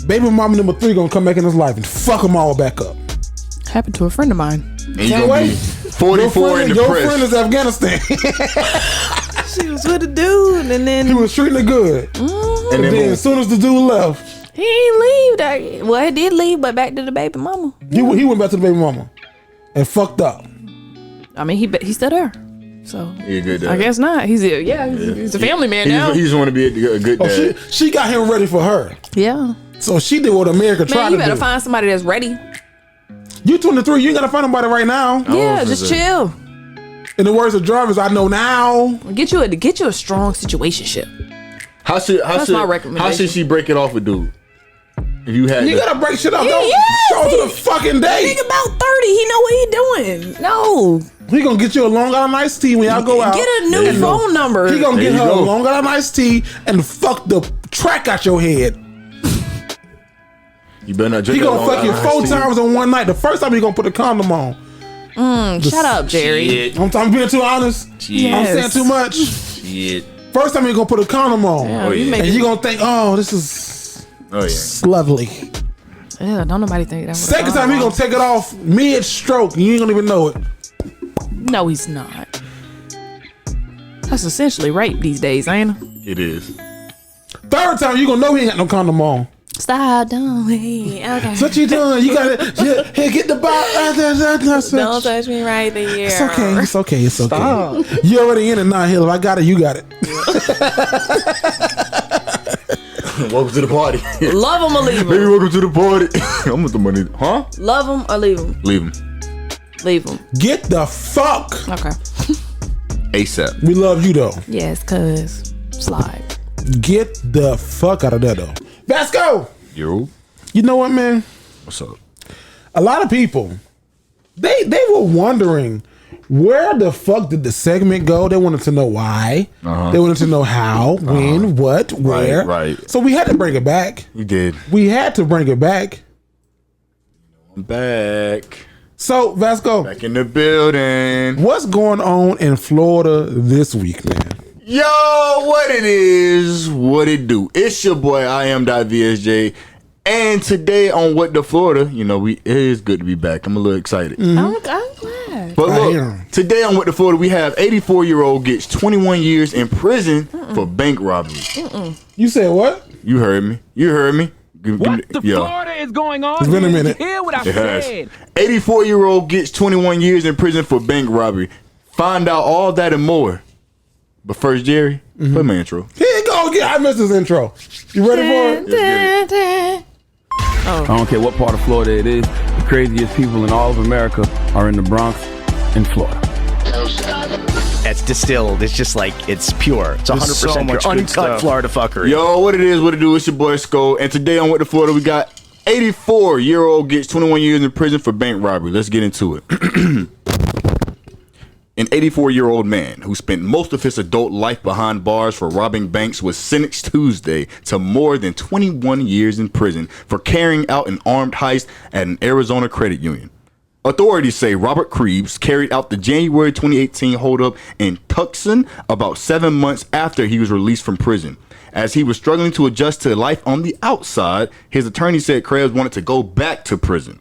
baby mama number 3 gonna come back in his life and fuck them all back up. Happened to a friend of mine. And you gonna be 44 in the Your press. friend is Afghanistan. She was with a dude, and then He was treating her good. And then as soon as the dude left, he ain't leave. Well, he did leave, but back to the baby mama. he went back to the baby mama and fucked up. I mean, he's still there. So He a good dad. I guess not. He's a family man now. He just want to be a good Oh, dad. she got him ready for her. Yeah. So she did what America tried Man, you to better do. find somebody that's ready. You 23, you ain't gotta find nobody right now. Yeah, just chill. In the words of Jarvis, I know now. Get you a strong situationship. That's my recommendation. How should she break it off with dude? If you had You gotta break shit up. Don't Yes, show to the fucking day. Nigga about 30, he know what he doing. No. He gonna get you a Long Island iced tea when y'all go out. Get a new phone number. He gonna There get you her a go. Long Island iced tea and fuck the track out your head. You better not drink He that gonna Long fuck you Island 4 iced tea. times in one night. The first time he gonna put a condom on. Shut up, Jerry. I'm being too honest. Yes. I'm saying too much. First time he gonna put a condom on. Yeah, And you gonna think, oh, this is lovely. Yeah, don't nobody think that. Second time he gonna take it off mid-stroke and you ain't gonna even know it. No, he's not. That's essentially rape these days, ain't it? It is. Third time you gonna know he ain't got no condom on. Stop doing it. Okay. So what you doing? You gotta here, get the box. Don't touch me right there. It's okay. It's okay. It's okay. Stop. You already in it now, Hill. If I got it, you got it. Welcome to the party. Love them or leave Baby, them. welcome to the party. I'm with the money. Huh? Love them or leave them. Leave him. Leave them. Get the fuck. Okay. ASAP. We love you though. Yes, cuz. Slide. Get the fuck out of there though. Vasco. Yo. You know what, man? What's up? A lot of people, they were wondering where the fuck did the segment go. They wanted to know why. They wanted to know how, when, what, where. Right. So we had to bring it back. You did. We had to bring it back. I'm back. So Vasco, Back in the building. what's going on in Florida this week, man? Yo, what it is, what it do. It's your boy, I am VSJ. And today on What the Florida, it is good to be back. I'm a little excited. I'm glad. But I look, am. today on What the Florida, we have 84-year-old gets 21 years in prison for bank robbery. You said what? You heard me. What the Florida is going on? It's been a here? minute. Did you hear what I It has. said? 84-year-old gets 21 years in prison for bank robbery. Find out all that and more. But first, Jerry, play my intro. Here you go again. I missed this intro. You ready for it? I don't care what part of Florida it is. The craziest people in all of America are in the Bronx in Florida. That's distilled. It's just like, it's pure. It's 100% pure. Uncut Florida fuckery. Yo, what it is, what it do, it's your boy Sko. And today on What the Florida, we got 84-year-old gets 21 years in prison for bank robbery. Let's get into it. An 84-year-old man who spent most of his adult life behind bars for robbing banks was sentenced Tuesday to more than 21 years in prison for carrying out an armed heist at an Arizona credit union. Authorities say Robert Krebs carried out the January 2018 holdup in Tucson about 7 months after he was released from prison. As he was struggling to adjust to life on the outside, his attorney said Krebs wanted to go back to prison.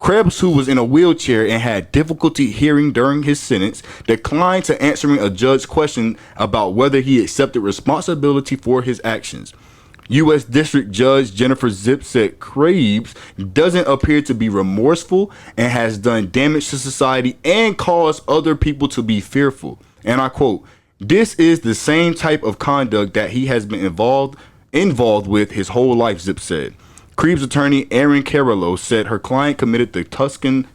Krebs, who was in a wheelchair and had difficulty hearing during his sentence, declined to answering a judge's question about whether he accepted responsibility for his actions. U.S. District Judge Jennifer Zip said Krebs doesn't appear to be remorseful and has done damage to society and caused other people to be fearful. And I quote, "This is the same type of conduct that he has been involved with his whole life," Zip said. Krebs' attorney, Erin Carollo, said her client committed the Tucson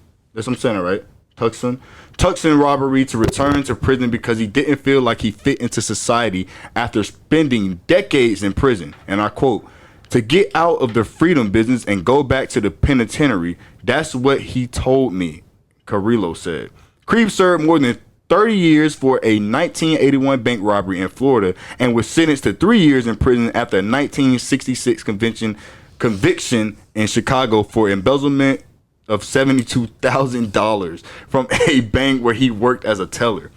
robbery to return to prison because he didn't feel like he fit into society after spending decades in prison. And I quote, "To get out of the freedom business and go back to the penitentiary, that's what he told me," Carrillo said. Krebs served more than 30 years for a 1981 bank robbery in Florida and was sentenced to 3 years in prison after a 1966 conviction in Chicago for embezzlement of $72,000 from a bank where he worked as a teller.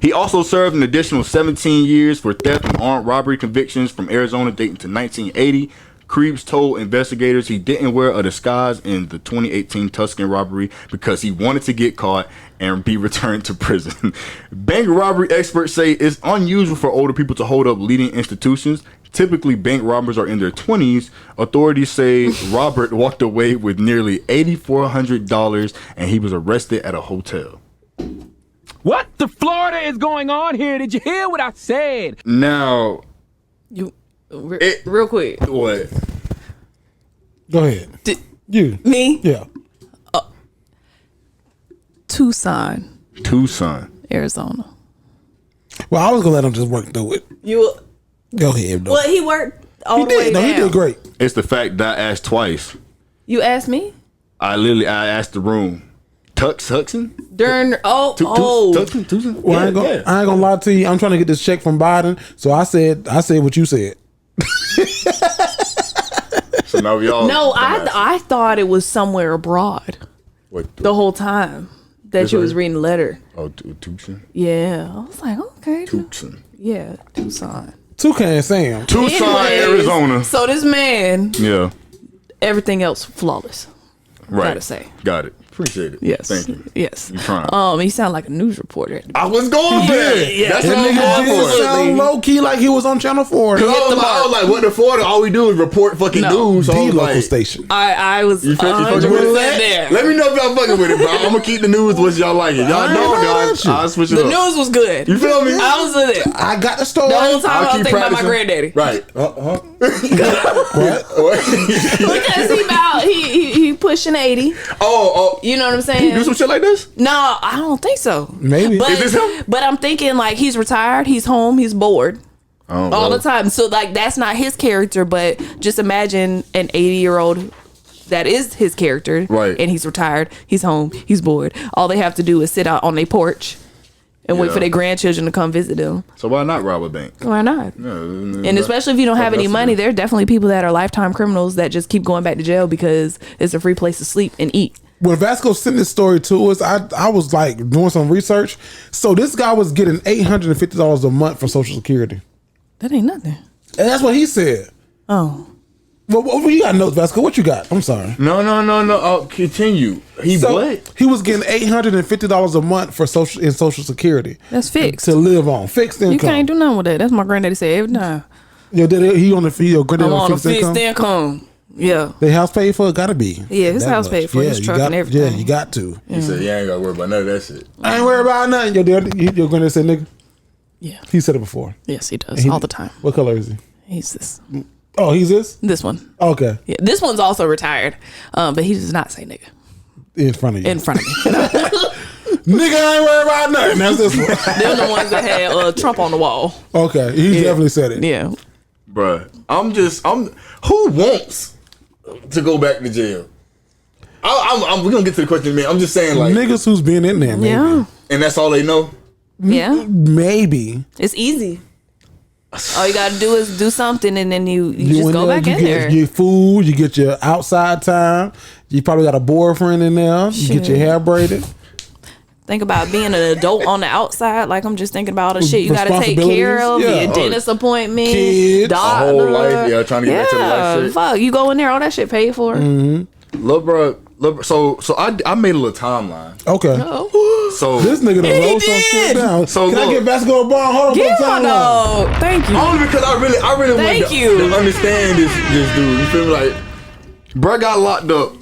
He also served an additional 17 years for theft and armed robbery convictions from Arizona dating to 1980. Krebs told investigators he didn't wear a disguise in the 2018 Tucson robbery because he wanted to get caught and be returned to prison. Bank robbery experts say it's unusual for older people to hold up leading institutions. Typically, bank robbers are in their 20s. Authorities say Robert walked away with nearly $8,400 and he was arrested at a hotel. What the Florida is going on here? Did you hear what I said? Now, Real quick. what? Go ahead. You. Me? Yeah. Tucson, Arizona. Well, I was gonna let him just work through it. You? Go ahead, though. Well, he worked all the way He down. did great. It's the fact that I asked twice. You asked me? I asked the room. Tucson? During Tucson? Well, I ain't gonna lie to you. I'm trying to get this check from Biden, so I said what you said. So now we all. No, I thought it was somewhere abroad What? the whole time that This you right was here? reading the letter. Oh, Tucson? Yeah, I was like, okay, Tucson. yeah, Tucson, Toucan Sam. Tucson, Anyways, Arizona. So this man, Yeah. everything else flawless. Right. Gotta say. Got it. appreciate it. Yes. Thank you. Yes. You trying. He sounded like a news reporter. I was going there. Yeah. That's That what I'm nigga going did for. sound low key like he was on Channel 4. Cause I was like, what the Florida? All we do is report fucking news. So I The was local like, station. I was You fucking with 100% it? there. Let me know if y'all fucking with it, bro. I'm gonna keep the news what y'all like it. Y'all I ain't know, mad y'all. at you. I'll switch it The up. news was good. You feel me? I was in it. I got the story. The whole time I was keep thinking about my practicing. granddaddy. Right. What? Because he about he pushing 80. Oh. You know what I'm He saying? do some shit like this? No, I don't think so. Maybe. But, Is this him? but I'm thinking like he's retired, he's home, he's bored Oh, all the time. So like that's not his character, but just imagine an 80-year-old that is his character. Right. And he's retired, he's home, he's bored. All they have to do is sit out on their porch and wait Yeah. for their grandchildren to come visit them. So why not rob a bank? Why not? Yeah, And especially if you don't have any money, there are definitely people that are lifetime criminals that just keep going back to jail because it's a free place to sleep and eat. When Vasco sent this story to us, I was like doing some research. So this guy was getting $850 a month for Social Security. That ain't nothing. And that's what he said. Oh. Well, what you got notes, Vasco? What you got? I'm sorry. No. Continue. He what? He was getting $850 a month for Social Security. That's fixed. To live on. Fixed income. You can't do nothing with that. That's my granddaddy said every time. Yo, he on the your granddaddy I'm on a fixed income. fixed income. Yeah. The house paid for? It gotta be. Yeah, his That house much. paid for his you truck got, and everything. Yeah, you got to. He said, "You ain't gotta worry about none of that shit." I ain't worried about nothing. Your granddaddy said, "Nigga." Yeah. He said it before. Yes, he does. All the time. What color is he? He's this. Oh, he's this? This one. Okay. Yeah. This one's also retired. But he does not say nigga. In front of you. In front of me. Nigga, I ain't worried about nothing. That's this one. They're the ones that had Trump on the wall. Okay. He definitely said it. Yeah. Bruh, who wants to go back to jail? We're gonna get to the question, man. I'm just saying, like, Niggas who's been in there, maybe. Yeah. and that's all they know. Yeah. Maybe. It's easy. All you gotta do is do something and then you just in go there, back you in get there. your food, you get your outside time. You probably got a boyfriend in there. You get your hair braided. Think about being an adult on the outside. Like I'm just thinking about all the shit you gotta take care of. Yeah. Your dentist appointment, Kids. doctor. A whole life, yeah, trying to get back to the life shit. Fuck, you go in there, all that shit paid for. Look, bro. So I made a little timeline. Okay. So This nigga done wrote some shit down. So Can I look. get Vasco a bond? Hold on Yeah, for time. no. Thank you. only because I really Thank want you. to understand this dude. You feel me? Like, bro got locked up.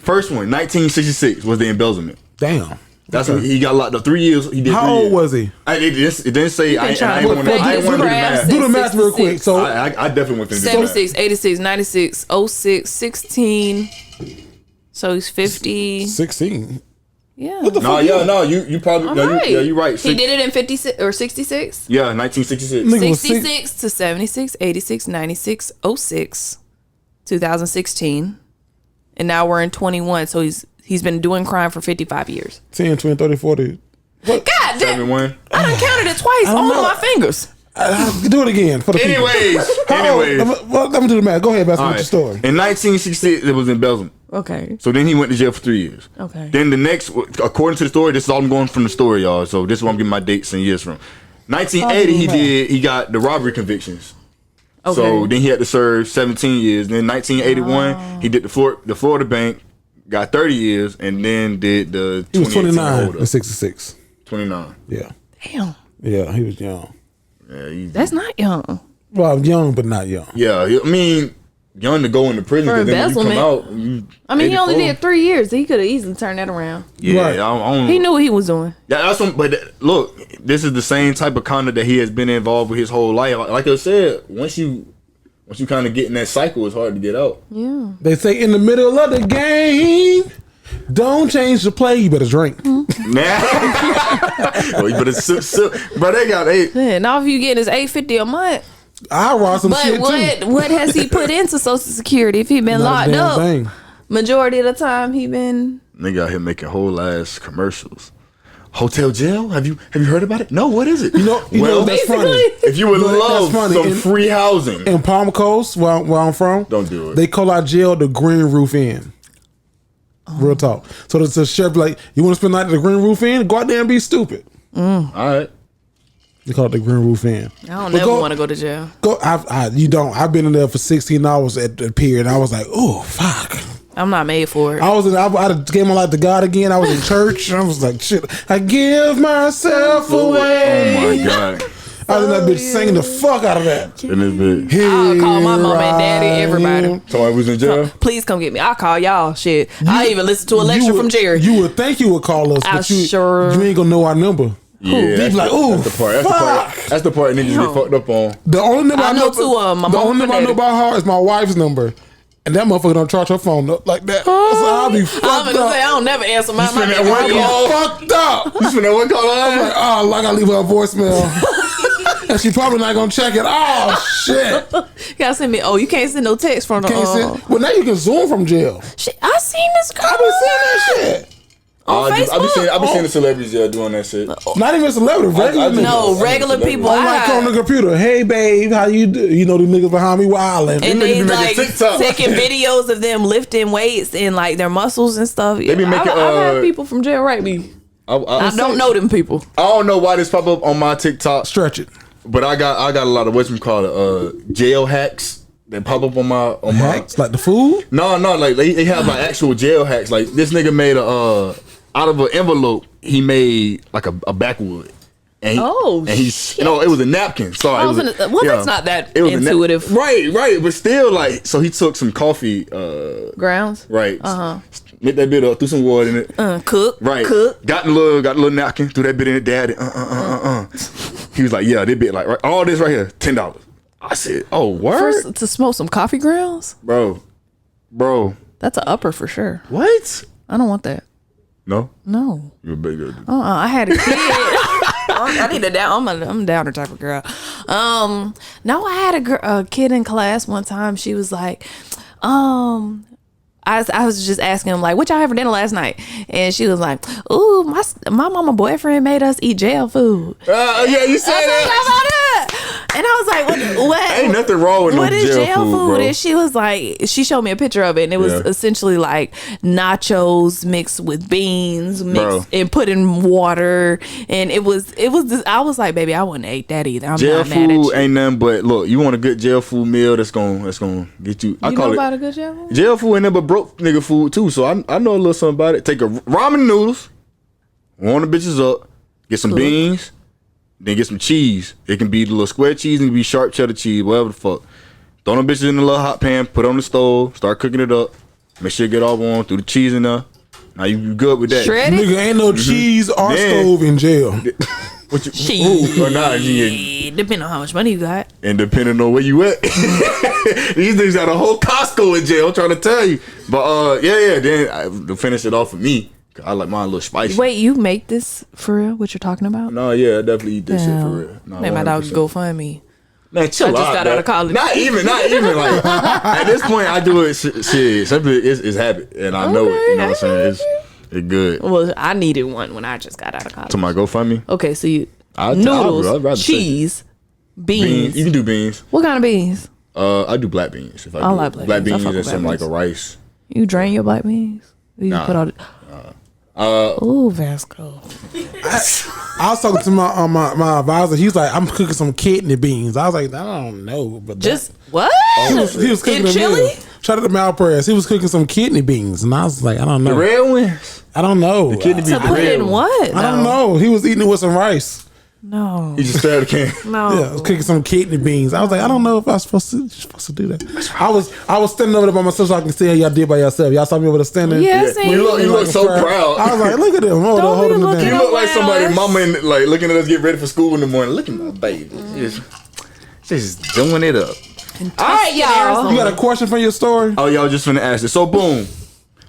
First one, 1966 was the embezzlement. Damn. That's when he got locked up. 3 years. He did. How 3 old years. was he? It didn't say. I trying ain't to want to put do the graphs math. Do the math real quick. So I definitely want to do the math. 76, 86, 96, 06, 16. So he's 50. 16. Yeah. What the No, fuck? yeah, no, you probably, I'm no, right. you're right. He did it in 56 or 66? Yeah, 1966. Nigga was 66 to 76, 86, 96, 06, 2016. And now we're in 21. So he's been doing crime for 55 years. 10, 20, 30, 40. God damn. 71. I done counted it twice on know. my fingers. Do it again for the people. Anyways. Let me do the math. Go ahead, Vasco, All with right. your story. In 1966, it was embezzlement. Okay. So then he went to jail for 3 years. Okay. Then the next, according to the story, this is all I'm going from the story, y'all. So this is what I'm getting my dates and years from. 1980, he got the robbery convictions. Okay. So then he had to serve 17 years. Then 1981, he did the Florida Bank, got 30 years, and then did the He was 29 holdup. in 66. 29. Yeah. Damn. Yeah, he was young. Yeah, That's not young. Well, young, but not young. yeah, I mean, young to go into prison. For 'cause then when you come embezzlement. out, I mean, he only 84. did 3 years. He could have easily turned that around. Yeah, Right. I don't, He knew what he was doing. Yeah, that's what, but look, this is the same type of conduct that he has been involved with his whole life. Like I said, once you kind of get in that cycle, it's hard to get out. Yeah. They say in the middle of the game, don't change the play. You better drink. Nah, well, you better bro. They got Yeah, now if you getting his $850 a month, I rock some but shit too. what has he put into Social Security if he been Not a locked damn up? thing. Majority of the time he been. nigga out here making whole ass commercials. Hotel jail? Have you heard about it? No, what is it? You know that's funny. if you would You know, love that's funny. some free housing, In Palm Coast, where I'm from, don't do it. they call our jail the Green Roof Inn. Real talk. So it's a sheriff like, you want to spend the night at the Green Roof Inn? Go out there and be stupid. All right. They call it the Green Roof Inn. I don't But never go- want to go to jail. Go. You don't. I've been in there for 16 hours at the pier, and I was like, oh fuck. I'm not made for it. I gave my life to God again. I was in church. And I was like, shit, I give myself away. Oh my God. I was in that bitch singing the fuck out of that. In this bitch. I'll call my mom and daddy, everybody. Somebody was in jail? Please come get me. I'll call y'all. Shit. I even listen to a lecture from Jerry. You would think you would call us, but you ain't gonna know our number. Yeah, that's like, ooh, that's the part. That's the part niggas get fucked up on. The only number I know, two of them. The only number I know about her is my wife's number. And that motherfucker don't charge her phone up like that. So I'll be fucked up. I don't never answer my phone. Fucked up. You spend that one call? I'm like, oh, I gotta leave her a voicemail. And she probably not gonna check it. Oh shit! You gotta send me. Oh, you can't send no text from the. Well, now you can Zoom from jail. Shit, I seen this girl. I been seeing that shit. On Facebook? I be seeing the celebrities doing that shit. Not even celebrities, regular niggas. No, regular people. On the computer. Hey, babe, how you do? You know these niggas behind me wilding. And they like taking videos of them lifting weights and like their muscles and stuff. They be making. I've had people from jail write me. I don't know them people. I don't know why this pop up on my TikTok. Stretch it. But I got a lot of jail hacks that pop up on my hacks like the food. No, like they have like actual jail hacks. Like this nigga made out of an envelope he made like a backwood. And he's it was a napkin. Sorry, that's not that intuitive. Right, but still like so he took some coffee grounds. Right. Made that bit up, threw some water in it. Cook. Right. Cook. Got the little napkin, threw that bit in it, daddy. He was like, yeah, this bit like right, all this right here, $10. I said, oh, word? To smoke some coffee grounds? Bro. That's an upper for sure. What? I don't want that. No? No. You're a big girl. I had a kid. I need a down. I'm a downer type of girl. No, I had a kid in class one time. She was like, I was just asking him like, what y'all have for dinner last night? And she was like, ooh, my mama boyfriend made us eat jail food. Yeah, you said that. And I was like, what? Ain't nothing wrong with what no is jail food, bro. And she was like, she showed me a picture of it, and it was essentially like nachos mixed with beans and put in water, and it was. I was like, baby, I wouldn't eat that either. I'm jail not mad at food you. ain't nothing but look. You want a good jail food meal that's gonna get you. I call it about a good jail food. Jail food ain't nothing but broke nigga food too. So I know a little something about it. Take a ramen noodles, warm the bitches up, get some beans. Then get some cheese. It can be the little square cheese, it can be sharp cheddar cheese, whatever the fuck. Throw them bitches in the little hot pan, put it on the stove, start cooking it up. Make sure it get all warm, throw the cheese in there. Now you good with that. Shredded? Nigga, ain't no cheese or stove in jail. Cheese. Or not, depending on how much money you got. And depending on where you at. These niggas got a whole Costco in jail, I'm trying to tell you. But then to finish it off for me, I like mine a little spicy. Wait, you make this for real? What you're talking about? No, yeah, I definitely eat this shit for real. No, man, my dog go find me. Man, chill out. I just got out of college. Not even. Like at this point, I do it. Shit, simply it's habit, and I know it. You know what I'm saying? It's good. Well, I needed one when I just got out of college. To my GoFundMe. Okay, so you noodles, cheese, beans. You can do beans. What kind of beans? I do black beans. If I like black beans and some like a rice. You drain your black beans? You put all. Ooh, Vasco. I was talking to my advisor. He was like, I'm cooking some kidney beans. I was like, I don't know. But what? He was cooking in chili? Shout out to Malpress. He was cooking some kidney beans. And I was like, I don't know. The red ones? I don't know. The kidney beans. To put in what? I don't know. He was eating it with some rice. No. He just stared at the can. No. Yeah, I was cooking some kidney beans. I was like, I don't know if I was supposed to do that. I was standing over there by myself so I can see how y'all did by yourself. Y'all saw me over there standing. Yeah. You look so proud. I was like, look at him. Hold him down. You look like somebody, mama, like looking at us get ready for school in the morning. Look at my baby. Just doing it up. All right, y'all. You got a question for your story? Oh, y'all just finna ask it. So, boom.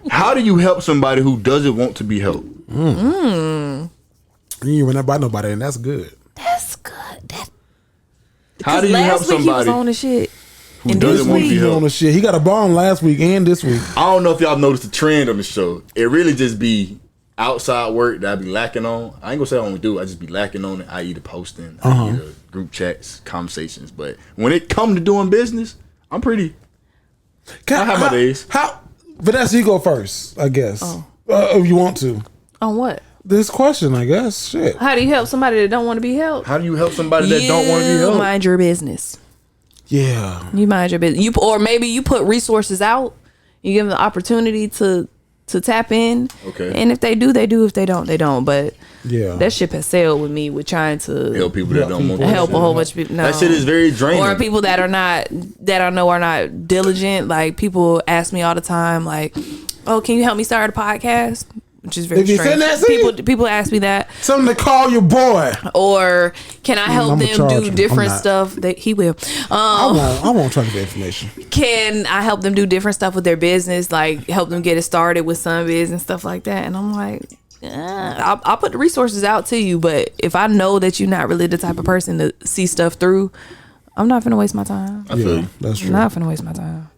How do you help somebody who doesn't want to be helped? You ain't run that by nobody, and that's good. That's good. How do you help somebody he was on the shit who doesn't want to be helped? On the shit. He got a bomb last week and this week. I don't know if y'all noticed the trend on the show. It really just be outside work that I be lacking on. I ain't gonna say I don't do it. I just be lacking on it. I either posting, I either group chats, conversations. But when it come to doing business, I'm pretty. I have my days. Vanessa, you go first, I guess. If you want to. On what? This question, I guess. Shit. How do you help somebody that don't want to be helped? How do you help somebody that don't want to be helped? You mind your business. Yeah. You mind your business. Or maybe you put resources out You give them the opportunity to tap in. Okay. And if they do, they do. If they don't, they don't. But Yeah. that ship has sailed with me with trying to Help people that don't want help a whole bunch of people. No. That shit is very draining. Or people that I know are not diligent. Like people ask me all the time, like, "Oh, can you help me start a podcast?" Which is very strange. People ask me that. Something to call your boy. Or can I help them do different stuff? That he will. I won't try to get information. Can I help them do different stuff with their business, like help them get it started with Sunbiz and stuff like that? And I'm like, I'll put the resources out to you, but if I know that you're not really the type of person to see stuff through, I'm not finna waste my time. I feel you. That's true. I'm not finna waste my time.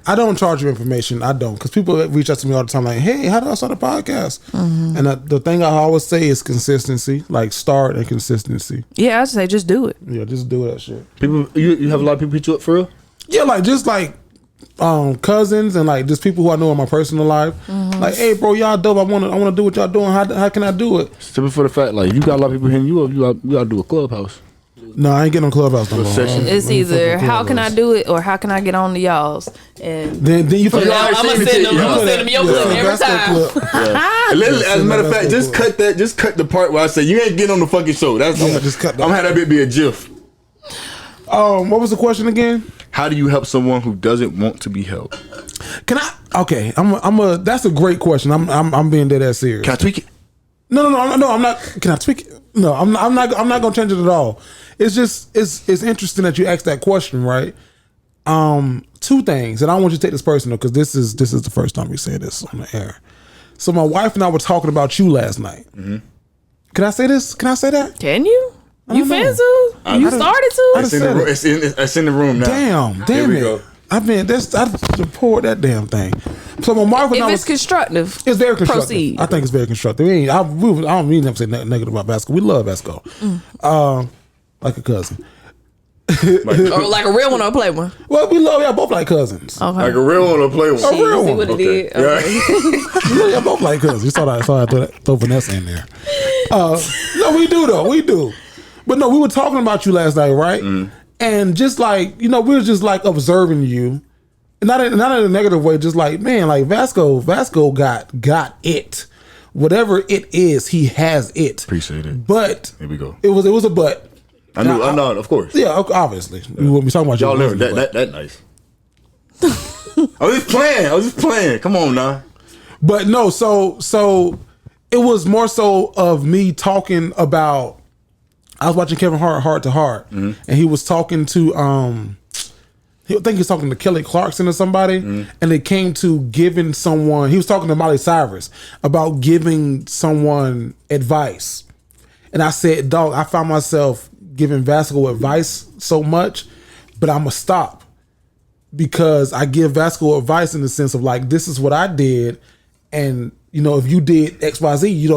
I don't charge you information. I don't, because people reach out to me all the time like, "Hey, how do I start a podcast?" Mm-hmm. And the thing I always say is consistency. Like start and consistency. Yeah, I just say just do it. Yeah, just do that shit. People, you have a lot of people hit you up for real? Yeah, like cousins and like just people who I know in my personal life. Mm-hmm. Like, "Hey, bro, y'all dope. I wanna do what y'all doing. How can I do it?" Simply for the fact, like, you got a lot of people hitting you up. You gotta do a clubhouse. No, I ain't getting on Clubhouse no more. It's either how can I do it or how can I get on to y'all's. And then you I'm gonna send them your clip every time. As a matter of fact, just cut the part where I say you ain't getting on the fucking show. Just cut that. I'm gonna have that bit be a GIF. What was the question again? How do you help someone who doesn't want to be helped? Can I? Okay, that's a great question. I'm being dead ass serious. Can I tweak it? No, I'm not. Can I tweak it? No, I'm not gonna change it at all. It's just it's interesting that you asked that question, right? Two things, and I don't want you to take this personal because this is the first time we say this on the air. So my wife and I were talking about you last night. Mm-hmm. Can I say this? Can I say that? Can you? You fans to? You started to? It's in the room now. Damn it. Go. I poured that damn thing. So my wife and I it's constructive, it's very constructive. Proceed. I think it's very constructive. I don't mean to say negative about Vasco. We love Vasco, like a cousin, or like a real one or a play one. Well, we love y'all both like cousins. Okay. Like a real one or a play one. A real one. See what it did. Okay. We love y'all both like cousins. You saw that? I throw Vanessa in there. No, we do though. We do. But no, we were talking about you last night, right? Mm. And just like, we were just like observing you. Not in a negative way, just like, man, like Vasco got it. Whatever it is, he has it. Appreciate it. But here we go. It was a but. I know, of course. Yeah, obviously. Yeah. We won't be talking about y'all never that nice. I was just playing. Come on now. But no, so it was more so of me talking about. I was watching Kevin Hart, Heart to Heart, and he was talking to I think he was talking to Kelly Clarkson or somebody, and it came to giving someone. He was talking to Miley Cyrus about giving someone advice, and I said, "Dog, I found myself giving Vasco advice so much, but I'm gonna stop because I give Vasco advice in the sense of like, this is what I did, and." If you did XYZ, you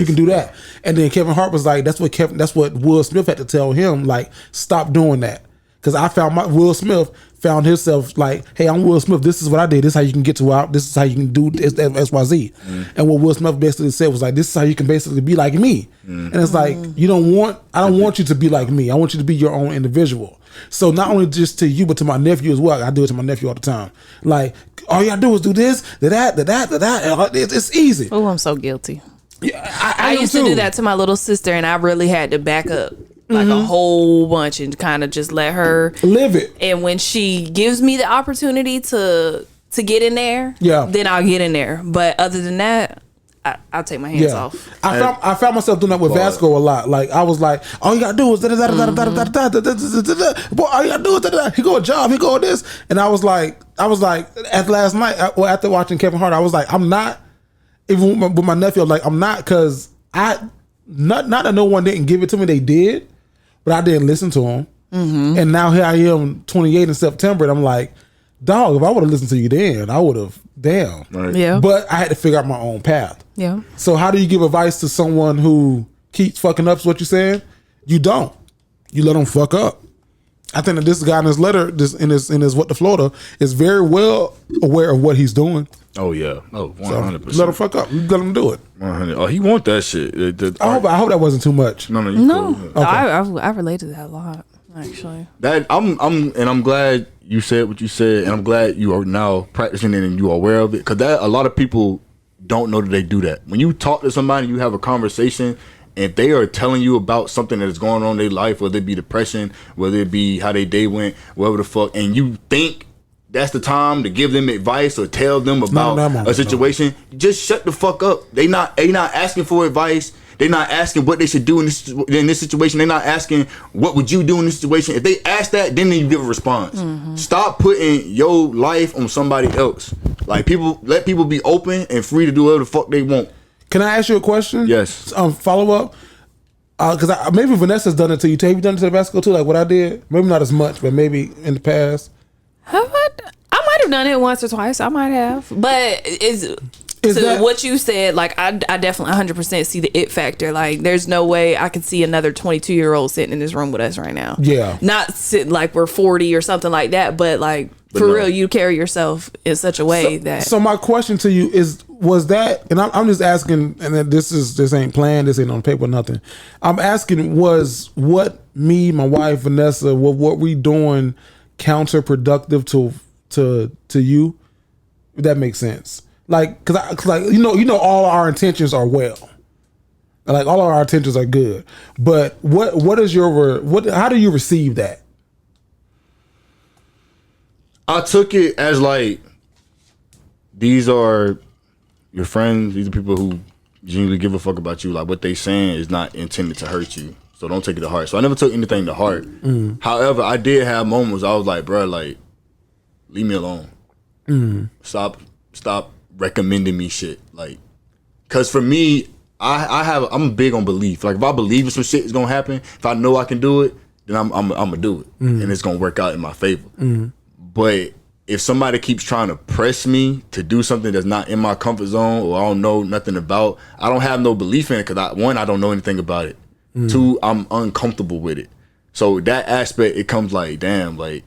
can do that. And then Kevin Hart was like, that's what Will Smith had to tell him, like, stop doing that. Because I found Will Smith found himself like, hey, I'm Will Smith. This is what I did. This is how you can get to out. This is how you can do XYZ. And what Will Smith basically said was like, this is how you can basically be like me. And it's like, I don't want you to be like me. I want you to be your own individual. So not only just to you, but to my nephew as well. I do it to my nephew all the time. Like, all you gotta do is do this, that. It's easy. Oh, I'm so guilty. Yeah, I used to do that to my little sister, and I really had to back up like a whole bunch and kind of just let her live it. And when she gives me the opportunity to get in there, then I'll get in there. But other than that, I'll take my hands off. I found myself doing that with Vasco a lot. Like I was like, all you gotta do is boy, all you gotta do is he go a job, he go this, and I was like, after last night, after watching Kevin Hart, I was like, I'm not. Even with my nephew, like I'm not, because not that no one didn't give it to me, they did, but I didn't listen to him. And now here I am, 28 in September, and I'm like, dog, if I would have listened to you then, I would have, damn. Right. Yeah. But I had to figure out my own path. Yeah. So how do you give advice to someone who keeps fucking up, is what you're saying? You don't. You let them fuck up. I think that this guy in his letter, in his What to Florida, is very well aware of what he's doing. Oh yeah. Oh, 100%. So let him fuck up. You let him do it. 100. Oh, he want that shit. I hope that wasn't too much. No. Cool. Okay. I relate to that a lot, actually. That I'm glad you said what you said, and I'm glad you are now practicing it and you are aware of it. Because a lot of people don't know that they do that. When you talk to somebody, you have a conversation, and if they are telling you about something that is going on in their life, whether it be depression, whether it be how their day went, whatever the fuck, and you think that's the time to give them advice or tell them about a situation, just shut the fuck up. They not asking for advice. They're not asking what they should do in this situation. They're not asking what would you do in this situation. If they ask that, then you give a response. Stop putting your life on somebody else. Like, let people be open and free to do whatever the fuck they want. Can I ask you a question? Yes. Follow up. Because maybe Vanessa's done it to you. Have you done it to Vasco too? Like what I did? Maybe not as much, but maybe in the past. I might have done it once or twice. I might have, but what you said, like I definitely 100% see the it factor. Like there's no way I could see another 22-year-old sitting in this room with us right now. Yeah, not sitting like we're 40 or something like that, but like real, you carry yourself in such a way that. So my question to you was that, and I'm just asking, and this ain't planned, this ain't on paper, nothing. I'm asking, was what me, my wife Vanessa, what we doing counterproductive to you? If that makes sense. Like, cause you know, all our intentions are well. Like all of our intentions are good, but what is how do you receive that? I took it as like, these are your friends. These are people who genuinely give a fuck about you. Like what they saying is not intended to hurt you, so don't take it to heart. So I never took anything to heart. However, I did have moments I was like, bro, like, leave me alone. Stop recommending me shit. Like, cause for me, I'm big on belief. Like if I believe some shit is gonna happen, if I know I can do it, then I'm gonna do it, and it's gonna work out in my favor. But if somebody keeps trying to press me to do something that's not in my comfort zone or I don't know nothing about, I don't have no belief in it because one, I don't know anything about it. Two, I'm uncomfortable with it. So that aspect, it comes like, damn, like,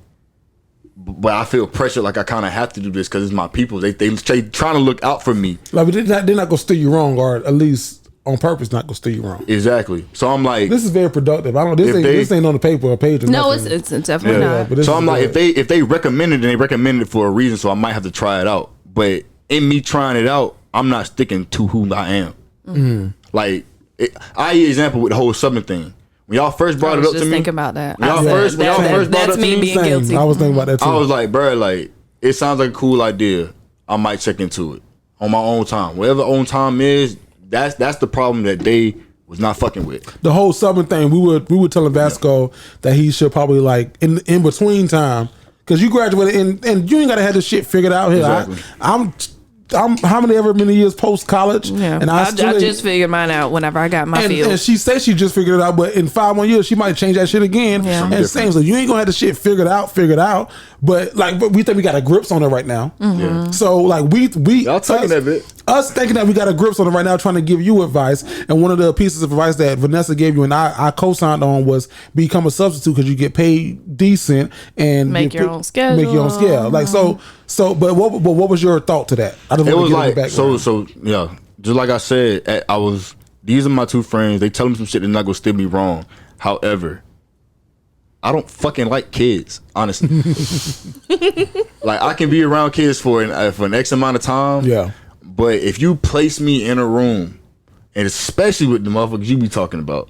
but I feel pressure, like I kind of have to do this because it's my people. They trying to look out for me. Like, but they're not gonna steer you wrong, or at least on purpose, not gonna steer you wrong. Exactly. So I'm like, this is very productive. I don't. This ain't on the paper or page. Or no, nothing. it's definitely not. So I'm like, if they recommended it, they recommended it for a reason. So I might have to try it out. But in me trying it out, I'm not sticking to who I am. Like, I example with the whole Southern thing. When y'all first brought it up to me, just thinking about that. When y'all first brought it up to me, that's me being guilty. I was thinking about that too. I was like, bro, like, it sounds like a cool idea. I might check into it on my own time. Whatever own time is, that's the problem that they was not fucking with. The whole Southern thing, we were telling Vasco that he should probably, like, in between time, because you graduated and you ain't gotta have this shit figured out here. Exactly. I'm how many years post college? Yeah, and I just figured mine out whenever I got my field. And she said she just figured it out, but in 5 more years she might change that shit again. Yeah. And same, so you ain't gonna have the shit figured out. But we think we got a grips on it right now. Yeah. So like y'all taking that bit. Us thinking that we got a grips on it right now, trying to give you advice. And one of the pieces of advice that Vanessa gave you and I co-signed on was become a substitute because you get paid decent and make your own schedule. Like so, but what was your thought to that? It was like so yeah. Just like I said, these are my two friends. They tell me some shit that's not gonna steer me wrong. However, I don't fucking like kids, honestly. Like I can be around kids for an X amount of time. Yeah. But if you place me in a room, and especially with the motherfuckers you be talking about,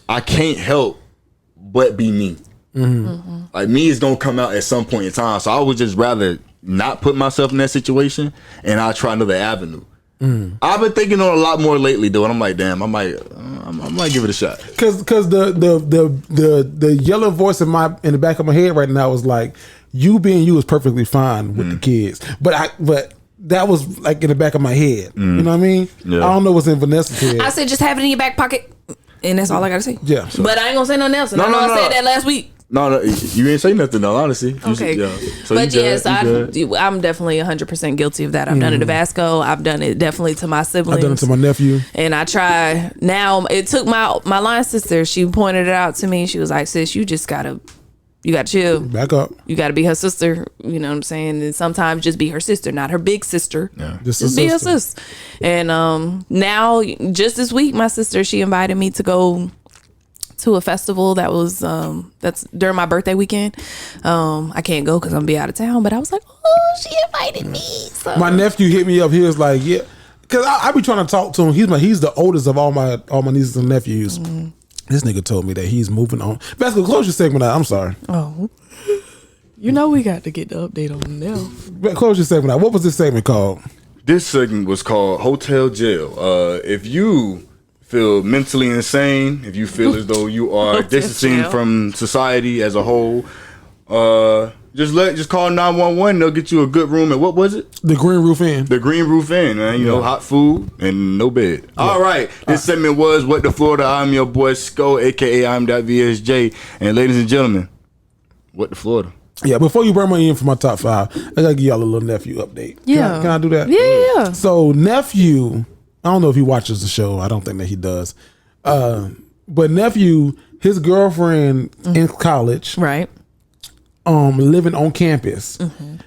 I can't help but be me. Like me is gonna come out at some point in time. So I would just rather not put myself in that situation, and I'll try another avenue. I've been thinking on a lot more lately, though, and I'm like, damn, I might give it a shot. Cause the yellow voice in the back of my head right now was like, you being you is perfectly fine with the kids, but that was like in the back of my head. You know what I mean? Yeah. I don't know what's in Vanessa's head. I said just have it in your back pocket, and that's all I gotta say. Yeah, sure. But I ain't gonna say nothing else. I said that last week. No, you ain't say nothing though, honestly. Okay. So but yes, I'm definitely 100% guilty of that. I've done it to Vasco. I've done it definitely to my siblings. I've done it to my nephew. And I try now. It took my line sister. She pointed it out to me. She was like, "Sis, you gotta chill. Back up. You gotta be her sister. You know what I'm saying? And sometimes just be her sister, not her big sister. Yeah. Just be her sister." And now, just this week, my sister, she invited me to go to a festival that was that's during my birthday weekend. I can't go because I'm gonna be out of town, but I was like, oh, she invited me. So. My nephew hit me up. He was like, yeah, because I be trying to talk to him. He's the oldest of all my nieces and nephews. This nigga told me that he's moving on. Vasco, close your segment out. I'm sorry. Oh, you know we got to get the update on them. Close your segment out. What was this segment called? This segment was called Hotel Jail. If you feel mentally insane, if you feel as though you are distancing from society as a whole, just call 911. They'll get you a good room. And what was it? The Green Roof Inn. The Green Roof Inn, man. You know, hot food and no bed. Yeah. All right. This segment was What the Florida. I'm your boy Sko, aka I'm .VSJ. And ladies and gentlemen, What the Florida. Yeah, before you bring me in for my top 5, I gotta give y'all a little nephew update. Yeah. Can I do that? Yeah. So nephew, I don't know if he watches the show. I don't think that he does. But nephew, his girlfriend in college, right? Living on campus.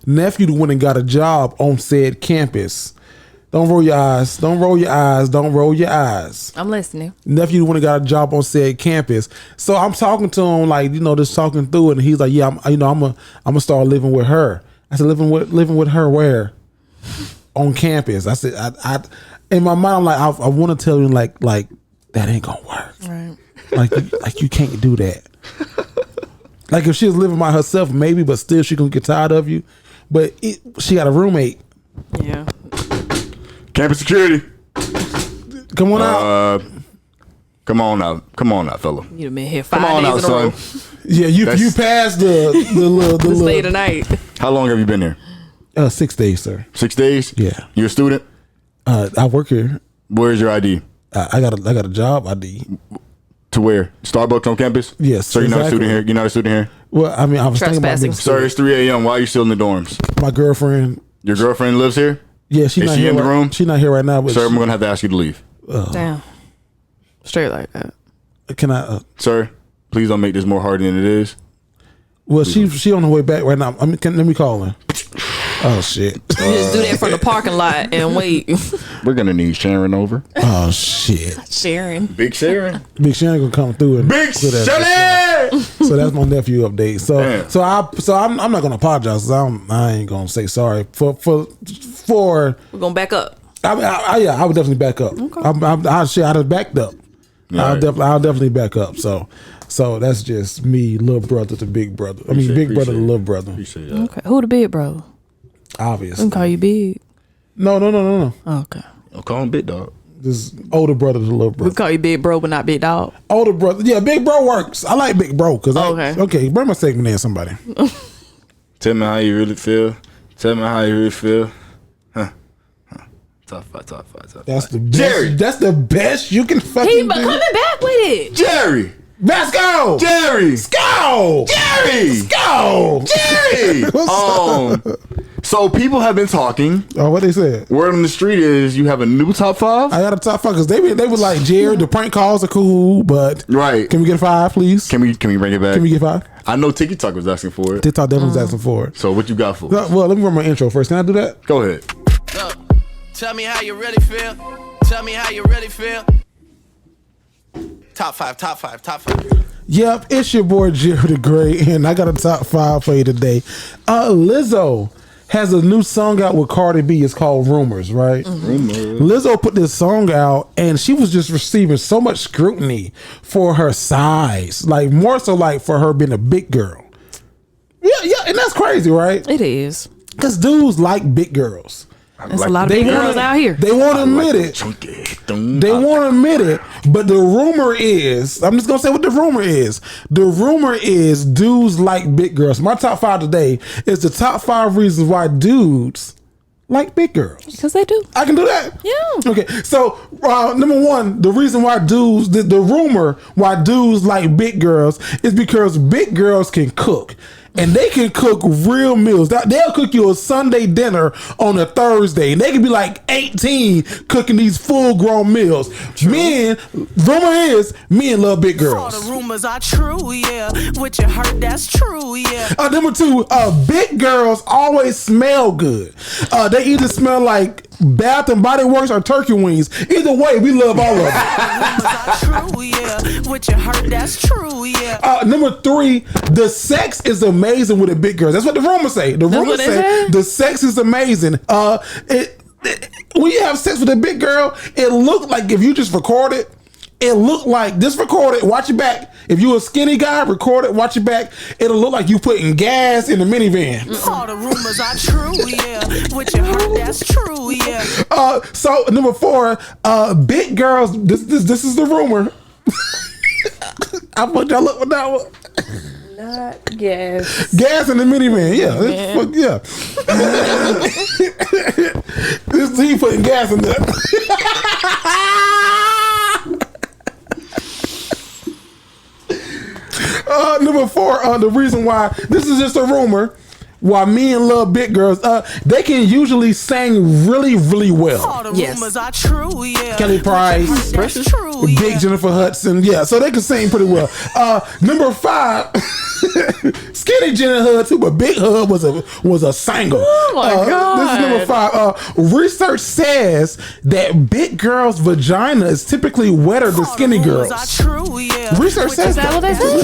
Nephew went and got a job on said campus. Don't roll your eyes. Don't roll your eyes. Don't roll your eyes. I'm listening. Nephew went and got a job on said campus. So I'm talking to him, like, you know, just talking through it, and he's like, yeah, I'm gonna start living with her. I said, living with her where? On campus. I said, I in my mind, I'm like, I want to tell you, like that ain't gonna work. Right. Like you can't do that. Like if she was living by herself, maybe, but still she gonna get tired of you. But she got a roommate. Yeah. Campus security. Come on out. Come on out, fella. You've been here 5 days in a row. Yeah, you passed the little stay tonight. How long have you been here? 6 days, sir. 6 days? Yeah. You're a student? I work here. Where's your ID? I got a job ID. To where? Starbucks on campus? Yes. So you're not a student here? You're not a student here? Well, I mean, I was thinking about being a Sir, student. it's 3 a.m. Why are you still in the dorms? My girlfriend. Your girlfriend lives here? Yeah, Is she in the room? She's not here right now. But Sir, I'm going to have to ask you to leave. Damn. Straight like that. Can I? Sir, please don't make this more hard than it is. Well, she on her way back right now. I mean, let me call her. Oh shit! You just do that from the parking lot and wait. We're gonna need Sharon over. Oh shit! Sharon. Big Sharon. Big Sharon gonna come through and Big Sharon. So that's my nephew update. So I'm not gonna apologize. I ain't gonna say sorry for. We're gonna back up. I would definitely back up. Okay. I'd have backed up. I'll definitely back up. So that's just me, little brother to big brother. I mean, big brother to little brother. Okay. Who the big bro? Obviously. I'm call you big. No. Okay. I'll call him Big Dog. This older brother to little brother. We call you big bro, but not big dog. Older brother. Yeah, big bro works. I like big bro because okay. Bring my segment in, somebody. Tell me how you really feel. Huh. Top five. That's the best. Jerry. That's the best you can fucking He do. coming back with it. Jerry. Vasco. Jerry. Sko. Jerry. Sko. Jerry. So people have been talking. Oh, what they said? Word on the street is you have a new top 5. I got a top 5 because they were like, Jared, the prank calls are cool, but right. Can we get a 5, please? Can we bring it back? Can we get 5? I know TikTok was asking for it. TikTok definitely was asking for it. So what you got for us? Well, let me run my intro first. Can I do that? Go ahead. Look, tell me how you really feel. Tell me how you really feel. Top 5. Yep, it's your boy Jerry the Great, and I got a top 5 for you today. Lizzo has a new song out with Cardi B. It's called Rumors, right? Rumors. Lizzo put this song out, and she was just receiving so much scrutiny for her size, like more so like for her being a big girl. Yeah, and that's crazy, right? It is. Because dudes like big girls. There's a lot of big girls out here. They won't admit it. They won't admit it. But the rumor is, I'm just going to say what the rumor is. The rumor is dudes like big girls. My top 5 today is the top 5 reasons why dudes like big girls. Because they do. I can do that? Yeah. Okay. So, number one, the reason why dudes, the rumor why dudes like big girls is because big girls can cook. And they can cook real meals. They'll cook you a Sunday dinner on a Thursday. And they can be like 18 cooking these full-grown meals. Men, rumor is, men love big girls. All the rumors are true, yeah. What you heard, that's true, yeah. Number 2, big girls always smell good. They either smell like Bath and Body Works or turkey wings. Either way, we love all of them. True, yeah. What you heard, that's true, yeah. Number 3, the sex is amazing with the big girls. That's what the rumors say. The rumors say the sex is amazing. When you have sex with a big girl, it looked like if you just record it, just record it, watch it back. If you a skinny guy, record it, watch it back. It'll look like you putting gas in the minivan. All the rumors are true, yeah. What you heard, that's true, yeah. So number 4, big girls. This is the rumor. I want y'all look with that one. Not gas. Gas in the minivan, yeah. This he putting gas in there. Number 4, the reason why this is just a rumor. Why men love big girls, they can usually sing really, really well. All the rumors are true, yeah. Kelly Price, true, Big yeah. Jennifer Hudson, yeah, so they can sing pretty well. Number 5, skinny Jenny Hud too, but Big Hud was a singer. Oh my God. This is number 5. Research says that big girls' vagina is typically wetter than skinny girls. True, yeah. Research says that.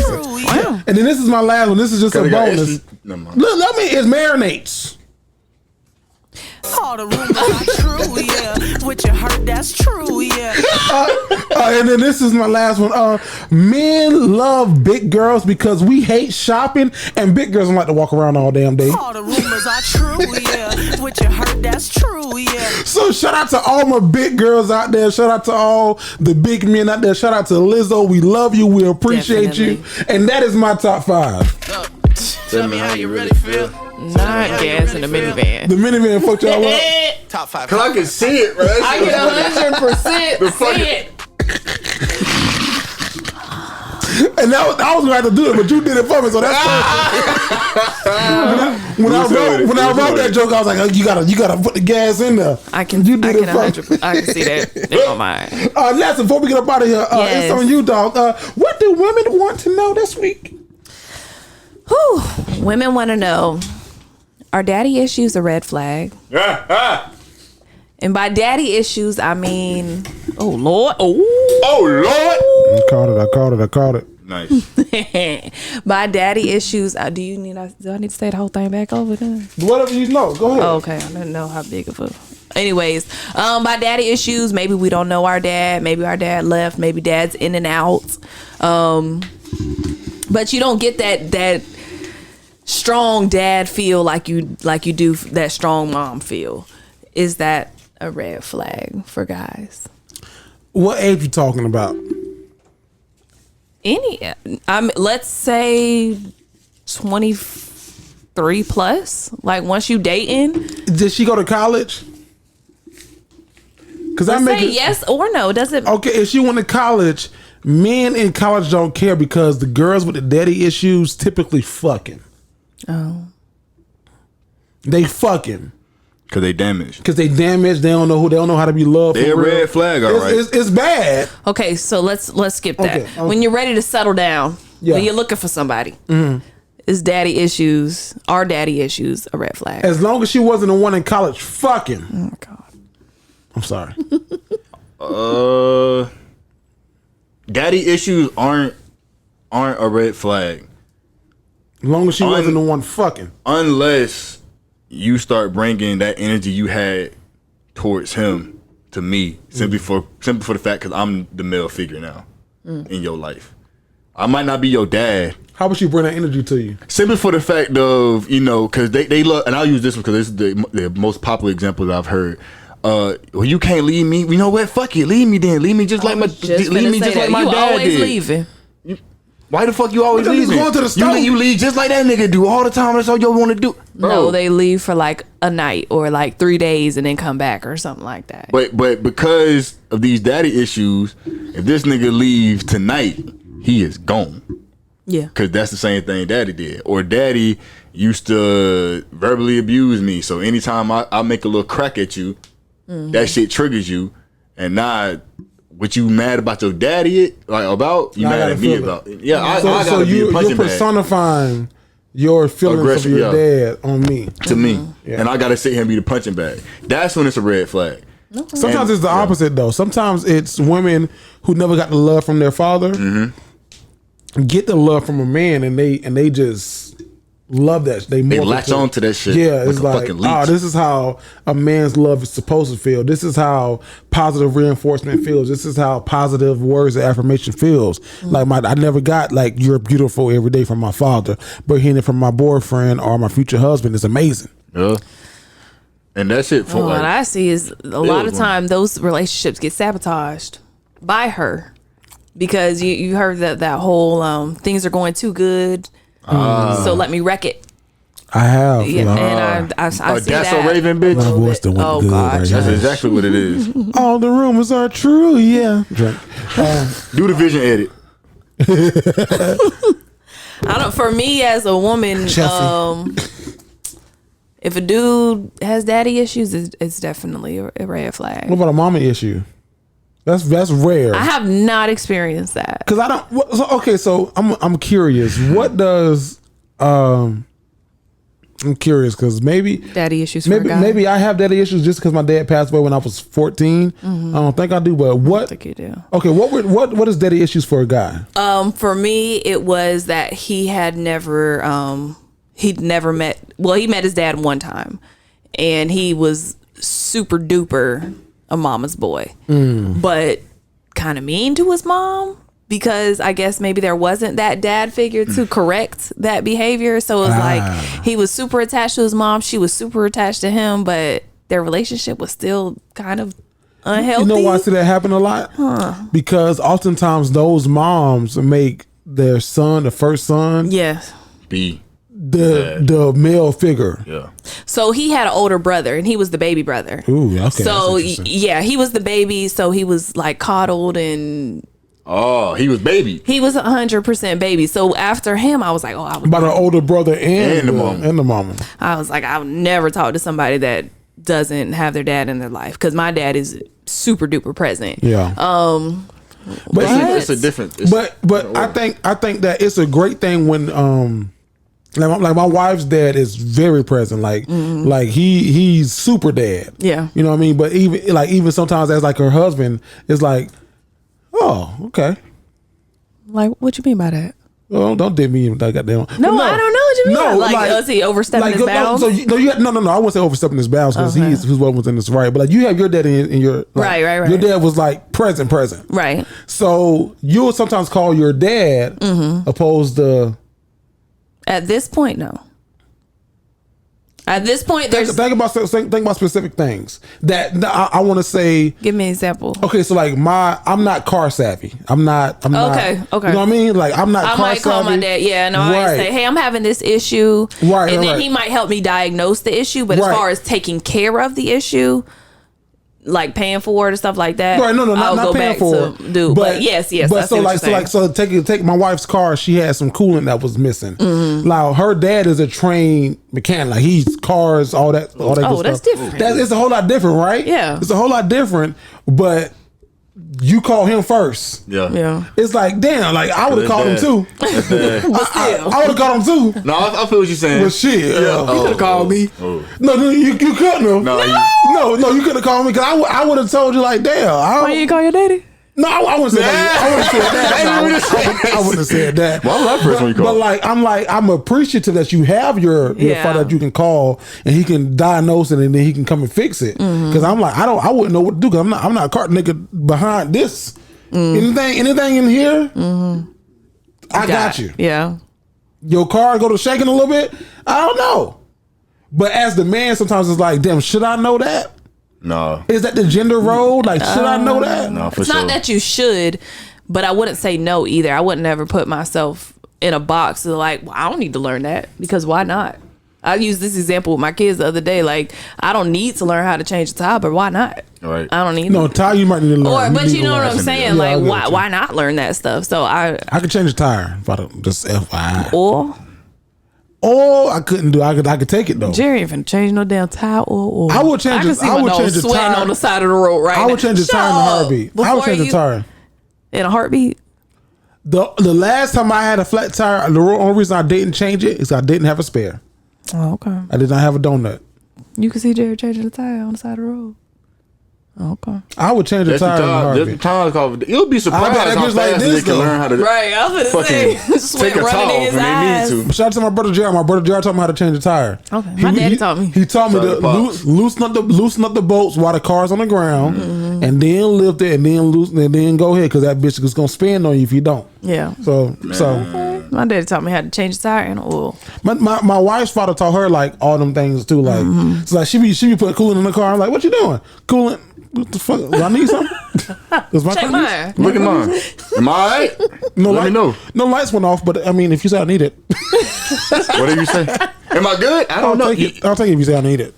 True, yeah. And then this is my last one. This is just a bonus. Look, it marinates. All the rumors are true, yeah. What you heard, that's true, yeah. And then this is my last one. Men love big girls because we hate shopping, and big girls don't like to walk around all damn day. All the rumors are true, yeah. What you heard, that's true, yeah. So shout out to all my big girls out there. Shout out to all the big men out there. Shout out to Lizzo. We love you. We appreciate you. And that is my top 5. Tell me how you really feel. Not gas in the minivan. The minivan fucked y'all up. Top 5. Cause I can see it, bro. I get 100% see it. And I was gonna have to do it, but you did it for me, so that's perfect. When I wrote that joke, I was like, oh, you gotta put the gas in there. I can see that in my mind. Listen, before we get up out of here, it's on you, dog. What do women want to know this week? Whew. Women want to know, are daddy issues a red flag? And by daddy issues, I mean, oh Lord. I caught it. Nice. By daddy issues, do I need to say the whole thing back over then? Whatever you know, go ahead. Oh, okay, I didn't know how big of a. Anyways, by daddy issues, maybe we don't know our dad. Maybe our dad left. Maybe dad's in and out. But you don't get that strong dad feel like you do that strong mom feel. Is that a red flag for guys? What age you talking about? Let's say 23 plus. Like once you dating. Did she go to college? Because I say yes or no. Does it? Okay, if she went to college, men in college don't care because the girls with the daddy issues typically fucking. Oh. They fucking. Cause they damaged. They don't know they don't know how to be loved. They're a red flag, all right. It's bad. Okay, so let's skip that. Okay. When you're ready to settle down, when you're looking for somebody, is daddy issues a red flag? As long as she wasn't the one in college fucking. Oh my God. I'm sorry. Daddy issues aren't a red flag. As long as she wasn't the one fucking. Unless you start bringing that energy you had towards him to me, simply for the fact because I'm the male figure now in your life. I might not be your dad. How would she bring that energy to you? Simply for the fact of, because they love, and I'll use this one because this is the most popular example that I've heard. Well, you can't leave me. You know what? Fuck it. Leave me then. Leave me just like my dad always did. Leaving. Why the fuck you always leaving? Going to the store. You leave just like that nigga do all the time. That's all you want to do. Bro. No, they leave for like a night or like 3 days and then come back or something like that. But because of these daddy issues, if this nigga leaves tonight, he is gone. Yeah. Because that's the same thing daddy did. Or daddy used to verbally abuse me. So anytime I make a little crack at you, that shit triggers you. And now, what you mad about your daddy about? You mad at me about? Yeah, I gotta be a punching bag. You're personifying your feelings of your dad on me. To me. And I gotta sit here and be the punching bag. That's when it's a red flag. Sometimes it's the opposite though. Sometimes it's women who never got the love from their father get the love from a man, and they just love that. They latch on to that shit. Yeah, it's like, this is how a man's love is supposed to feel. This is how positive reinforcement feels. This is how positive words of affirmation feels. Like I never got like "you're beautiful" every day from my father, but hearing it from my boyfriend or my future husband is amazing. Yeah. And that shit. What I see is a lot of time those relationships get sabotaged by her because you heard that whole things are going too good. So let me wreck it. I have. Yeah, and I see that's that. a Raven bitch. My voice done went good God, right that's now. exactly what it is. All the rumors are true. Yeah. Drink. Do the vision edit. I don't. For me as a woman, if a dude has daddy issues, it's definitely a red flag. What about a mama issue? That's rare. I have not experienced that. Cause I don't. So I'm curious. What does I'm curious because maybe daddy issues. For a guy. Maybe I have daddy issues just because my dad passed away when I was 14. I don't think I do, but what? I think you do. Okay, what is daddy issues for a guy? For me, it was that he had never he'd never met. Well, he met his dad one time, and he was super duper a mama's boy, but kind of mean to his mom because I guess maybe there wasn't that dad figure to correct that behavior. So it was like he was super attached to his mom. She was super attached to him, but their relationship was still kind of unhealthy. You know why I see that happen a lot? Because oftentimes those moms make their son, the first son, be the male figure. Yeah. So he had an older brother, and he was the baby brother. Ooh, okay. So yeah, he was the baby. So he was like coddled and. Oh, he was baby. He was 100% baby. So after him, I was like, about an older brother and the mama. I was like, I would never talk to somebody that doesn't have their dad in their life because my dad is super duper present. Yeah. But it's a different. But I think that it's a great thing when like my wife's dad is very present. Like he's super dad. Yeah. You know what I mean? But even sometimes as like her husband is like, oh, okay. Like, what you mean by that? Well, don't dig me in that goddamn. No, I don't know what you mean. No, like is he overstepping his bounds? No, I wouldn't say overstepping his bounds because he's what was in this right. But like you have your dad in your right. Your dad was like present. Right. So you would sometimes call your dad opposed to. At this point, no. At this point, there's think about specific things that I want to say. Give me an example. Okay, so like I'm not car savvy. I'm not. Okay. You know what I mean? Like I'm not. I car might call savvy. my dad. Yeah, no, I might say, hey, I'm having this issue. Right. And then he might help me diagnose the issue. But as far as taking care of the issue, like paying for it and stuff like that. Right, no, I'll not go paying back for it. To but yes. But take my wife's car. She had some coolant that was missing. Now her dad is a trained mechanic. Like he's cars, all that. Good that's stuff. different. It's a whole lot different, right? Yeah, it's a whole lot different. But you call him first. Yeah. It's like damn. Like I would have called him too. But still, I would have called him too. No, I feel what you're saying. Well, shit. You could have called me. No, you couldn't have. No, you couldn't have called me because I would have told you like damn. Why you didn't call your daddy? No, I wouldn't say that. I wouldn't have said that. Well, I love first when you call. But I'm appreciative that you have your father that you can call and he can diagnose it and then he can come and fix it. Because I'm like, I wouldn't know what to do because I'm not a cart nigga behind this. Anything in here, I got you. Yeah. Your car go to shaking a little bit. I don't know. But as the man, sometimes it's like, damn, should I know that? No. Is that the gender role? Like, should I know that? No, for it's not that you should, but I wouldn't say no either. I wouldn't ever put myself in a box of like, well, I don't need to learn that because why not? I used this example with my kids the other day. Like, I don't need to learn how to change a tile, but why not? Right. I don't need no tire. You might need to learn. But you know what I'm saying? Yeah, like, why not learn that stuff? So I could change a tire. If I don't, just FYI. Or I couldn't do. I could take it though. Jerry ain't finna change no damn tire. Or I would change. I would change the tire on the side of the road. Right. I would change the tire in a heartbeat. I would change the tire in a heartbeat. The last time I had a flat tire, the only reason I didn't change it is I didn't have a spare. Oh, okay. I did not have a donut. You can see Jared changing the tire on the side of the road. Oh, okay. I would change the tire in a heartbeat. You'll be surprised how fast they can learn how to Right, I was gonna say, take a towel when they need to. Shout out to my brother Jared. My brother Jared taught me how to change the tire. Okay, my daddy taught me. He taught me to loosen up the bolts while the car's on the ground, and then lift it, and then loosen, and then go ahead because that bitch is gonna spin on you if you don't. Yeah. So my daddy taught me how to change the tire and oil. My wife's father taught her like all them things too. Like so like she be putting coolant in the car. I'm like, what you doing? Coolant. What the fuck? Do I need something? Check mine. Look at mine. Am I alright? Let me know. No lights went off, but I mean, if you say I need it. What did you say? Am I good? I don't know. I'll take it if you say I need it.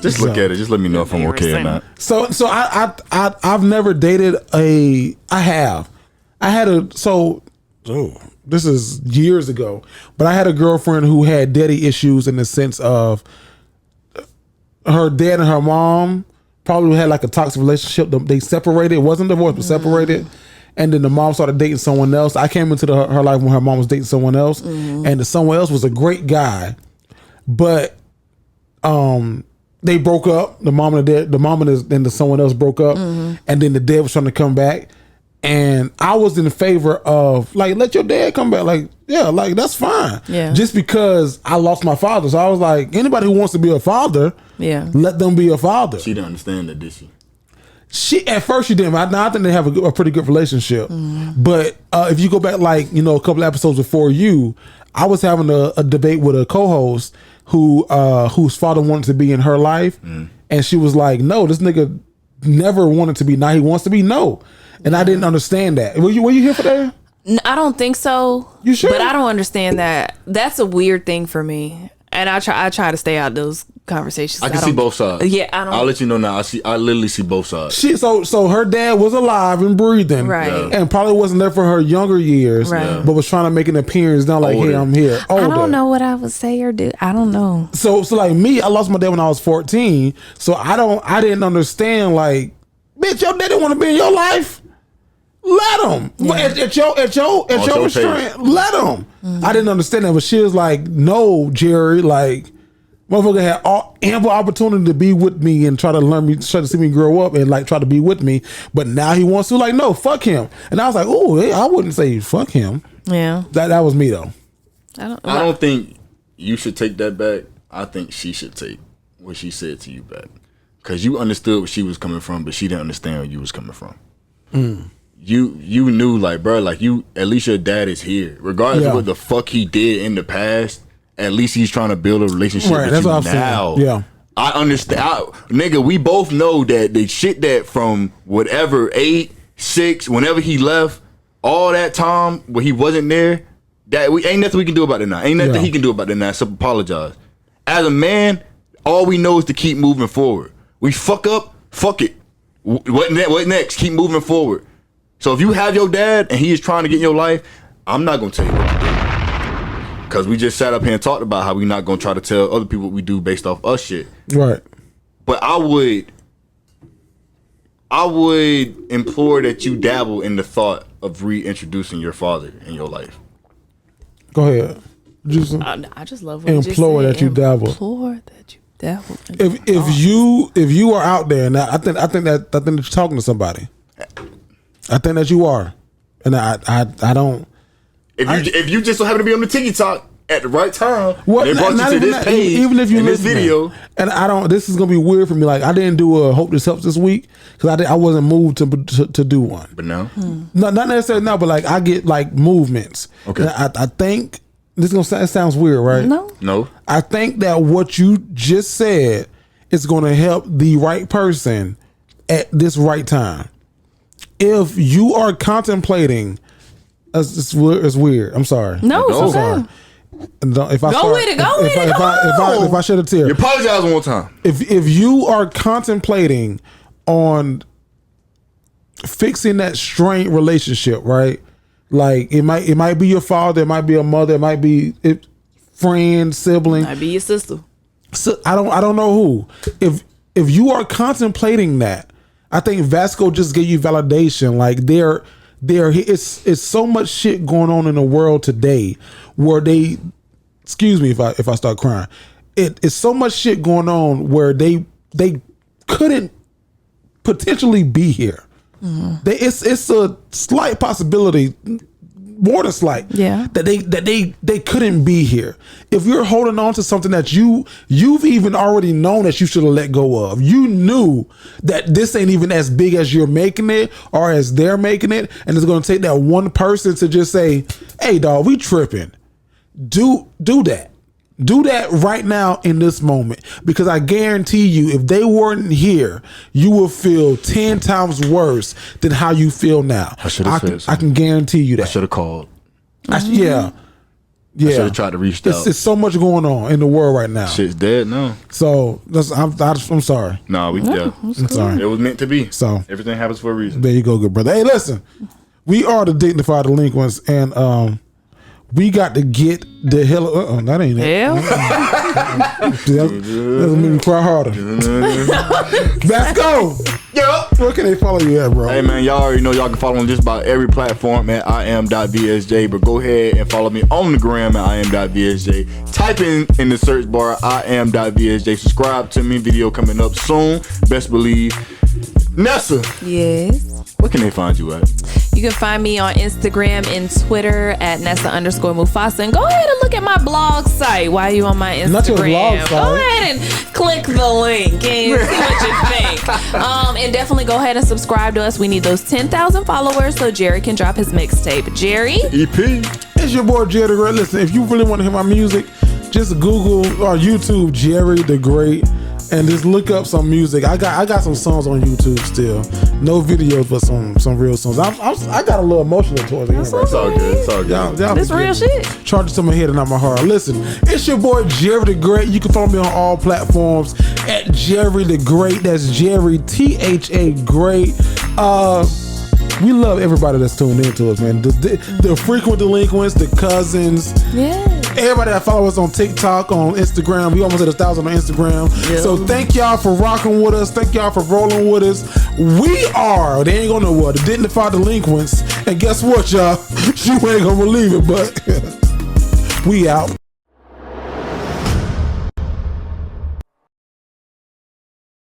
Just look at it. Just let me know if I'm okay or not. So I've never dated I had a this is years ago, but I had a girlfriend who had daddy issues in the sense of her dad and her mom probably had like a toxic relationship. They separated. It wasn't divorced, but separated. And then the mom started dating someone else. I came into her life when her mom was dating someone else, and the someone else was a great guy, but they broke up. The mom and the someone else broke up, and then the dad was trying to come back. And I was in favor of like, let your dad come back. Like, yeah, like that's fine. Yeah. Just because I lost my father. So I was like, anybody who wants to be a father, let them be a father. She didn't understand that, did she? She at first she didn't. I think they have a pretty good relationship. But if you go back like, a couple episodes before you, I was having a debate with a co-host whose father wanted to be in her life. And she was like, no, this nigga never wanted to be. Now he wants to be. No. And I didn't understand that. Were you here for that? I don't think so. You sure? But I don't understand that. That's a weird thing for me. And I try to stay out of those conversations. I can see both sides. Yeah, I don't. I'll let you know now. I literally see both sides. So her dad was alive and breathing, right? And probably wasn't there for her younger years, right? But was trying to make an appearance. Now, like, hey, I'm here. Older. I don't know what I would say or do. I don't know. So like me, I lost my dad when I was 14. So I didn't understand. Like, bitch, your dad didn't want to be in your life. Let him at your restraint. Let him. I didn't understand that, but she was like, "No, Jerry, like, motherfucker had ample opportunity to be with me and try to learn me, try to see me grow up and like try to be with me. But now he wants to, like, no, fuck him." And I was like, "Oh, I wouldn't say fuck him." Yeah, that was me though. I don't think you should take that back. I think she should take what she said to you back, because you understood where she was coming from, but she didn't understand where you was coming from. You knew, like, bro, like, you, at least your dad is here. Regardless of what the fuck he did in the past, at least he's trying to build a relationship with you now. Yeah. I understand. Nigga, we both know that the shit that from whatever, 8, 6, whenever he left, all that time where he wasn't there, that we ain't nothing we can do about it now. Ain't nothing he can do about it now, so apologize. As a man, all we know is to keep moving forward. We fuck up, fuck it. What next? Keep moving forward. So if you have your dad and he is trying to get in your life, I'm not gonna tell you what to do, because we just sat up here and talked about how we not gonna try to tell other people what we do based off us shit. Right. But I would implore that you dabble in the thought of reintroducing your father in your life. Go ahead. I just love what implore that you dabble. Implore that you dabble. If you are out there, and I think that you're talking to somebody. I think that you are, and I don't. If you just so happen to be on the TikTok at the right time, and they brought you to this page, even if you in this video, and I don't. This is gonna be weird for me. Like, I didn't do a Hope This Helps this week because I wasn't moved to do one. But now, no, not necessarily now, but like I get like movements. Okay, I think this is gonna sounds weird, right? No. I think that what you just said is gonna help the right person at this right time. If you are contemplating, it's weird. I'm sorry. No, it's okay. If I shed a tear, you apologize one time. If you are contemplating on fixing that strained relationship, right? Like it might be your father, it might be a mother, it might be friend, sibling, might be your sister. So I don't know who. If you are contemplating that, I think Vasco just gave you validation. Like it's so much shit going on in the world today where they, excuse me if I start crying. It's so much shit going on where they couldn't potentially be here. Mm-hmm. It's a slight possibility, more than slight, that they couldn't be here. If you're holding on to something that you've even already known that you should have let go of, you knew that this ain't even as big as you're making it or as they're making it, and it's going to take that one person to just say, "Hey, dog, we tripping." Do that. Do that right now in this moment, because I guarantee you, if they weren't here, you will feel 10 times worse than how you feel now. I should have said something. I can guarantee you that. I should have called. Yeah. I should have tried to reach out. It's so much going on in the world right now. Shit's dead now. So I'm sorry. No, I'm sorry. It was meant to be. So everything happens for a reason. There you go, good brother. Hey, listen, we are the Dignified Delinquents, and we got to get the hell. That ain't it. Hell. That'll make me cry harder. Vasco. Yep. Where can they follow you at, bro? Hey man, y'all already know y'all can follow me on just about every platform at Iam.VSJ, but go ahead and follow me on the gram at Iam.VSJ. Type in the search bar Iam.VSJ. Subscribe to me. Video coming up soon. Best believe. Nessa. Yes. Where can they find you at? You can find me on Instagram and Twitter at Nessa_Mufasa. And go ahead and look at my blog site while you on my Instagram. Not your blog site. Go ahead and click the link and see what you think. And definitely go ahead and subscribe to us. We need those 10,000 followers so Jerry can drop his mixtape. Jerry? EP. It's your boy Jerry the Great. Listen, if you really want to hear my music, just Google or YouTube Jerry the Great and just look up some music. I got some songs on YouTube still. No videos, but some real songs. I got a little emotional towards the end. It's all good. It's all good. This real shit. Charge it to my head and not my heart. Listen, it's your boy Jerry the Great. You can follow me on all platforms at Jerry the Great. That's Jerry THA Great. We love everybody that's tuned into us, man. The frequent delinquents, the cousins. Yeah. Everybody that follow us on TikTok, on Instagram. We almost at 1,000 on Instagram. Yep. So thank y'all for rocking with us. Thank y'all for rolling with us. We are, they ain't gonna know what, the Dignified Delinquents. And guess what, y'all? You ain't gonna believe it, but we out.